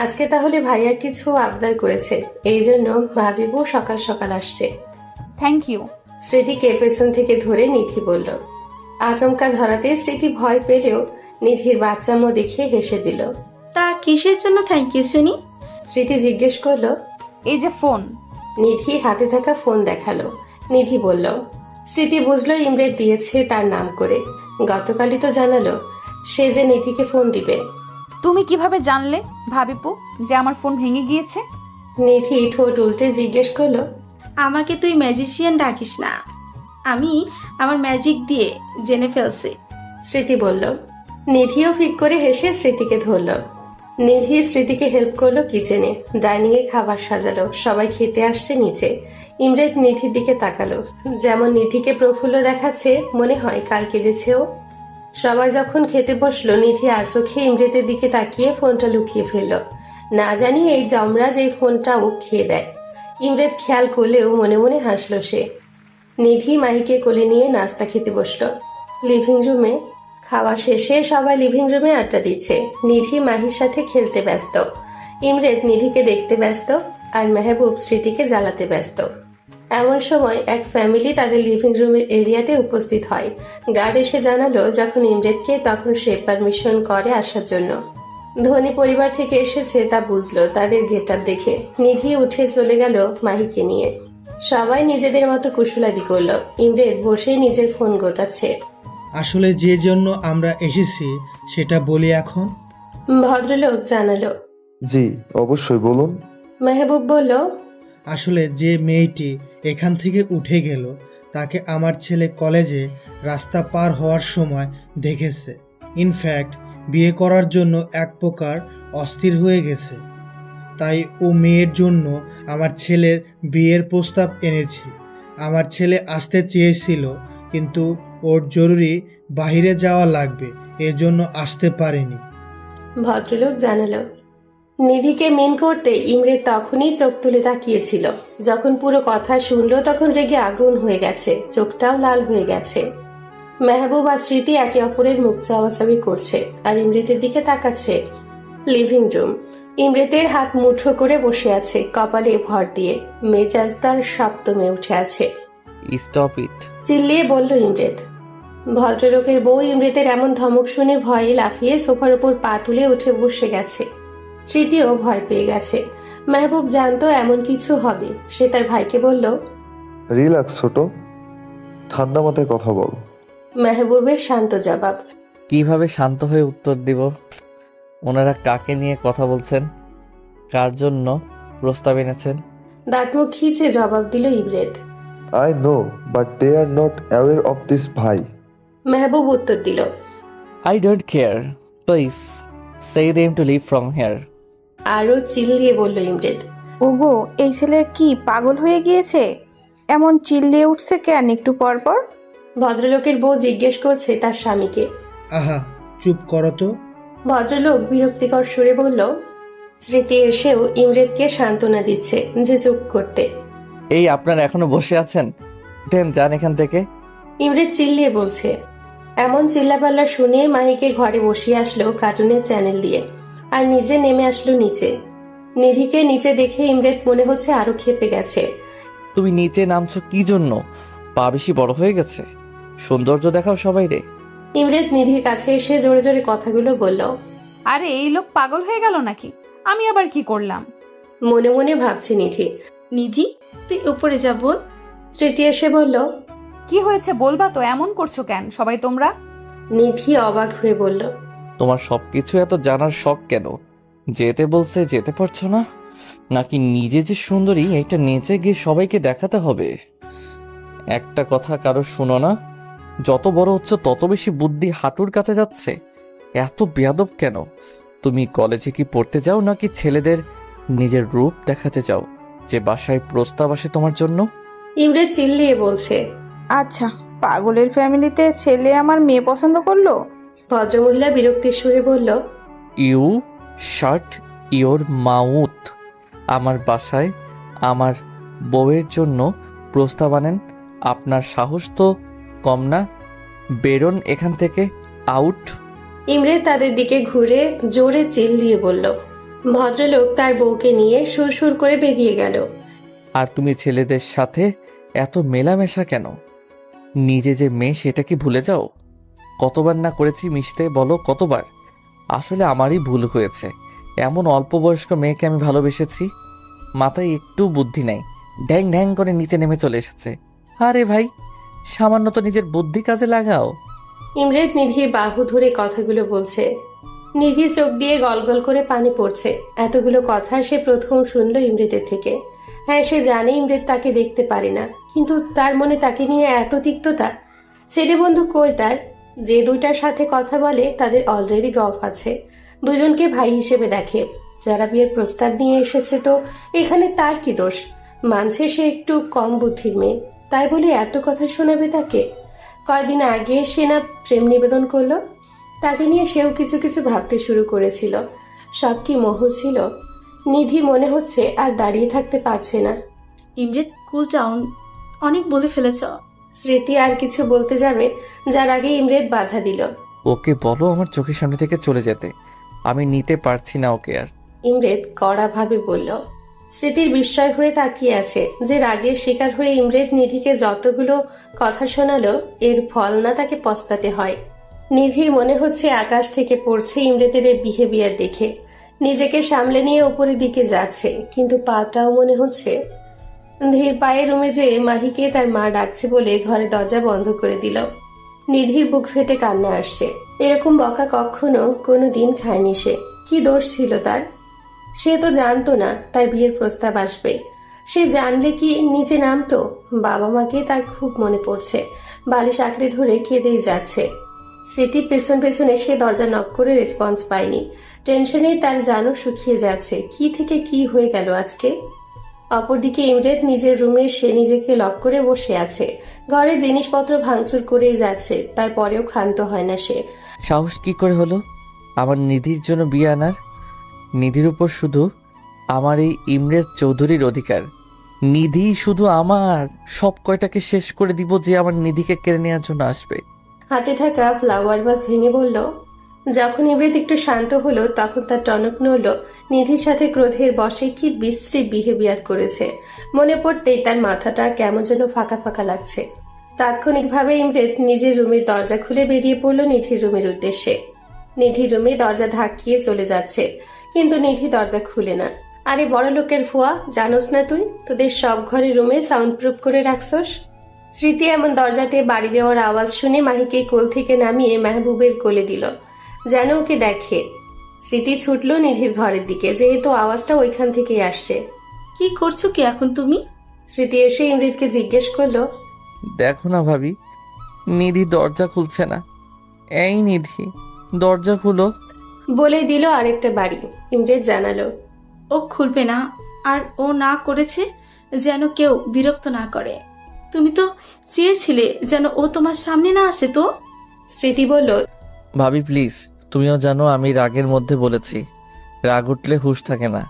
S11: আজকে তাহলে ভাইয়া কিছু আবদার করেছে, এই জন্য ভাবিবু সকাল সকাল আসছে।
S1: Thank you.
S11: স্মৃতিকে পেছন থেকে ধরে নিধি বলল। আচমকা ধরাতে স্মৃতি ভয় পেলেও নিধির বাচ্চামো দেখে হেসে দিল।
S4: তা কিসের জন্য থ্যাংক ইউ শুনি?
S11: স্মৃতি জিজ্ঞেস করলো।
S1: এই যে ফোন।
S11: নিধি হাতে থাকা ফোন দেখালো। নিধি বলল। স্মৃতি বুঝলো ইমরেত দিয়েছে তার নাম করে। গতকালই তো জানালো সে যে নিধিকে ফোন দিবে।
S1: তুমি কিভাবে জানলে ভাবিপু যে আমার ফোন ভেঙে গিয়েছে?
S11: নিধি ঠোঁট উল্টে জিজ্ঞেস করলো।
S4: আমাকে তুই ম্যাজিশিয়ান ডাকিস না, আমি আমার ম্যাজিক দিয়ে জেনে ফেলছি।
S11: স্মৃতি বলল। নিধিও ফিক করে হেসে স্মৃতিকে ধরল। নিধি স্মৃতিকে হেল্প করলো কিচেনে। ডাইনিং এ খাবার সাজালো। সবাই খেতে আসছে নিচে। ইমরেত নিধির দিকে তাকালো। যেমন নিধিকে প্রফুল্ল দেখাচ্ছে, মনে হয় কাল কেঁদেছেও। সবাই যখন খেতে বসলো, নিধি আর চোখে ইমরেতের দিকে তাকিয়ে ফোনটা লুকিয়ে ফেলল। না জানি এই জমরাজ এই ফোনটা ও খেয়ে দেয়। ইমরেত খেয়াল করলেও মনে মনে হাসলো সে। নিধি মাহিকে কোলে নিয়ে নাস্তা খেতে বসলো লিভিং রুমে। খাওয়া শেষে সবাই লিভিং রুমে আড্ডা দিচ্ছে। নিধি মাহির সাথে খেলতে ব্যস্ত। ইমরেত নিধিকে দেখতে ব্যস্ত, আর মেহবুব স্মৃতিকে জ্বালাতে ব্যস্ত। এমন সময় এক ফ্যামিলি তাদের লিভিং রুমের এরিয়াতে উপস্থিত হয়। গার্ড এসে জানালো যখন ইমরেতকে, তখন সে পারমিশন করে আসার জন্য। ধনী পরিবার থেকে এসেছে তা বুঝলো তাদের গেটআপ দেখে। নিধি উঠে চলে গেল মাহিকে নিয়ে। সবাই নিজেদের মতো কুশলাদি করলো। ইমরেত বসে নিজের ফোন গোতাচ্ছে।
S9: আসলে যে জন্য আমরা এসেছি সেটা বলি এখন।
S11: ভদ্রলোক জানালো।
S5: জি অবশ্যই বলুন।
S11: মেহবুব বলল।
S9: আসলে যে মেয়েটি এখান থেকে উঠে গেল তাকে আমার ছেলে কলেজে রাস্তা পার হওয়ার সময় দেখেছে। ইনফ্যাক্ট বিয়ে করার জন্য এক প্রকার অস্থির হয়ে গেছে। তাই ও মেয়ের জন্য আমার ছেলের বিয়ের প্রস্তাব এনেছি। আমার ছেলে আসতে চেয়েছিল, কিন্তু ওর জরুরি বাইরে যাওয়া লাগবে, এজন্য আসতে পারেনি।
S11: ভদ্রলোক জানালো। নিধিকে মিন করতে ইমরেত তখনই চোখ তুলে তাকিয়েছিল। যখন পুরো কথা শুনলো তখন রেগে আগুন হয়ে গেছে, চোখটাও লাল হয়ে গেছে। মেহবুব আর স্মৃতি একে অপরের মুখ চাওয়াচাওয়ি করছে আর ইমরেতের দিকে তাকাচ্ছে। Living room. ইমরেতের হাত মুঠো করে বসে আছে, কপালে ভর দিয়ে। মেজাজ তার সপ্তমে উঠে আছে।
S6: Stop it.
S11: চিল্লিয়ে বলল ইমরেত। ভদ্রলোকের বউ ইমরেতের এমন ধমক শুনে ভয়ে লাফিয়ে সোফার উপর পা তুলে উঠে বসে গেছে। স্মৃতিও ভয় পেয়ে গেছে। মেহবুব জানতো এমন কিছু হবে। সে তার ভাইকে বলল,
S5: রিল্যাক্স ছোট, ঠান্ডা মাথায় কথা বল।
S11: মেহবুবের শান্ত জবাব।
S6: কিভাবে শান্ত হয়ে উত্তর দিব? ওনারা কাকে নিয়ে কথা বলছেন? কার জন্য প্রস্তাব এনেছেন?
S11: দাঁতমুখ খিচে জবাব দিল Imret.
S5: I know, but they are not aware of this ভাই।
S11: মেহবুব উত্তর দিল,
S6: I don't care, please say them to leave from here.
S11: আরো চিল্লিয়ে বলল ইমরেত।
S12: ওগো, এই ছেলে কি পাগল হয়ে গিয়েছে? এমন চিল্লিয়ে উঠছে কেন একটু পর পর?
S11: ভদ্রলোকের বউ জিজ্ঞেস করছে তার স্বামীকে।
S9: আহা, চুপ করো তো।
S11: ভদ্রলোক বিরক্তিকর সুরে বলল। স্মৃতি এসেও ইমরেতকে সান্ত্বনা দিচ্ছে যে চুপ করতে।
S6: এই আপনারা এখনো বসে আছেন? উঠেন, যান এখান থেকে।
S11: ইমরেত চিল্লিয়ে বলছে। এমন চিল্লাপাল্লা শুনে মাহিকে ঘরে বসিয়ে আসলো কার্টুনের চ্যানেল দিয়ে, আর নিজে নেমে আসলো নিচে। নিধিকে নিচে দেখে ইমরেত মনে হচ্ছে আরো ক্ষেপে গেছে।
S6: তুমি নিচে নামছো কি জন্য? পা বেশি বড় হয়ে গেছে? সৌন্দর্য দেখাও সবাই রে।
S11: ইমরেত নিধির কাছে এসে জোরে জোরে কথাগুলো বলল।
S1: আরে এই লোক পাগল হয়ে গেল নাকি? আমি আবার কি করলাম?
S11: মনে মনে ভাবছে নিধি।
S4: নিধি, তুই উপরে যা বোন।
S11: স্মৃতি এসে বলল,
S1: কি হয়েছে বলবা তো? এমন করছো কেন সবাই তোমরা?
S11: নিধি অবাক হয়ে বলল,
S6: তোমার সবকিছু এত জানার শখ কেন? যেতে বলছে যেতে পারছো না? নাকি নিজে যে সুন্দরী এটা নেচে গিয়ে সবাইকে দেখাতে হবে? একটা কথা কারো শুনো না? যত বড় হচ্ছে তত বেশি বুদ্ধি হাঁটুর কাছে যাচ্ছে। এত বেয়াদব কেন? তুমি কলেজে কি পড়তে যাও নাকি ছেলেদের নিজের রূপ দেখাতে যাও যে বাসায় প্রস্তাব আসে তোমার জন্য?
S11: ইমরেত চিল্লিয়ে বলছে।
S12: আচ্ছা, পাগলের ফ্যামিলিতে ছেলে আমার মেয়ে পছন্দ করলো?
S11: ভদ্রমহিলা বিরক্তির সুরে বলল,
S6: ইউ শাট ইওর মাউথ। আমার বাসায় আমার বউয়ের জন্য প্রস্তাব আনেন? আপনার সাহস তো কম না? বেরোন এখান থেকে, আউট।
S11: ইমরেত তাদের দিকে ঘুরে জোরে চিল্লিয়ে বলল। ভদ্রলোক তার বউকে নিয়ে সুরসুর করে বেরিয়ে গেল।
S6: আর তুমি ছেলেদের সাথে এত মেলামেশা কেন? নিজে যে মেয়ে সেটা কি ভুলে যাও? কতবার না করেছি মিশতে, বলো কতবার? আসলে আমারই ভুল হয়েছে। এমন অল্প বয়স্ক মেয়েকে আমি ভালোবেসেছি। মাথায় একটু বুদ্ধি নাই, ঢ্যাং ঢ্যাং করে নিচে নেমে চলে এসেছে। আরে ভাই, সামান্য তো নিজের বুদ্ধি কাজে লাগাও।
S11: ইমরেত নিধির বাহু ধরে কথাগুলো বলছে। নিধি চোখ দিয়ে গলগল করে পানি পড়ছে। এতগুলো কথা সে প্রথম শুনলো ইমরেতের থেকে। হ্যাঁ, সে জানে ইমরেত তাকে দেখতে পারে না, কিন্তু তার মনে তাকে নিয়ে এত তিক্ততা। ছেলে বন্ধু কই তার? যে দুইটার সাথে কথা বলে তাদের অলরেডি গফ আছে। দুজনকে ভাই হিসেবে দেখে। যারা বিয়ের প্রস্তাব নিয়ে এসেছে তো এখানে তার কি দোষ? মানছে সে একটু কম বুদ্ধির মেয়ে, তাই বলে এত কথা শোনাবে তাকে? কয়দিন আগে সে না প্রেম নিবেদন করলো? তাকে নিয়ে সেও কিছু কিছু ভাবতে শুরু করেছিল। সব কি মোহ ছিল? নিধি মনে হচ্ছে আর দাঁড়িয়ে থাকতে পারছে না।
S4: ইমরেত, কুল ডাউন, অনেক বলে ফেলেছ।
S11: স্মৃতি আর কিছু বলতে যাবে, যার আগে ইমরেত বাধা দিল।
S6: ওকে বলো আমার চোখের সামনে থেকে চলে যেতে। আমি নিতে পারছি না ওকে আর।
S11: ইমরেত কড়াভাবে বলল। স্মৃতির বিস্ময় হয়ে তাকিয়ে আছে যে রাগের শিকার হয়ে ইমরেত নিধিকে যতগুলো কথা শোনালো, এর ফল না তাকে পস্তাতে হয়। নিধির মনে হচ্ছে আকাশ থেকে পড়ছে ইমরেতের এই বিহেভিয়ার দেখে। নিজেকে সামলে নিয়ে উপরের দিকে যাচ্ছে, কিন্তু পাটাও মনে হচ্ছে। ধীর পায়ে রুমে যেয়ে মাহিকে তার মা ডাকছে বলে ঘরে দরজা বন্ধ করে দিল। নিধির বুক ফেটে কান্না আসছে। এরকম বকা কখনো কোনো দিন খায়নি সে। কি দোষ ছিল তার? সে তো জানতো না তার বিয়ের প্রস্তাব আসবে। সে জানলে কি নিচে নামতো? বাবা মাকে তার খুব মনে পড়ছে। বালিশ আঁকড়ে ধরে কেঁদেই যাচ্ছে। স্মৃতির পেছন পেছনে সে দরজা নক করে রেসপন্স পায়নি। টেনশনে তার জানও শুকিয়ে যাচ্ছে। কি থেকে কি হয়ে গেল আজকে? অপরদিকে ইমরেত নিজের রুমে সে নিজেকে লক করে বসে আছে। ঘরে জিনিসপত্র ভাঙচুর করেই যাচ্ছে, তারপরেও ক্ষান্ত হয় না সে।
S6: সাহস কি করে হলো আমার নিধির জন্য বিয়ে আনার? নিধির উপর শুধু আমার এই ইমরেত চৌধুরীর অধিকার। নিধি শুধু আমার, সব কয়টাকে শেষ করে দিব যে আমার নিধিকে কেড়ে নেওয়ার জন্য আসবে।
S11: হাতে থাকা ফ্লাওয়ার ভাস ভেঙে বলল। যখন ইমরেত একটু শান্ত হলো তখন তার টনক নড়ল। নিধির সাথে ক্রোধের বশে কি বিশ্রী বিহেভিয়ার করেছে মনে পড়তেই তার মাথাটা কেমন যেন ফাঁকা ফাঁকা লাগছে। তাৎক্ষণিকভাবে ইমরেত নিজের রুমের দরজা খুলে বেরিয়ে পড়ল নিধির রুমের উদ্দেশ্যে। নিধির রুমে দরজা ধাক্কিয়ে চলে যাচ্ছে, কিন্তু নিধি দরজা খুলে না। আরে বড় লোকের ফুয়া, জানোস না তুই তোদের সব ঘরে রুমে সাউন্ড প্রুফ করে রাখছস? স্মৃতি এমন দরজাতে বাড়ি দেওয়ার আওয়াজ শুনে মাহিকে কোল থেকে নামিয়ে মেহবুবের কোলে দিল, যেন ওকে দেখে। স্মৃতি ছুটল নিধির ঘরের দিকে, যেহেতু আওয়াজটা ওইখান থেকেই আসছে।
S4: কি করছো কি এখন তুমি?
S11: স্মৃতি এসে ইমৃতকে জিজ্ঞেস করলো।
S6: দেখো না ভাবি, নিধি দরজা খুলছে না। এই নিধি, দরজা খুলো।
S11: বলে দিল আরেকটা বাড়ি। ইমৃত জানালো,
S4: ও খুলবে না, আর ও না করেছে যেন কেউ বিরক্ত না করে। তুমি তো চেয়েছিলে যেন ও তোমার সামনে না আসে তো।
S11: স্মৃতি বলল,
S6: ভাবি প্লিজ, তুমিও জানো আমি রাগের মধ্যে বলেছি। রাগ উঠলে হুঁশ থাকে না।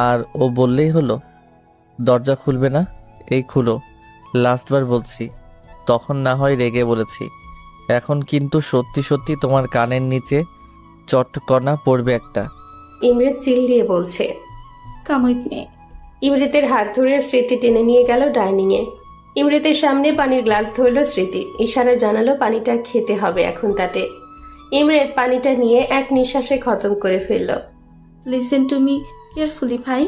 S6: আর ও বললেই হলো দরজা খুলবে না। এই খুলো, লাস্টবার বলছি। তখন না হয় রেগে বলেছি, এখন কিন্তু সত্যি সত্যি তোমার কানের নিচে চটকনা পড়বে একটা।
S11: ইমৃত চিল দিয়ে বলছে।
S4: কামড় নে।
S11: ইমৃতের হাত ধরে স্মৃতি টেনে নিয়ে গেল ডাইনিং এ। ইমৃতের সামনে পানির গ্লাস ধরল স্মৃতি, ইশারায় জানালো পানিটা খেতে হবে এখন তাতে। ইমৃত পানিটা নিয়ে এক নিঃশ্বাসে খতম করে ফেলল।
S4: লিসেন টু মি কেয়ারফুলি ভাই।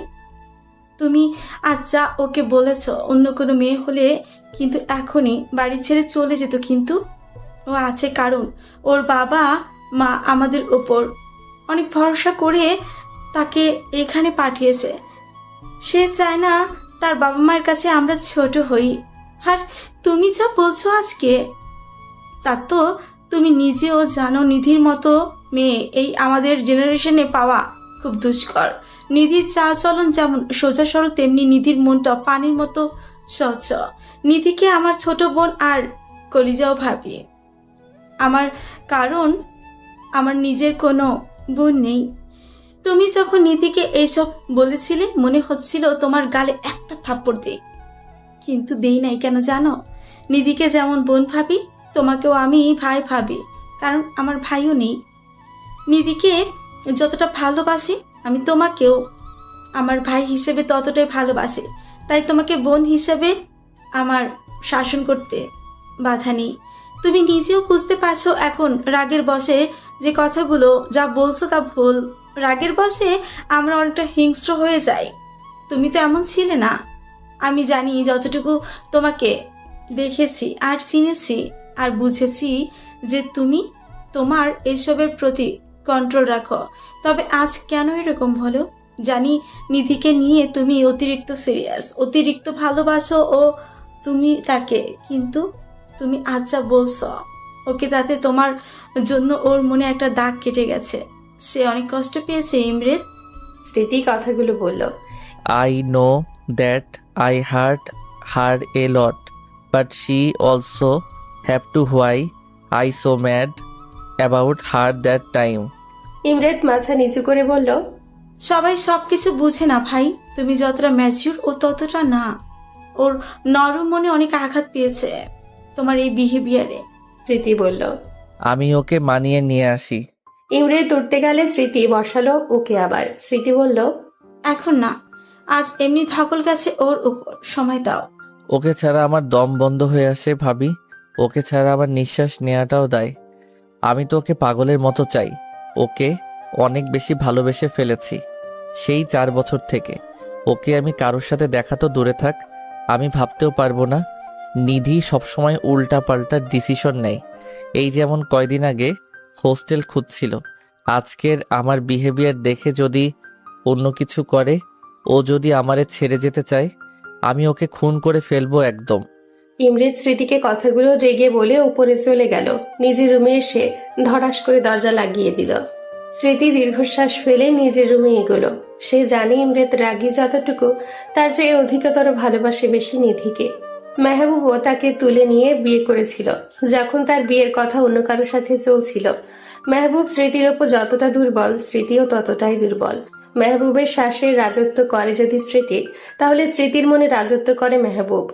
S4: তুমি আজ যা ওকে বলেছ, অন্য কোনো মেয়ে হলে কিন্তু এখনই বাড়ি ছেড়ে চলে যেত, কিন্তু ও আছে কারণ ওর বাবা মা আমাদের ওপর অনেক ভরসা করে তাকে এখানে পাঠিয়েছে। সে চায় না তার বাবা মায়ের কাছে আমরা ছোট হই। আর তুমি যা বলছো আজকে, তা তো তুমি নিজেও জানো নিধির মতো মেয়ে এই আমাদের জেনারেশনে পাওয়া খুব দুষ্কর। নিধির চালচলন যেমন সোজা সরল, তেমনি নিধির মনটা পানির মতো স্বচ্ছ। নিধিকে আমার ছোট বোন আর কলিজাও ভাবি আমার, কারণ আমার নিজের কোনো বোন নেই। তুমি যখন নিধিকে এইসব বলেছিলে মনে হচ্ছিল তোমার গালে একটা থাপ্পড় দেই, কিন্তু দেই নাই। কেন জানো? নিধিকে যেমন বোন ভাবি, তোমাকেও আমি ভাই ভাবি, কারণ আমার ভাইও নেই। নিধিকে যতটা ভালোবাসি আমি তোমাকেও আমার ভাই হিসেবে ততটাই ভালোবাসি। তাই তোমাকে বোন হিসেবে আমার শাসন করতে বাধা নেই। তুমি নিজেও বুঝতে পারছো এখন রাগের বশে যে কথাগুলো যা বলছো তা ভুল। রাগের বশে আমরা অনেকটা হিংস্র হয়ে যাই। তুমি তো এমন ছিলে না। আমি জানি যতটুকু তোমাকে দেখেছি আর চিনেছি আর বুঝেছি যে তুমি তোমার এসবের প্রতি কন্ট্রোল রাখো। তবে আজ কেন এরকম হলো জানি, নিধিকে নিয়ে তুমি অতিরিক্ত সিরিয়াস, অতিরিক্ত ভালোবাসো ও তুমি তাকে, কিন্তু তুমি আজ যা বলছো ওকে, তাতে তোমার জন্য ওর মনে একটা দাগ কেটে গেছে। সে অনেক কষ্ট পেয়েছে ইমৃত।
S11: স্মৃতি কথাগুলো বলল।
S6: I know that I hurt her a lot, but she also have to why I so mad about her that time.
S11: ইমরেত মাথা নিচু করে বলল,
S4: সবাই সব কিছু বুঝে না ভাই। তুমি যতটা ম্যাচিউর ও ততটা না। ওর নরম মনে অনেক আঘাত পেয়েছে তোমার এই বিহেভিয়ারে।
S11: স্মৃতি বলল,
S6: আমি ওকে মানিয়ে নিয়ে আসি।
S11: ইমরেত উঠতে গেলে স্মৃতি বসালো ওকে আবার। স্মৃতি বলল,
S4: এখন না, আজ এমনি ধকল গেছে ওর উপর, সময় দাও।
S6: ওকে ছাড়া আমার দম বন্ধ হয়ে আসে ভাবি। ওকে ছাড়া আমার নিঃশ্বাস নেওয়াটাও দায়। আমি তো ওকে পাগলের মতো চাই। ওকে অনেক বেশি ভালোবেসে ফেলেছি সেই 4 বছর থেকে। ওকে আমি কারোর সাথে দেখা তো দূরে থাক, আমি ভাবতেও পারবো না। নিধি সবসময় উল্টা পাল্টা ডিসিশন নেয়। এই যেমন কয়দিন আগে হোস্টেল খুঁজছিল। আজকের আমার বিহেভিয়ার দেখে যদি অন্য কিছু করে, ও যদি আমারে ছেড়ে যেতে চায়, আমি ওকে খুন করে ফেলবো একদম।
S11: ইমরেত স্মৃতিকে কথাগুলো রেগে বলে উপরে চলে গেল। নিজের রুমে এসে ধড়াস করে দরজা লাগিয়ে দিল। স্মৃতি দীর্ঘশ্বাস ফেলে নিজের রুমে এগোলো। সে জানে ইমরেত রাগী যতটুকু, তার চেয়ে অধিকতর ভালোবাসে বেশি নিধিকে। মেহবুবও তাকে তুলে নিয়ে বিয়ে করেছিল যখন তার বিয়ের কথা অন্য কারোর সাথে চলছিল। মেহবুব স্মৃতির ওপর যতটা দুর্বল, স্মৃতিও ততটাই দুর্বল। মেহবুবের শ্বাসের রাজত্ব করে যদি স্মৃতি, তাহলে স্মৃতির মনে রাজত্ব করে মেহবুব।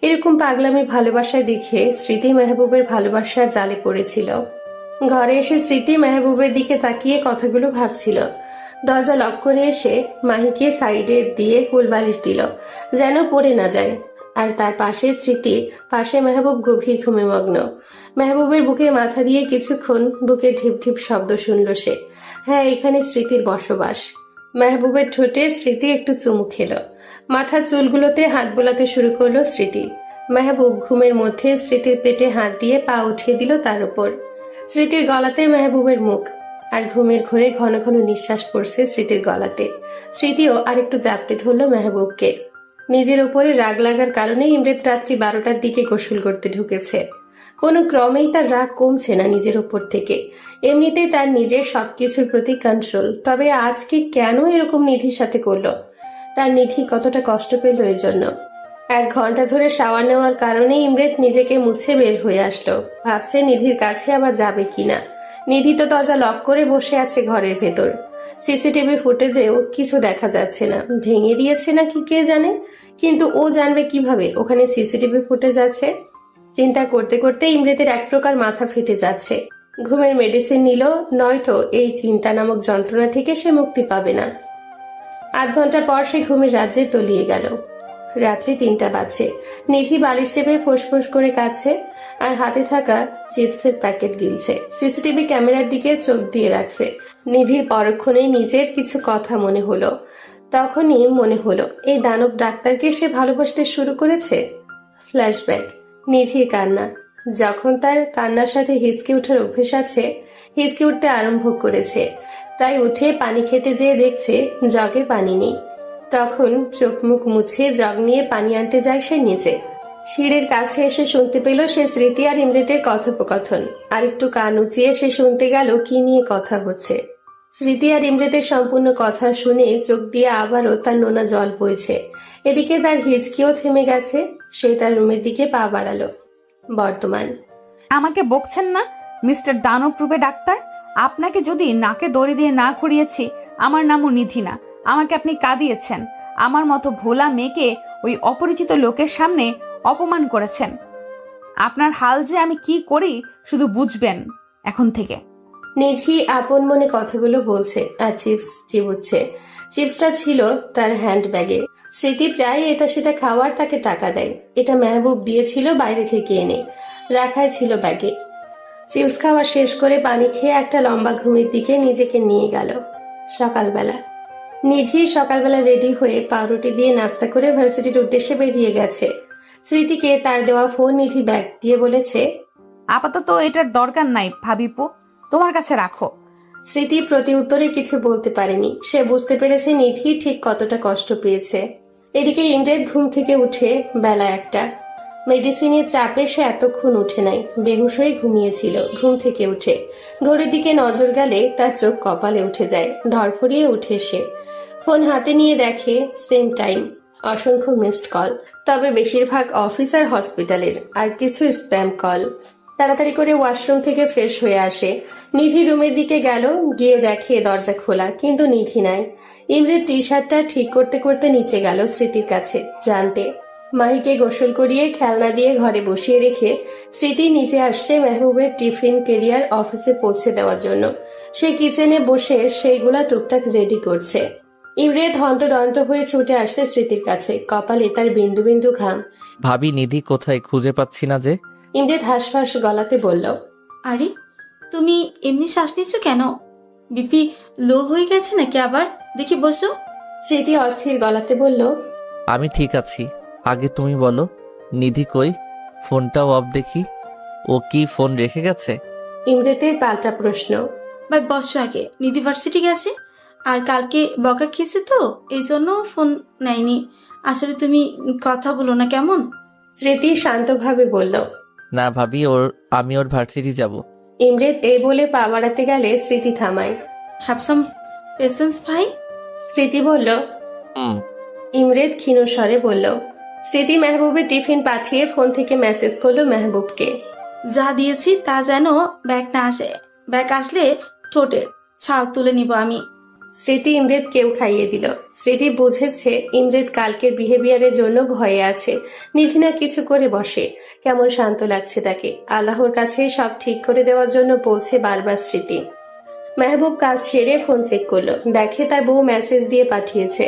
S11: এরকম পাগলামি ভালোবাসায় দেখে স্মৃতি মেহবুবের ভালোবাসার জালে পড়েছিল। ঘরে এসে স্মৃতি মেহবুবের দিকে তাকিয়ে কথাগুলো ভাবছিল। দরজা লক করে এসে মাহিকে সাইডে দিয়ে কুলবালিশ দিল যেন পড়ে না যায়। আর তার পাশে স্মৃতি, পাশে মেহবুব গভীর ঘুমে মগ্ন। মেহবুবের বুকে মাথা দিয়ে কিছুক্ষণ বুকে ঢিপ ঢিপ শব্দ শুনল সে। হ্যাঁ, এখানে স্মৃতির বসবাস। মেহবুবের ঠোঁটে স্মৃতি একটু চুমু খেল। মাথার চুলগুলোতে হাত বোলাতে শুরু করলো স্মৃতি। মেহবুব ঘুমের মধ্যে স্মৃতির পেটে হাত দিয়ে পা উঠিয়ে দিল তার উপর। স্মৃতির গলাতে মেহবুবের মুখ, আর ঘুমের ঘোরে ঘন ঘন নিঃশ্বাস পড়ছে স্মৃতির গলাতে। স্মৃতিও আরেকটু জাপটে ধরল মেহবুবকে। নিজের উপরে রাগ লাগার কারণে ইমরেত রাত্রি 12টার দিকে গোসল করতে ঢুকেছে। কোনো ক্রমেই তার রাগ কমছে না নিজের উপর থেকে। এমনিতেই তার নিজের সবকিছুর প্রতি কন্ট্রোল, তবে আজকে কেন এরকম নিধির সাথে করলো? তার নিধি কতটা কষ্ট পেল এর জন্য। 1 ঘন্টা ধরে শাওয়ার নেওয়ার কারণে ইমরেত নিজেকে মুছে বের হয়ে আসলো। ভাবছে নিধির কাছে আবার যাবে কিনা। নিধি তো দরজা লক করে বসে আছে ঘরের ভেতর। সিসিটিভি ফুটেজেও কিছু দেখা যাচ্ছে না। ভেঙে দিয়েছে নাকি কে জানে, কিন্তু ও জানবে কিভাবে ওখানে সিসিটিভি ফুটেজ আছে? চিন্তা করতে করতে ইমরেতের এক প্রকার মাথা ফেটে যাচ্ছে। ঘুমের মেডিসিন নিল, নয়তো এই চিন্তা নামক যন্ত্রণা থেকে সে মুক্তি পাবে না। 8 ঘন্টা পর সে ঘুমের রাজ্যে তলিয়ে গেল। রাত্রি 3টা বাজছে। নিধি বালিশ চেপে ফোঁস করে কাঁদছে আর হাতে থাকা চিপসের প্যাকেট গিলছে। সিসিটিভি ক্যামেরার দিকে চোখ দিয়ে রাখছে। নিধির পরক্ষণেই নিজের কিছু কথা মনে হলো। তখনই মনে হলো এই দানব ডাক্তারকে সে ভালোবাসতে শুরু করেছে। ফ্ল্যাশব্যাক, নিধির কান্না। যখন তার কান্নার সাথে হিসকে ওঠার অভ্যেস আছে, হিসকে উঠতে আরম্ভ করেছে। তাই উঠে পানি খেতে যেয়ে দেখছে জগে পানি নেই। তখন চোখ মুখ মুছে জগ নিয়ে পানি আনতে যায় সে নিচে। সিঁড়ির কাছে এসে শুনতে পেল সে স্মৃতি আর ইমরেতের কথোপকথন। আর একটু কান উঁচিয়ে সে শুনতে গেল কি নিয়ে কথা হচ্ছে। স্মৃতি আর ইমরেতের সম্পূর্ণ কথা শুনে চোখ দিয়ে আবারও তার নোনা জল বইছে। এদিকে তার হিচকিও থেমে গেছে। সে তার রুমের দিকে পা বাড়ালো। বর্তমান।
S1: আমাকে বকছেন না মিস্টার দানব রূপে ডাক্তার? আপনাকে যদি নাকে দড়ি দিয়ে না ঘুরিয়েছি, আমার নামও নিধি না। আমাকে আপনি কাঁদিয়েছেন। আমার মতো ভোলা মেয়েকে ওই অপরিচিত লোকের সামনে অপমান করেছেন। আপনার হাল যে আমি কি করি শুধু বুঝবেন এখন থেকে।
S11: নিধি আপন মনে কথাগুলো বলছে আর চিপস চিবুচ্ছে। চিপসটা ছিল তার হ্যান্ড ব্যাগে। স্মৃতি প্রায় এটা সেটা খাওয়ার তাকে টাকা দেয়। এটা মেহবুব দিয়েছিল বাইরে থেকে এনে, রাখাই ছিল ব্যাগে। চিপস খাওয়া শেষ করে পানি খেয়ে একটা লম্বা ঘুমের দিকে নিজেকে নিয়ে গেল। সকালবেলা নিধি সকালবেলা রেডি হয়ে পাউরুটি দিয়ে নাস্তা করে ভার্সিটির উদ্দেশ্যে বেরিয়ে গেছে। স্মৃতিকে তার দেওয়া ফোন নিধি ব্যাগ দিয়ে বলেছে,
S1: আপাতত এটার দরকার নাই ভাবিপু, তোমার কাছে রাখো।
S11: স্মৃতি প্রতি উত্তরে কিছু বলতে পারেনি। সে বুঝতে পেরেছে নিধি ঠিক কতটা কষ্ট পেয়েছে। এদিকে ইমরেত ঘুম থেকে উঠে বেলা 1টা। মেডিসিনের চাপে সে এতক্ষণ উঠে নাই, বেহুশ হয়ে ঘুমিয়েছিল। ঘুম থেকে উঠে ঘড়ির দিকে নজর গেলে তার চোখ কপালে উঠে যায়। ধরফড়িয়ে উঠে সে ফোন হাতে নিয়ে দেখে সেম টাইম। অসংখ্য মিসড কল, তবে বেশিরভাগ অফিস আর হসপিটালের, আর কিছু স্প্যাম কল। তাড়াতাড়ি করে ওয়াশরুম থেকে ফ্রেশ হয়ে আসে। নিধি রুমের দিকে গেল, গিয়ে দেখে দরজা খোলা, কিন্তু নিধি নাই। ইমরের টি শার্টটা ঠিক করতে করতে নিচে গেল স্মৃতির কাছে জানতে। মাহিকে গোসল করিয়ে খেলনা দিয়ে ঘরে বসিয়ে রেখে স্মৃতি নিচে আসছে মেহবুবের টিফিন কেরিয়ার অফিসে পৌঁছে দেওয়ার জন্য। সে কিচেনে বসে সেইগুলা টুকটাক রেডি করছে। ইমরেত হন্তদন্ত হয়ে ছুটে আসছে স্মৃতির কাছে, কপালে তার বিন্দু বিন্দু ঘাম।
S6: ভাবি নিধি কোথায়, খুঁজে পাচ্ছি না যে।
S11: ইমরেত হাঁসফাঁস গলাতে বলল,
S4: আরে তুমি এমনি শ্বাস নিচ্ছ কেন? বিপি লো হয়ে গেছে নাকি আবার? দেখি বসো।
S11: স্মৃতি অস্থির গলাতে বলল,
S6: আমি ঠিক আছি, আগে তুমি বলো নিধি কই? ফোনটাও অফ দেখি। ও কি ফোন রেখে গেছে?
S11: ইমরেতের পাল্টা প্রশ্ন।
S4: ভাই বসো আগে। নিধি ভার্সিটি গেছে আর কালকে বকা খেয়েছে তো এই জন্য ফোন নেয়নি। আসলে তুমি কথা বলো না কেমন?
S11: স্মৃতি শান্তভাবে বলল।
S6: না ভাবি, আমি ওর ভার্সিটি যাব।
S11: ইমরেত এই বলে পা বাড়াতে গেলে স্মৃতি থামায়।
S4: হ্যাভ সাম পেশেন্স ভাই।
S11: স্মৃতি বলল।
S6: হুম।
S11: ইমরেত ক্ষীণ স্বরে বলল। স্মৃতি মেহবুবের টিফিন পাঠিয়ে ফোন থেকে মেসেজ করলো মেহবুবকে।
S4: যা দিয়েছি তা যেন ব্যাগ না আসে, ব্যাগ আসলে ঠোঁটের ছাল তুলে নিব আমি।
S11: স্মৃতি ইমরেতকেও খাইয়ে দিল। স্মৃতি বুঝেছে ইমরেত কালকের বিহেভিয়ারের জন্য ভয়ে আছে। নিধি না কিছু করে বসে, কেমন শান্ত লাগছে তাকে। আল্লাহর কাছে সব ঠিক করে দেওয়ার জন্য বলছে বারবার স্মৃতি। মেহবুব কাজ সেরে ফোন চেক করলো, দেখে তার বউ মেসেজ দিয়ে পাঠিয়েছে।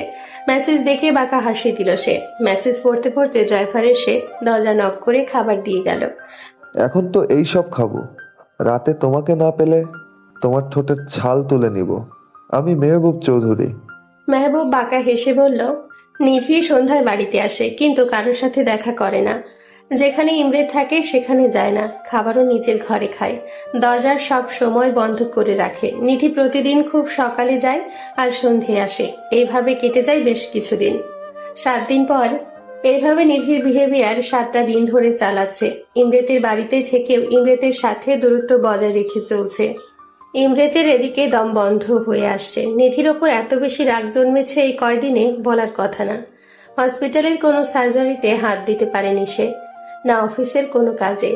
S11: মেসেজ দেখে বাঁকা হাসি দিল সে। মেসেজ পড়তে পড়তে ড্রাইভার এসে দরজা নক করে খাবার দিয়ে গেল।
S5: এখন তো এই সব খাবো, রাতে তোমাকে না পেলে তোমার ঠোঁটের ছাল তুলে নিব। আমি মেহবুব চৌধুরী।
S11: মেহবুব বাঁকা হেসে বলল। নিধি সন্ধ্যায় বাড়িতে আসে, কিন্তু কারোর সাথে দেখা করে না। যেখানে ইমরেত থাকে সেখানে যায় না, খাবারও নিজের ঘরে খায়। দরজার সব সময় বন্ধ করে রাখে। নিধি প্রতিদিন খুব সকালে যায় আর সন্ধে আসে। এইভাবে কেটে যায় বেশ কিছুদিন। 7 দিন পর এইভাবে নিধির বিহেভিয়ার 7টা দিন ধরে চালাচ্ছে। ইমরেতের বাড়িতে থেকেও ইমরেতের সাথে দূরত্ব বজায় রেখে চলছে। ইমরেতের এদিকে দম বন্ধ হয়ে আসছে। নিধির ওপর এত বেশি রাগ জন্মেছে এই কয়দিনে বলার কথা না। হসপিটালের কোনো সার্জারিতে হাত দিতে পারেনি সে, না অফিসের কোনো কাজে।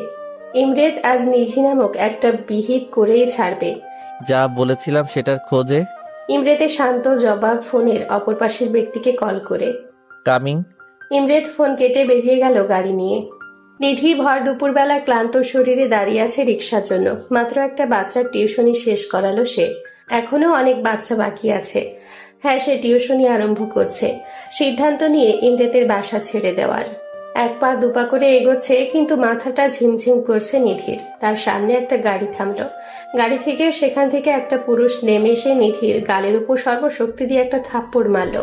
S11: ইমরেত আজ নিধি নামক একটা বিহিত করেই ছাড়বে।
S6: যা বলেছিলাম সেটার খোঁজে।
S11: ইমরেতের শান্ত জবাব ফোনের অপর পাশের ব্যক্তিকে কল করে।
S6: কামিং।
S11: ইমরেত ফোন কেটে বেরিয়ে গেল গাড়ি নিয়ে। নিধি ভর দুপুরবেলা ক্লান্ত শরীরে দাঁড়িয়ে আছে রিক্সার জন্য। মাত্র একটা বাচ্চার টিউশনি শেষ করালো সে। এখনো অনেক বাচ্চা বাকি আছে। হ্যাঁ, সে টিউশনি আরম্ভ করছে। সিদ্ধান্ত নিয়ে ইমরেতের বাসা ছেড়ে দেওয়ার। 1 পা 2 পা করে এগোচ্ছে, কিন্তু মাথাটা ঝিমঝিম করছে নিধির। তার সামনে একটা গাড়ি থামলো। গাড়ি থেকে সেখান থেকে একটা পুরুষ নেমে এসে নিধির গালের উপর সর্বশক্তি দিয়ে একটা থাপ্পড় মারল।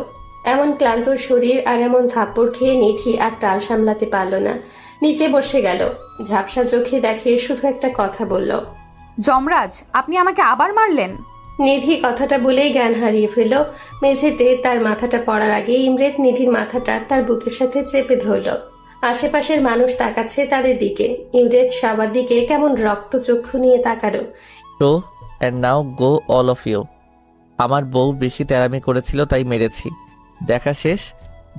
S11: এমন ক্লান্ত শরীর আর এমন থাপ্পড় খেয়ে নিধি আর টাল সামলাতে পারল না। নিচে বসে গেল। ঝাপসা চোখে দেখে শুধু একটা কথা বলল।
S1: যমরাজ, আপনি আমাকে আবার মারলেন?
S11: নিধি কথাটা বলেই জ্ঞান হারিয়ে ফেল। মেঝেতে তার মাথাটা পড়ার আগে ইমরেত নিধির মাথাটা তার বুকের সাথে চেপে ধরল। আশেপাশের মানুষ তাকাচ্ছে তাদের দিকে। ইমরেত সবার দিকে কেমন রক্তচক্ষু নিয়ে তাকালো।
S6: তো and now go all of you. আমার বউ বেশি তেরামি করেছিল তাই মেরেছি। দেখা শেষ,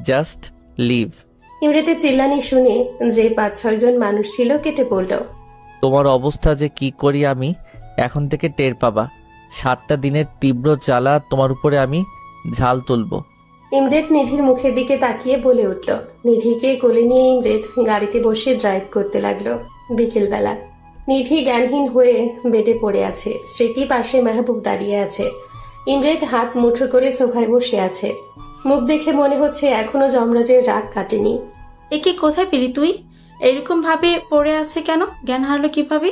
S6: জাস্ট লিভ।
S11: ইমরেতের চিল্লানি শুনে যে 5-6 জন মানুষ ছিল কেটে পড়ল।
S6: তোমার অবস্থা যে কি করি আমি এখন থেকে টের পাবা। 7টা দিনের তীব্র জ্বালা তোমার উপরে আমি ঝাল তুলব।
S11: ইমরেত নিধির মুখের দিকে তাকিয়ে বলে উঠল। নিধিকে কোলে নিয়ে ইমরেত গাড়িতে বসে ড্রাইভ করতে লাগলো। বিকেলবেলা নিধি জ্ঞানহীন হয়ে বেডে পড়ে আছে। স্মৃতি পাশে মেহবুব দাঁড়িয়ে আছে। ইমরেত হাত মুঠো করে সোফায় বসে আছে। মুখ দেখে মনে হচ্ছে এখনো যমরাজের রাগ কাটেনি।
S4: একে কোথায় পেলি তুই? এরকম ভাবে পড়ে আছে কেন? জ্ঞান হারলো কিভাবে?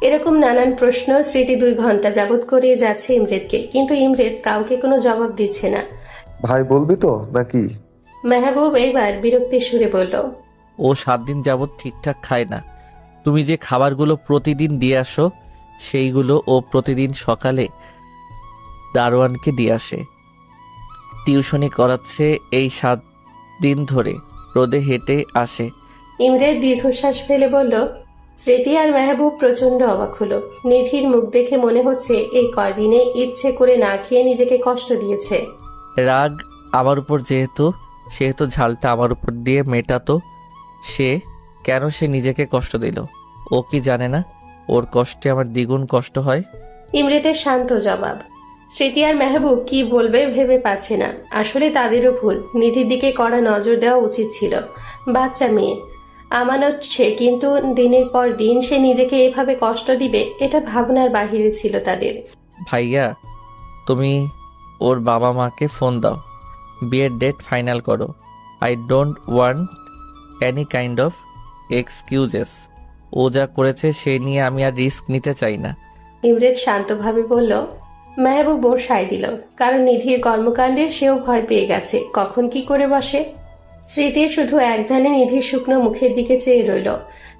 S11: এরকম নানান প্রশ্ন স্মৃতি 2 ঘন্টা যাবত করে যাচ্ছে ইমরেতকে, কিন্তু ইমরেত কাউকে কোনো জবাব দিচ্ছে না।
S5: ভাই বলবি তো নাকি?
S11: মেহবুব এইবার বিরক্তির সুরে বলল।
S6: ও 7 দিন যাবত ঠিকঠাক খায় না। তুমি যে খাবারগুলো প্রতিদিন দিয়ে আসো সেইগুলো ও প্রতিদিন সকালে দারোয়ানকে দিয়ে আসে। টিউশনি করাচ্ছে এই 7 দিন ধরে, রোদে হেঁটে আসে।
S11: ইমরেত দীর্ঘশ্বাস ফেলে বলল। স্মৃতি আর মেহবুব প্রচন্ড অবাক হলো। নিধির মুখ দেখে মনে হচ্ছে এই কয়দিনে ইচ্ছে করে না খেয়ে নিজেকে কষ্ট দিয়েছে।
S6: রাগ আমার উপর সেহেতু ঝালটা আমার উপর দিয়ে মেটাতো সে। কেন সে নিজেকে কষ্ট দিল? ও কি জানে না ওর কষ্টে আমার দ্বিগুণ কষ্ট হয়?
S11: ইমরেতের শান্ত জবাব। স্মৃতি আর মেহবুব কি বলবে ভেবে পাচ্ছে না। আসলে তাদেরও ভুল। নিধির দিকে কড়া নজর দেওয়া উচিত ছিল। বাচ্চা মেয়ে, আমানত সে, কিন্তু দিনের পর দিন সে নিজেকে এভাবে কষ্ট দিবে এটা ভাবনার বাহিরে ছিল তাদের।
S6: ভাইয়া, তুমি ওর বাবা মাকে ফোন দাও, বিয়ের ডেট ফাইনাল করো। I don't want any kind of excuses. ও যা করেছে সে নিয়ে আমি আর রিস্ক নিতে চাই না।
S11: ইমরেত শান্তভাবে বলল। মেহবুব ওর সায় দিল, কারণ নিধির কর্মকাণ্ডের সেও ভয় পেয়ে গেছে কখন কি করে বসে। স্মৃতির শুধু একধানে নিধির শুকনো মুখের দিকে চেয়ে রইল।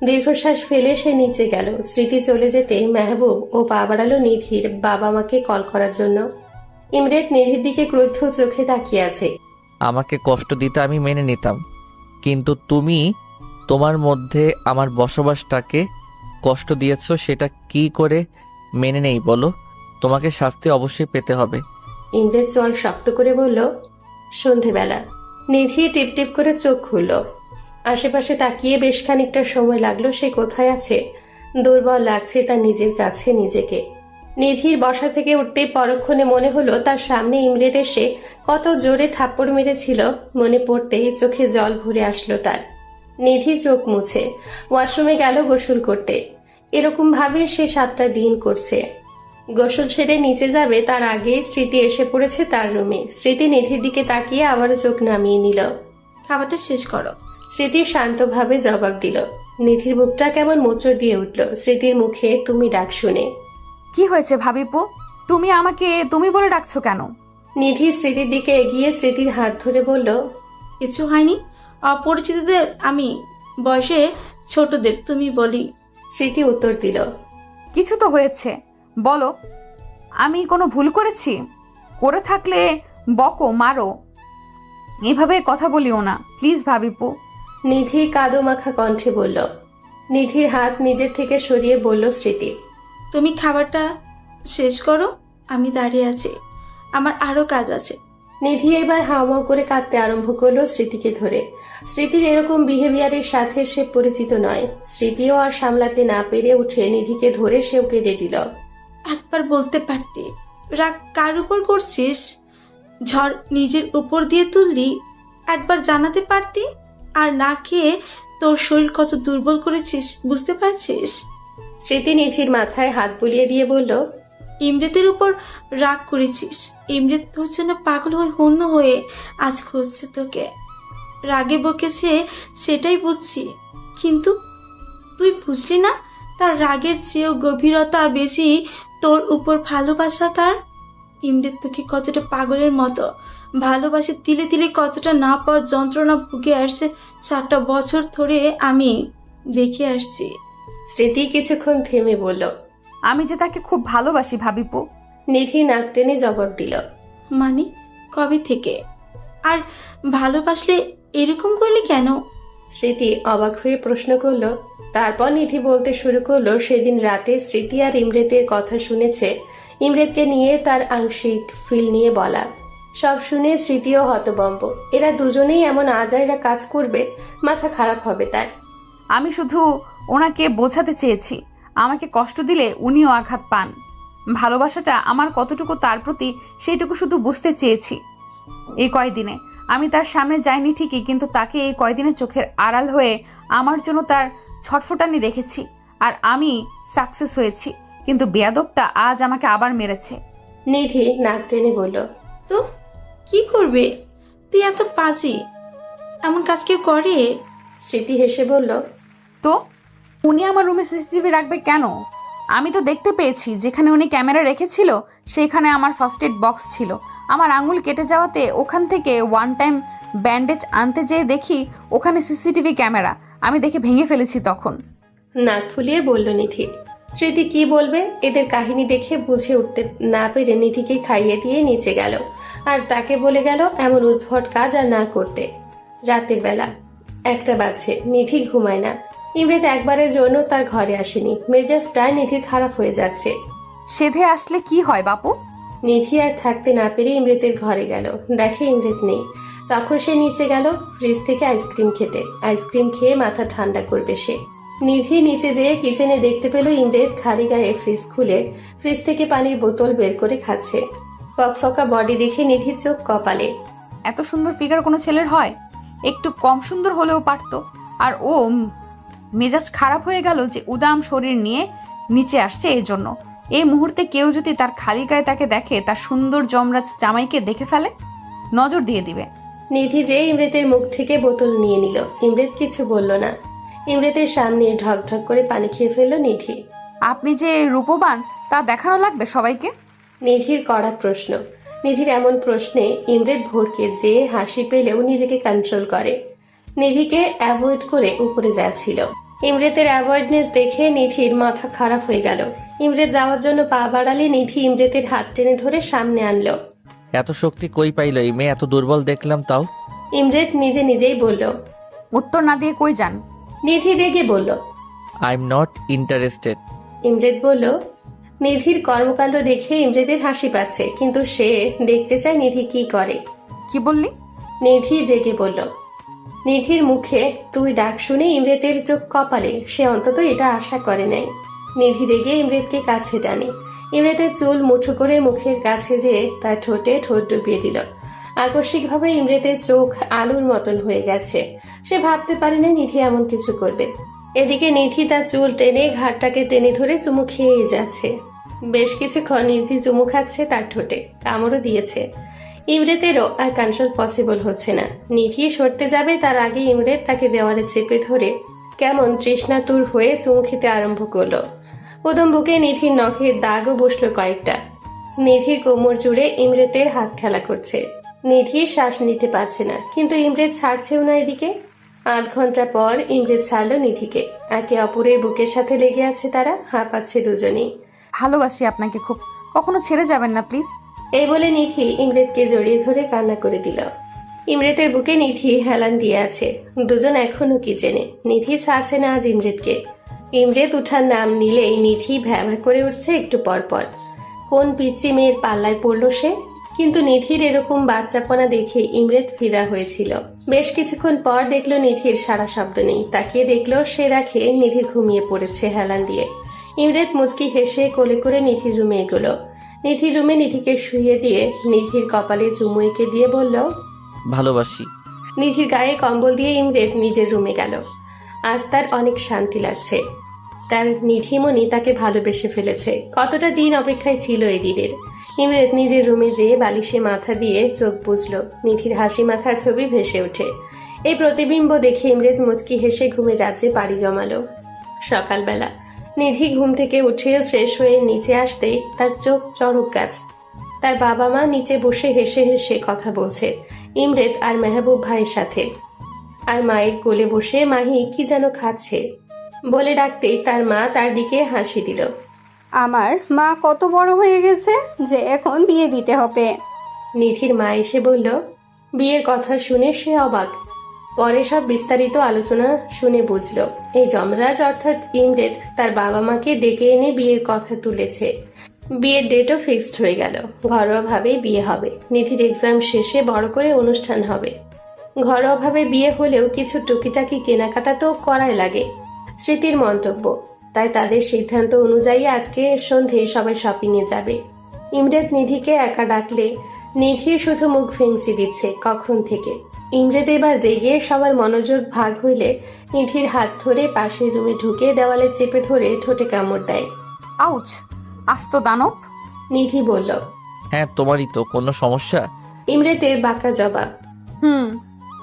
S11: দীর্ঘশ্বাস ফেলে সে নিচে গেল। স্মৃতি চলে যেতে মেহবুব ও পা বাড়ালো নিধির বাবা মাকে কল করার জন্য। ইমরেত নিধির দিকে ক্রুদ্ধ চোখে তাকিয়ে আছে।
S6: আমাকে কষ্ট দিতে আমি মেনে নিতাম, কিন্তু তুমি তোমার মধ্যে আমার বসবাসটাকে কষ্ট দিয়েছো, সেটা কি করে মেনে নেই বলো? তোমাকে শাস্তি অবশ্যই পেতে হবে।
S11: ইমরেদ চল শক্ত করে বলল। সন্ধেবেলা নিধি টিপ টিপ করে চোখ খুলল। আশেপাশে তাকিয়ে বেশ খানিকটা সময় লাগলো সে কোথায় আছে। দুর্বল লাগছে তার নিজের কাছে নিজেকে। নিধির বসা থেকে উঠতেই পরক্ষণে মনে হলো তার সামনে ইমরেদ এসে কত জোরে থাপ্পড় মেরেছিল। মনে পড়তেই চোখে জল ভরে আসলো তার। নিধি চোখ মুছে ওয়াশরুমে গেল গোসল করতে। এরকম ভাবে সে 7টা দিন করছে। গোসল সেরে নিচে যাবে তার আগে স্মৃতি এসে পড়েছে তার রুমে। স্মৃতি নিধির দিকে তাকিয়ে আবার চোখ নামিয়ে নিল।
S4: খাবারটা শেষ করো।
S11: স্মৃতি শান্তভাবে জবাব দিল। নিধির বুকটা কেমন মোচড় দিয়ে উঠল স্মৃতির মুখে তুমি ডাক শুনে।
S1: কি হয়েছে ভাবিপু? তুমি আমাকে তুমি বলে ডাকছো কেন?
S11: নিধি স্মৃতির দিকে এগিয়ে স্মৃতির হাত ধরে বলল,
S4: কিছু হয়নি। অপরিচিতদের আমি, বয়সে ছোটদের তুমি বলি।
S11: স্মৃতি উত্তর দিল,
S1: কিছু তো হয়েছে, বলো। আমি কোনো ভুল করেছি? করে থাকলে বকো, মারো, এভাবে কথা বলিও না প্লিজ ভাবিপু।
S11: নিধি কাদো মাখা কণ্ঠে বলল। নিধির হাত নিজের থেকে সরিয়ে বলল স্মৃতি,
S4: তুমি খাবারটা শেষ করো, আমি দাঁড়িয়ে আছি, আমার আরো কাজ আছে।
S11: নিধি এবার হাওমাও করে কাঁদতে আরম্ভ করলো স্মৃতিকে ধরে। স্মৃতির এরকম বিহেভিয়ারের সাথে সে পরিচিত নয়। স্মৃতিও আর সামলাতে না পেরে উঠে নিধিকে ধরে সেও কেঁদে দিল।
S4: একবার বলতে পারতি রাগ কার উপর করছিস? ঝড় নিজের উপর দিয়ে তুললি, একবার জানাতে পারতি। আর না খেয়ে তোর শরীর কত দুর্বল করেছিস বুঝতে পারছিস?
S11: স্মৃতি নিধির মাথায় হাত বুলিয়ে দিয়ে বলল,
S4: ইমরেতের উপর রাগ করেছিস। ইমরেত তোর জন্য পাগল হয়ে হন্য হয়ে আজ খুঁজছে তোকে। রাগে বকেছে সেটাই বুঝছি, কিন্তু তুই বুঝলি না তার রাগের চেয়েও গভীরতা বেশি তোর উপর ভালোবাসা তার। ইমরেত তোকে কতটা পাগলের মতো ভালোবাসে, তিলে তিলে কতটা না পাওয়ার যন্ত্রণা ভুগে আসছে 4টা বছর ধরে আমি দেখে আসছি।
S11: স্মৃতি কিছুক্ষণ থেমে বলল,
S1: আমি যে তাকে খুব ভালোবাসি ভাবিপু।
S11: নিধি নাক টেনে জবাব দিল,
S4: মানে কবে থেকে? আর ভালোবাসলে এরকম করলি কেন?
S11: স্মৃতি অবাক হয়ে প্রশ্ন করল। তারপর নিধি বলতে শুরু করলো সেদিন রাতে স্মৃতি আর ইমরেতের কথা শুনেছে। ইমরেতকে নিয়ে তার আংশিক ফিল নিয়ে বলা সব শুনে স্মৃতিও হতবম্ব। এরা দুজনেই এমন আজাইরা কাজ করবে, মাথা খারাপ হবে তার।
S1: আমি শুধু ওনাকে বোঝাতে চেয়েছি আমাকে কষ্ট দিলে উনিও আঘাত পান। ভালোবাসাটা আমার কতটুকু তার প্রতি সেইটুকু শুধু বুঝতে চেয়েছি। এই কয়দিনে আমি তার সামনে যাইনি ঠিকই, কিন্তু তাকে এই কয়দিনে চোখের আড়াল হয়ে আমার জন্য তার ছটফটানি দেখেছি। আর আমি সাকসেস হয়েছি, কিন্তু বেয়াদবটা আজ আমাকে আবার মেরেছে।
S11: নিধি নাক টেনে বলল,
S4: তো কি করবে? তুই এত পাজি, এমন কাজ কেউ করে?
S11: স্মৃতি হেসে বলল,
S1: তো উনি আমার রুমে সিসিটিভি রাখবে কেন? আমি তো দেখতে পেয়েছি যেখানে উনি ক্যামেরা রেখেছিল সেখানে আমার ফার্স্ট এড বক্স ছিল। আমার আঙুল কেটে যাওয়াতে ওখান থেকে ওয়ান টাইম ব্যান্ডেজ আনতে যেয়ে দেখি ওখানে সিসিটিভি ক্যামেরা। আমি দেখে ভেঙে ফেলেছি তখন।
S11: নাক ফুলিয়ে বলল নিধি। স্মৃতি কি বলবে? এদের কাহিনী দেখে বুঝে উঠতে না পেরে নিধিকে খাইয়ে দিয়ে নিচে গেল আর তাকে বলে গেল এমন উদ্ভট কাজ আর না করতে। রাতের বেলা 1টা বাজছে, নিধি ঘুমায় না। ইমরেত একবারের জন্য তার ঘরে আসেনি। মেজাজটা নিধির খারাপ হয়ে যাচ্ছে।
S1: সেধে আসলে কি হয় বাপু?
S11: নিধি আর থাকতে না পেরে ইমরেতের ঘরে গেল, দেখে ইমরেত নেই। তখন সে নিচে গেল ফ্রিজ থেকে আইসক্রিম খেতে। আইসক্রিম খেয়ে মাথা ঠান্ডা করবে সে। নিধি নিচে যেয়ে কিচেনে দেখতে পেল ইমরেত খালি গায়ে ফ্রিজ খুলে ফ্রিজ থেকে পানির বোতল বের করে খাচ্ছে। ফকফকা বডি দেখে নিধির চোখ কপালে।
S1: এত সুন্দর ফিগার কোনো ছেলের হয়? একটু কম সুন্দর হলেও পারতো। আর ও মেজাজ খারাপ হয়ে গেল যে উদাম শরীর নিয়ে নিচে আসছে এই জন্য। এই মুহূর্তে কেউ যদি তার খালি গায়ে তাকে দেখে, তার সুন্দর যমরাজ জামাইকে দেখে ফেলে, নজর দিয়ে দিবে।
S11: নিধি যে ইমরেতের মুখ থেকে বোতল নিয়ে নিল। ইমরেত কিছু বলল না। ইমরেতের সামনে ঢক ঢক করে পানি খেয়ে ফেলল নিধি।
S1: আপনি যে রূপবান তা দেখানো লাগবে সবাইকে।
S11: নিধির কড়া প্রশ্ন। নিধির এমন প্রশ্নে ইমরেত ভরকে যে হাসি পেলেও নিজেকে কন্ট্রোল করে। নিধিকে অ্যাভয়েড করে উপরে যাচ্ছিল। ইমরেতের অ্যাভয়েডনেস দেখে নিধির মাথা খারাপ হয়ে গেল। ইমরেত যাওয়ার জন্য পা বাড়ালে নিধি ইমরেতের হাত টেনে ধরে সামনে আনলো।
S6: এত শক্তি কই পাইল এই মেয়ে? এত দুর্বল দেখলাম তাও।
S11: ইমরেত নিজে নিজেই বলল।
S1: উত্তর না দিয়ে কই যান?
S11: নিধি রেগে বলল।
S6: I am not interested.
S11: Imret বলল। নিধির কর্মকাণ্ড দেখে ইমরেতের হাসি পাচ্ছে, কিন্তু সে দেখতে চায় নিধি কি করে।
S1: কি বললি?
S11: নিধি রেগে বলল। নিধির মুখে তুই ডাক শুনে ইমরেতের চোখ কপালে, সে অন্তত এটা আশা করে নাই। নিধি রেগে ইমরেতকে কাছে টানে। ইমরেতের চুল মুঠো করে মুখের কাছে যেয়ে তার ঠোঁটে ঠোঁট ডুবিয়ে দিল। আকস্মিকভাবে ইমরেতের চোখ আলুর মতন হয়ে গেছে। সে ভাবতে পারে না নিধি এমন কিছু করবে। এদিকে নিধি তার চুল টেনে ঘাটটাকে টেনে ধরে চুমু খেয়ে যাচ্ছে। বেশ কিছুক্ষণ নিধি চুমু খাচ্ছে তার ঠোঁটে, কামড়ও দিয়েছে। ইমরেতেরও আর কন্ট্রোল পসিবল হচ্ছে না। নিধি সরতে যাবে তার আগে ইমরেত তাকে দেওয়ালে চেপে ধরে কেমন তৃষ্ণাতুর হয়ে চুমু খেতে আরম্ভ করলো। প্রথম বুকে নিধির নখের দাগও বসলো কয়েকটা। নিধি কোমর জুড়ে ইমরেতের হাত খেলা করছে। নিধি শ্বাস নিতে পারছে না, কিন্তু ইমরেত ছাড়ছেও না। এদিকে আধ ঘন্টা পর ইমরেত ছাড়লো নিধিকে। একে অপরের বুকের সাথে লেগে আছে তারা, হাঁপাচ্ছে দুজনেই।
S1: ভালোবাসি আপনাকে খুব, কখনো ছেড়ে যাবেন না প্লিজ।
S11: এই বলে নিধি ইমরেতকে জড়িয়ে ধরে কান্না করে দিল। ইমরেতের বুকে নিধি হেলান দিয়ে আছে। দুজন এখনো কিচেনে। নিধি ছাড়ছে না আজ ইমরেতকে। ইমরেত উঠার নাম নিলেই নিধি ভ্যাভা করে উঠছে একটু পর পর। কোন পিচ্চি মেয়ের পাল্লায় পড়ল সে? কিন্তু নিধির এরকম বাচ্চাপনা দেখে ইমরেত ফিদা হয়েছিল। বেশ কিছুক্ষণ পর দেখলো নিধির সারা শব্দ নেই। তাকিয়ে দেখলো, সে দেখে নিধি ঘুমিয়ে পড়েছে হেলান দিয়ে। ইমরেত মুচকি হেসে কোলে করে নিধির রুমে এগোলো। নিধির রুমে নিধিকে শুইয়ে দিয়ে নিধির কপালে চুমু এঁকে দিয়ে বলল,
S6: ভালোবাসি।
S11: নিধির গায়ে কম্বল দিয়ে ইমরেত নিজের রুমে গেল। আজ তার অনেক শান্তি লাগছে। তার নিধিমণি তাকে ভালোবেসে ফেলেছে। কতটা দিন অপেক্ষায় ছিল এই দিনের। ইমরেত নিজের রুমে যেয়ে বালিশে মাথা দিয়ে চোখ বুঝল। নিধির হাসি মাখা ছবি ভেসে ওঠে। এই প্রতিবিম্ব দেখে ইমরেত মুচকি হেসে ঘুমের রাজ্যে পাড়ি জমালো। সকালবেলা নিধি ঘুম থেকে উঠে ফ্রেশ হয়ে নিচে আসতেই তার চোখ চড়ক গাছ। তার বাবা মা নিচে বসে হেসে হেসে কথা বলছে ইমরেত আর মেহবুব ভাইয়ের সাথে। আর মায়ের কোলে বসে মাহি কি যেন খাচ্ছে। বলে ডাকতেই তার মা তার দিকে হাসি দিল।
S10: আমার মা কত বড় হয়ে গেছে যে এখন বিয়ে দিতে হবে।
S11: নিধির মা এসে বলল। বিয়ের কথা শুনে সে অবাক। পরে সব বিস্তারিত আলোচনা শুনে বুঝল এই যমরাজ অর্থাৎ ইমরেত তার বাবা মাকে ডেকে এনে বিয়ের কথা তুলেছে। বিয়ের ডেটও ফিক্সড হয়ে গেল। ঘরোয়াভাবেই বিয়ে হবে। নিধির এক্সাম শেষে বড় করে অনুষ্ঠান হবে। ঘরোয়াভাবে বিয়ে হলেও কিছু টুকিটাকি কেনাকাটা তো করাই লাগে। স্মৃতির মন্তব্য, তাই তাদের সিদ্ধান্ত অনুযায়ী আজকে সন্ধে সবাই শপিংয়ে যাবে। ইমরেত নিধিকে একা ডাকলে নিধির শুধু মুখ ভেঙচি দিচ্ছে কখন থেকে। ইমরেত এবার রেগে সবার মনোযোগ ভাগ হইলে নিধির হাত ধরে পাশের রুমে ঢুকে দেওয়ালে চেপে ধরে ঠোঁটে কামড় দেয়।
S1: আউচ, আস্ত দানব।
S11: নিধি বলল,
S6: হ্যাঁ তোমারই তো, কোনো সমস্যা?
S11: ইমরেতের বাঁকা জবাব।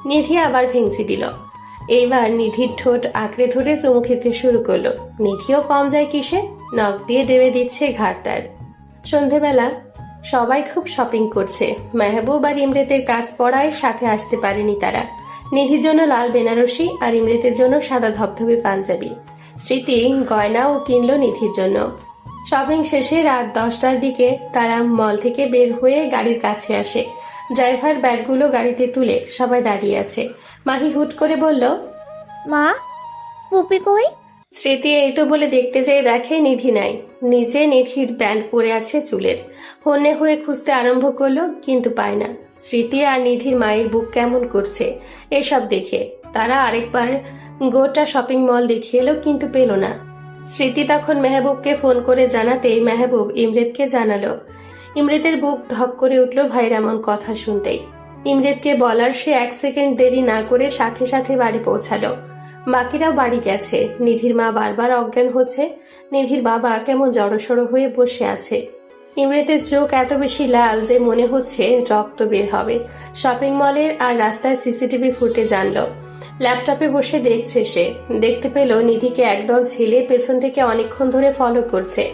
S11: নিধি আবার ভেঙচি দিল। এইবার নিধির ঠোঁট আঁকড়ে ধরে চুমু খেতে শুরু করলো। নিধিও কম যায় কিসে, নখ দিয়ে ডেবে দিচ্ছে ঘাড় তার। সন্ধেবেলা সবাই খুব শপিং করছে। মেহবুব আর ইমরেতের কাজ পড়ায় সাথে আসতে পারেনি তারা। নিধির জন্য লাল বেনারসি আর ইমরেতের জন্য সাদা ধবধবে পাঞ্জাবি। স্মৃতি গয়নাও কিনলো নিধির জন্য। শপিং শেষে রাত 10টার দিকে তারা মল থেকে বের হয়ে গাড়ির কাছে আসে। ড্রাইভার ব্যাগগুলো গাড়িতে তুলে সবাই দাঁড়িয়ে আছে। মাহি হুট করে বলল,
S3: মা, পুপি কই?
S11: স্মৃতি এই তো বলে দেখতে যেয়ে দেখে নিধি নাই। নিচে নিধির ব্যান্ড পড়ে আছে চুলের। হন্যে হয়ে খুঁজতে আরম্ভ করলো, কিন্তু পায় না। স্মৃতি আর নিধির মায়ের বুক কেমন করছে এসব দেখে। তারা আরেকবার গোটা শপিং মল দেখিয়ে এলো, কিন্তু পেল না। স্মৃতি তখন মেহবুবকে ফোন করে জানাতেই মেহবুব ইমরেতকে জানালো। ইমরেতের বুক ধক করে উঠল ভাইয়ের এমন কথা শুনতেই। ইমরেতকে বলার সে 1 সেকেন্ড দেরি না করে সাথে সাথে বাড়ি পৌঁছালো। বাকিরাও বাড়ি গেছে। নিধির মা বারবার অজ্ঞান হচ্ছে। নিধির বাবা কেমন জড়সড় হয়ে বসে আছে। ইমরেতের চোখ এত বেশি লাল যে মনে হচ্ছে রক্ত বের হবে। শপিং মলের আর রাস্তায় সিসিটিভি ফুটেজ আনলো। ল্যাপটপে বসে দেখছে সে। দেখতে পেল নিধিকে একদল ছেলে পেছন থেকে অনেকক্ষণ ধরে ফলো করছে।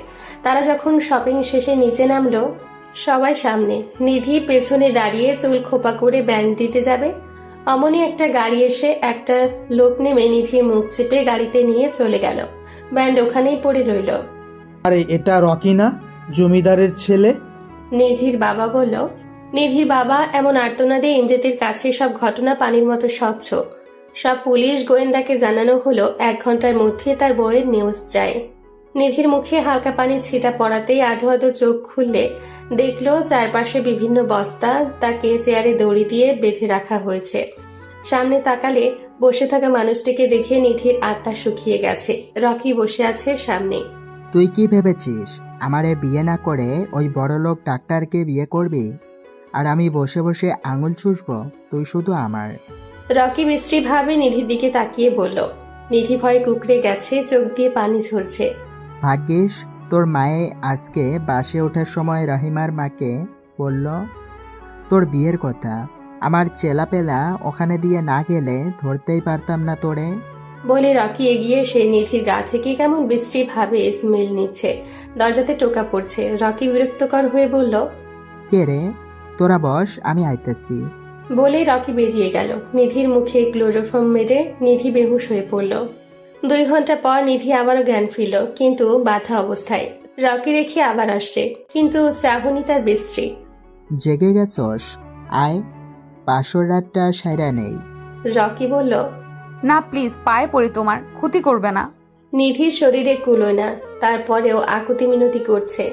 S11: তারা যখন শপিং শেষে নিচে নামলো, সবাই সামনে, নিধি পেছনে দাঁড়িয়ে চুল খোপা করে ব্যান্ড দিতে যাবে। অমনি একটা গাড়ি এসে একটা লোক নেমে নিধির মুখ চেপে গাড়িতে নিয়ে চলে গেল। ব্যান্ড ওখানেই পড়ে রইল।
S9: আরে এটা রকি না, জমিদারের ছেলে?
S11: নিধির বাবা বলল, নিধির বাবা এমন আর্তনাদে ইমরেতের কাছে সব ঘটনা পানির মতো স্বচ্ছ। সব পুলিশ গোয়েন্দাকে জানানো হলো 1 ঘন্টার মধ্যে তার বউয়ের নিউজ চাই। নিধির মুখে হালকা পানি ছিটা পড়াতেই আধো আধো চোখ খুললে দেখলো চারপাশে বিভিন্ন বস্তা, তাকে চেয়ারে দড়ি দিয়ে বেঁধে রাখা হয়েছে। সামনে তাকালে বসে থাকা মানুষটিকে দেখে নিধির আত্মা শুকিয়ে গেছে। রকি বসে আছে সামনে।
S13: তুই কি ভেবেছিস আমারে বিয়ে না করে ওই বড়লোক ডাক্তারকে বিয়ে করবি, আর আমি বসে বসে আঙুল চুষব? তুই শুধু আমার।
S11: রকি বিশ্রী ভাবে নিধির দিকে তাকিয়ে বলল। নিধি ভয়ে কুকড়ে গেছে, চোখ দিয়ে পানি ঝরছে।
S13: ভাগ্যিস তোর মায়ে আজকে বাসে ওঠার সময় রহিমার মাকে বলল তোর বিয়ের কথা। আমার চেলাপেলা ওখানে দিয়ে না গেলে ধরতেই পারতাম না তোরে।
S11: বলে রকি এগিয়ে সে নিধির গা থেকে কেমন বিশ্রী ভাবে স্মেল নিচ্ছে। দরজাতে টোকা পড়ছে। রকি বিরক্তকর হয়ে বলল,
S13: কে রে? তোরা বস, আমি আইতেছি।
S11: বলে রকি বেরিয়ে গেল। নিধির মুখে ক্লোরোফর্ম মেরে নিধি বেহুশ হয়ে পড়ল। 2 ঘন্টা পর নিধি আবারও জ্ঞান ফিরল, কিন্তু বাধা অবস্থায়। রকি দেখে আবার আসছে, কিন্তু চাহনি তার বিশ্রী।
S13: জেগে গেছস? আয়, পাশর রাতটা সাইরা নেই।
S11: রকি বলল,
S1: না প্লিজ, পায়ে পড়ি, তোমার ক্ষতি করবে না।
S11: নিধির শরীরে কুলোয় না, তারপরেও আকুতি মিনতি করছে।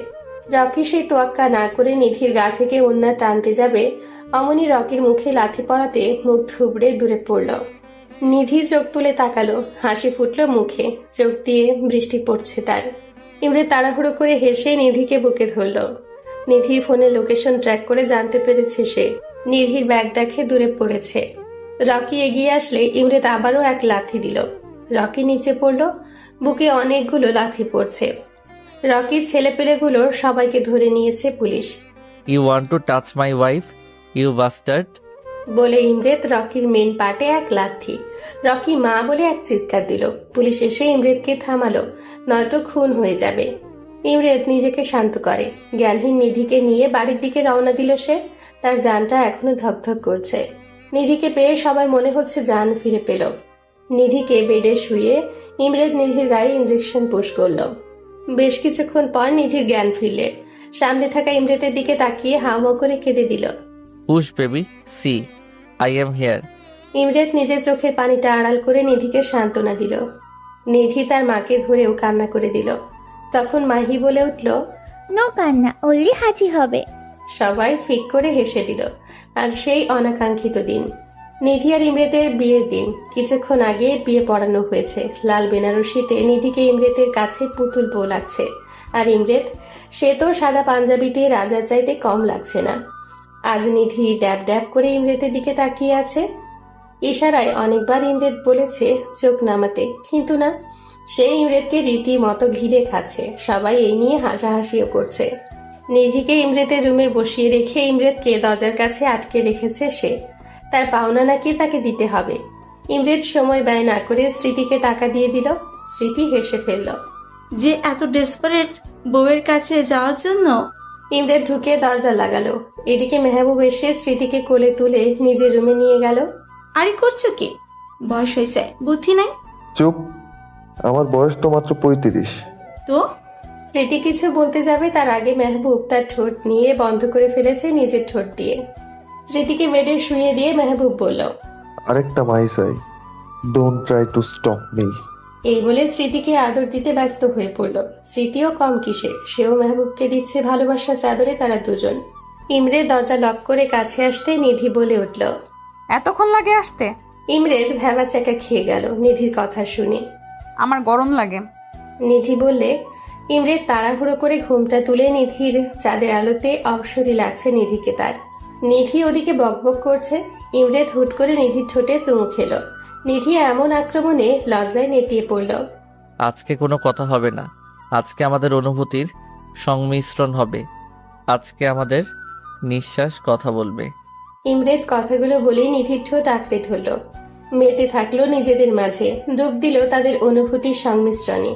S11: রকি সেই তোয়াক্কা না করে নিধির গা থেকে ওড়না টানতে যাবে, অমনি রকির মুখে লাথি পড়াতে মুখ থুবড়ে দূরে পড়ল। নিধি চোখ তুলে তাকালো, হাসি ফুটল মুখে, চোখ দিয়ে বৃষ্টি পড়ছে তার। ইমরে তাড়াহুড়ো করে হেসে নিধিকে বুকে ধরল। নিধির ফোনে লোকেশন ট্র্যাক করে জানতে পেরেছে সে। নিধির ব্যাগ দেখে দূরে পড়েছে। রকি এগিয়ে আসলে ইমরেত আবারও এক লাথি দিল। রকি নিচে পড়ল, বুকে অনেকগুলো লাথি পড়ছে। রকির ছেলেপেলেগুলোর সবাইকে ধরে নিয়েছে police.
S6: You want to touch my wife, you bastard,
S11: বলে ইমরেত রকির মেন পার্টে এক লাথি। রকি মা বলে এক চিৎকার দিল। পুলিশ এসে ইমরেতকে থামালো, নয়তো খুন হয়ে যাবে। ইমরেত নিজেকে শান্ত করে। জ্ঞানহীন নিধিকে নিয়ে বাড়ির দিকে রওনা দিল সে। তার জানটা এখনো ধকধক করছে। নিধিকে পেয়ে সবার মনে হচ্ছে জান ফিরে পেল। নিধিকে বেডে শুয়ে ইমরেত নিধির গায়ে ইঞ্জেকশন পুশ করল। বেশ কিছুক্ষণ পর নিধির জ্ঞান ফিরলে সামনে থাকা ইমরেতের দিকে তাকিয়ে হাওয়া করে কেঁদে দিল।
S6: Push baby, see I am here.
S11: Imret নিজের চোখের পানিটা আড়াল করে নিধিকে সান্ত্বনা দিল। নিধি তার মাকে ধরেও কান্না করে দিল। তখন মাহি বলে উঠল,
S3: নো কান্না, অল্লি হাঁচি হবে।
S11: সবাই ফিক করে হেসে দিল। আজ সেই অনাকাঙ্ক্ষিত দিন, নিধি আর ইমরেতের বিয়ের দিন। কিছুক্ষণ আগে বিয়ে পড়ানো হয়েছে। লাল বেনারসিতে নিধিকে ইমরেতের কাছে পুতুল বউ লাগছে। আর ইমরেত, সে তো সাদা পাঞ্জাবিতে রাজার চাইতে কম লাগছে না। আজ নিধি ড্যাব ড্যাব করে ইমরেতের দিকে তাকিয়ে আছে। ইশারায় অনেকবার ইমরেত বলেছে চোখ নামাতে, কিন্তু না, সে ইমরেতকে রীতিমতো ঘিরে খাচ্ছে। সবাই এই নিয়ে হাসাহাসিও করছে। নিধিকে ইমরেতের রুমে বসিয়ে রেখে ইমরেতকে দরজার কাছে আটকে রেখেছে সে। তার পাওনা নাকি তাকে দিতে হবে। ইমরেত সময় ব্যয় না করে স্মৃতিকে টাকা দিয়ে দিল। স্মৃতি হেসে ফেলল।
S4: যে এত ডেসপারেট বউয়ের কাছে যাওয়ার জন্য।
S11: ইমরেত ঢুকে দরজা লাগালো। এদিকে মেহবুব এসে স্মৃতিকে কোলে তুলে নিজের রুমে নিয়ে গেল।
S4: আরে করছো কি? বয়স হয়েছে, বুদ্ধি নাই?
S5: চুপ, আমার বয়স তো মাত্র 35।
S4: তো
S11: স্মৃতি কিছু বলতে যাবে তার আগে মেহবুব তার ঠোঁট নিয়ে বন্ধ করে ফেলেছে নিজের ঠোঁট দিয়ে। স্মৃতিকে বেডে শুয়ে দিয়ে মেহবুব বলল,
S5: আরেকটা মাই চাই, don't try to stop me.
S11: এই বলে স্মৃতিকে আদর দিতে ব্যস্ত হয়ে পড়ল। স্মৃতিও কম কিসে, সেও মেহবুবকে দিচ্ছে ভালোবাসার চাদরে তারা দুজন। ইমরে দরজা লক করে কাছে আসতে নিধি বলে উঠল,
S1: এতক্ষণ লাগে আসতে?
S11: ইমরেত ভেবা চাকা খেয়ে গেল নিধির কথা শুনে।
S1: আমার গরম লাগে।
S11: নিধি বললে। ইমরেত তাড়াহুড়ো করে ঘুমটা তুলে নিধির চাঁদের আলোতে অবসরই লাগছে নিধিকে তার। নিধি ওদিকে বকবক করছে। ইমরেত হুট করে নিধির ঠোঁটে চুমু খেল। নিধি এমন আক্রমণে লজ্জায় নেতিয়ে পড়ল।
S6: আজকে কোনো কথা হবে না, আজকে আমাদের অনুভূতির সংমিশ্রণ হবে, আজকে আমাদের নিঃশ্বাস কথা বলবে।
S11: ইমরেত কথাগুলো বলেই নিধির ঠোঁট আঁকড়ে ধরল। মেতে থাকলো নিজেদের মাঝে, ডুব দিল তাদের অনুভূতির সংমিশ্রণে।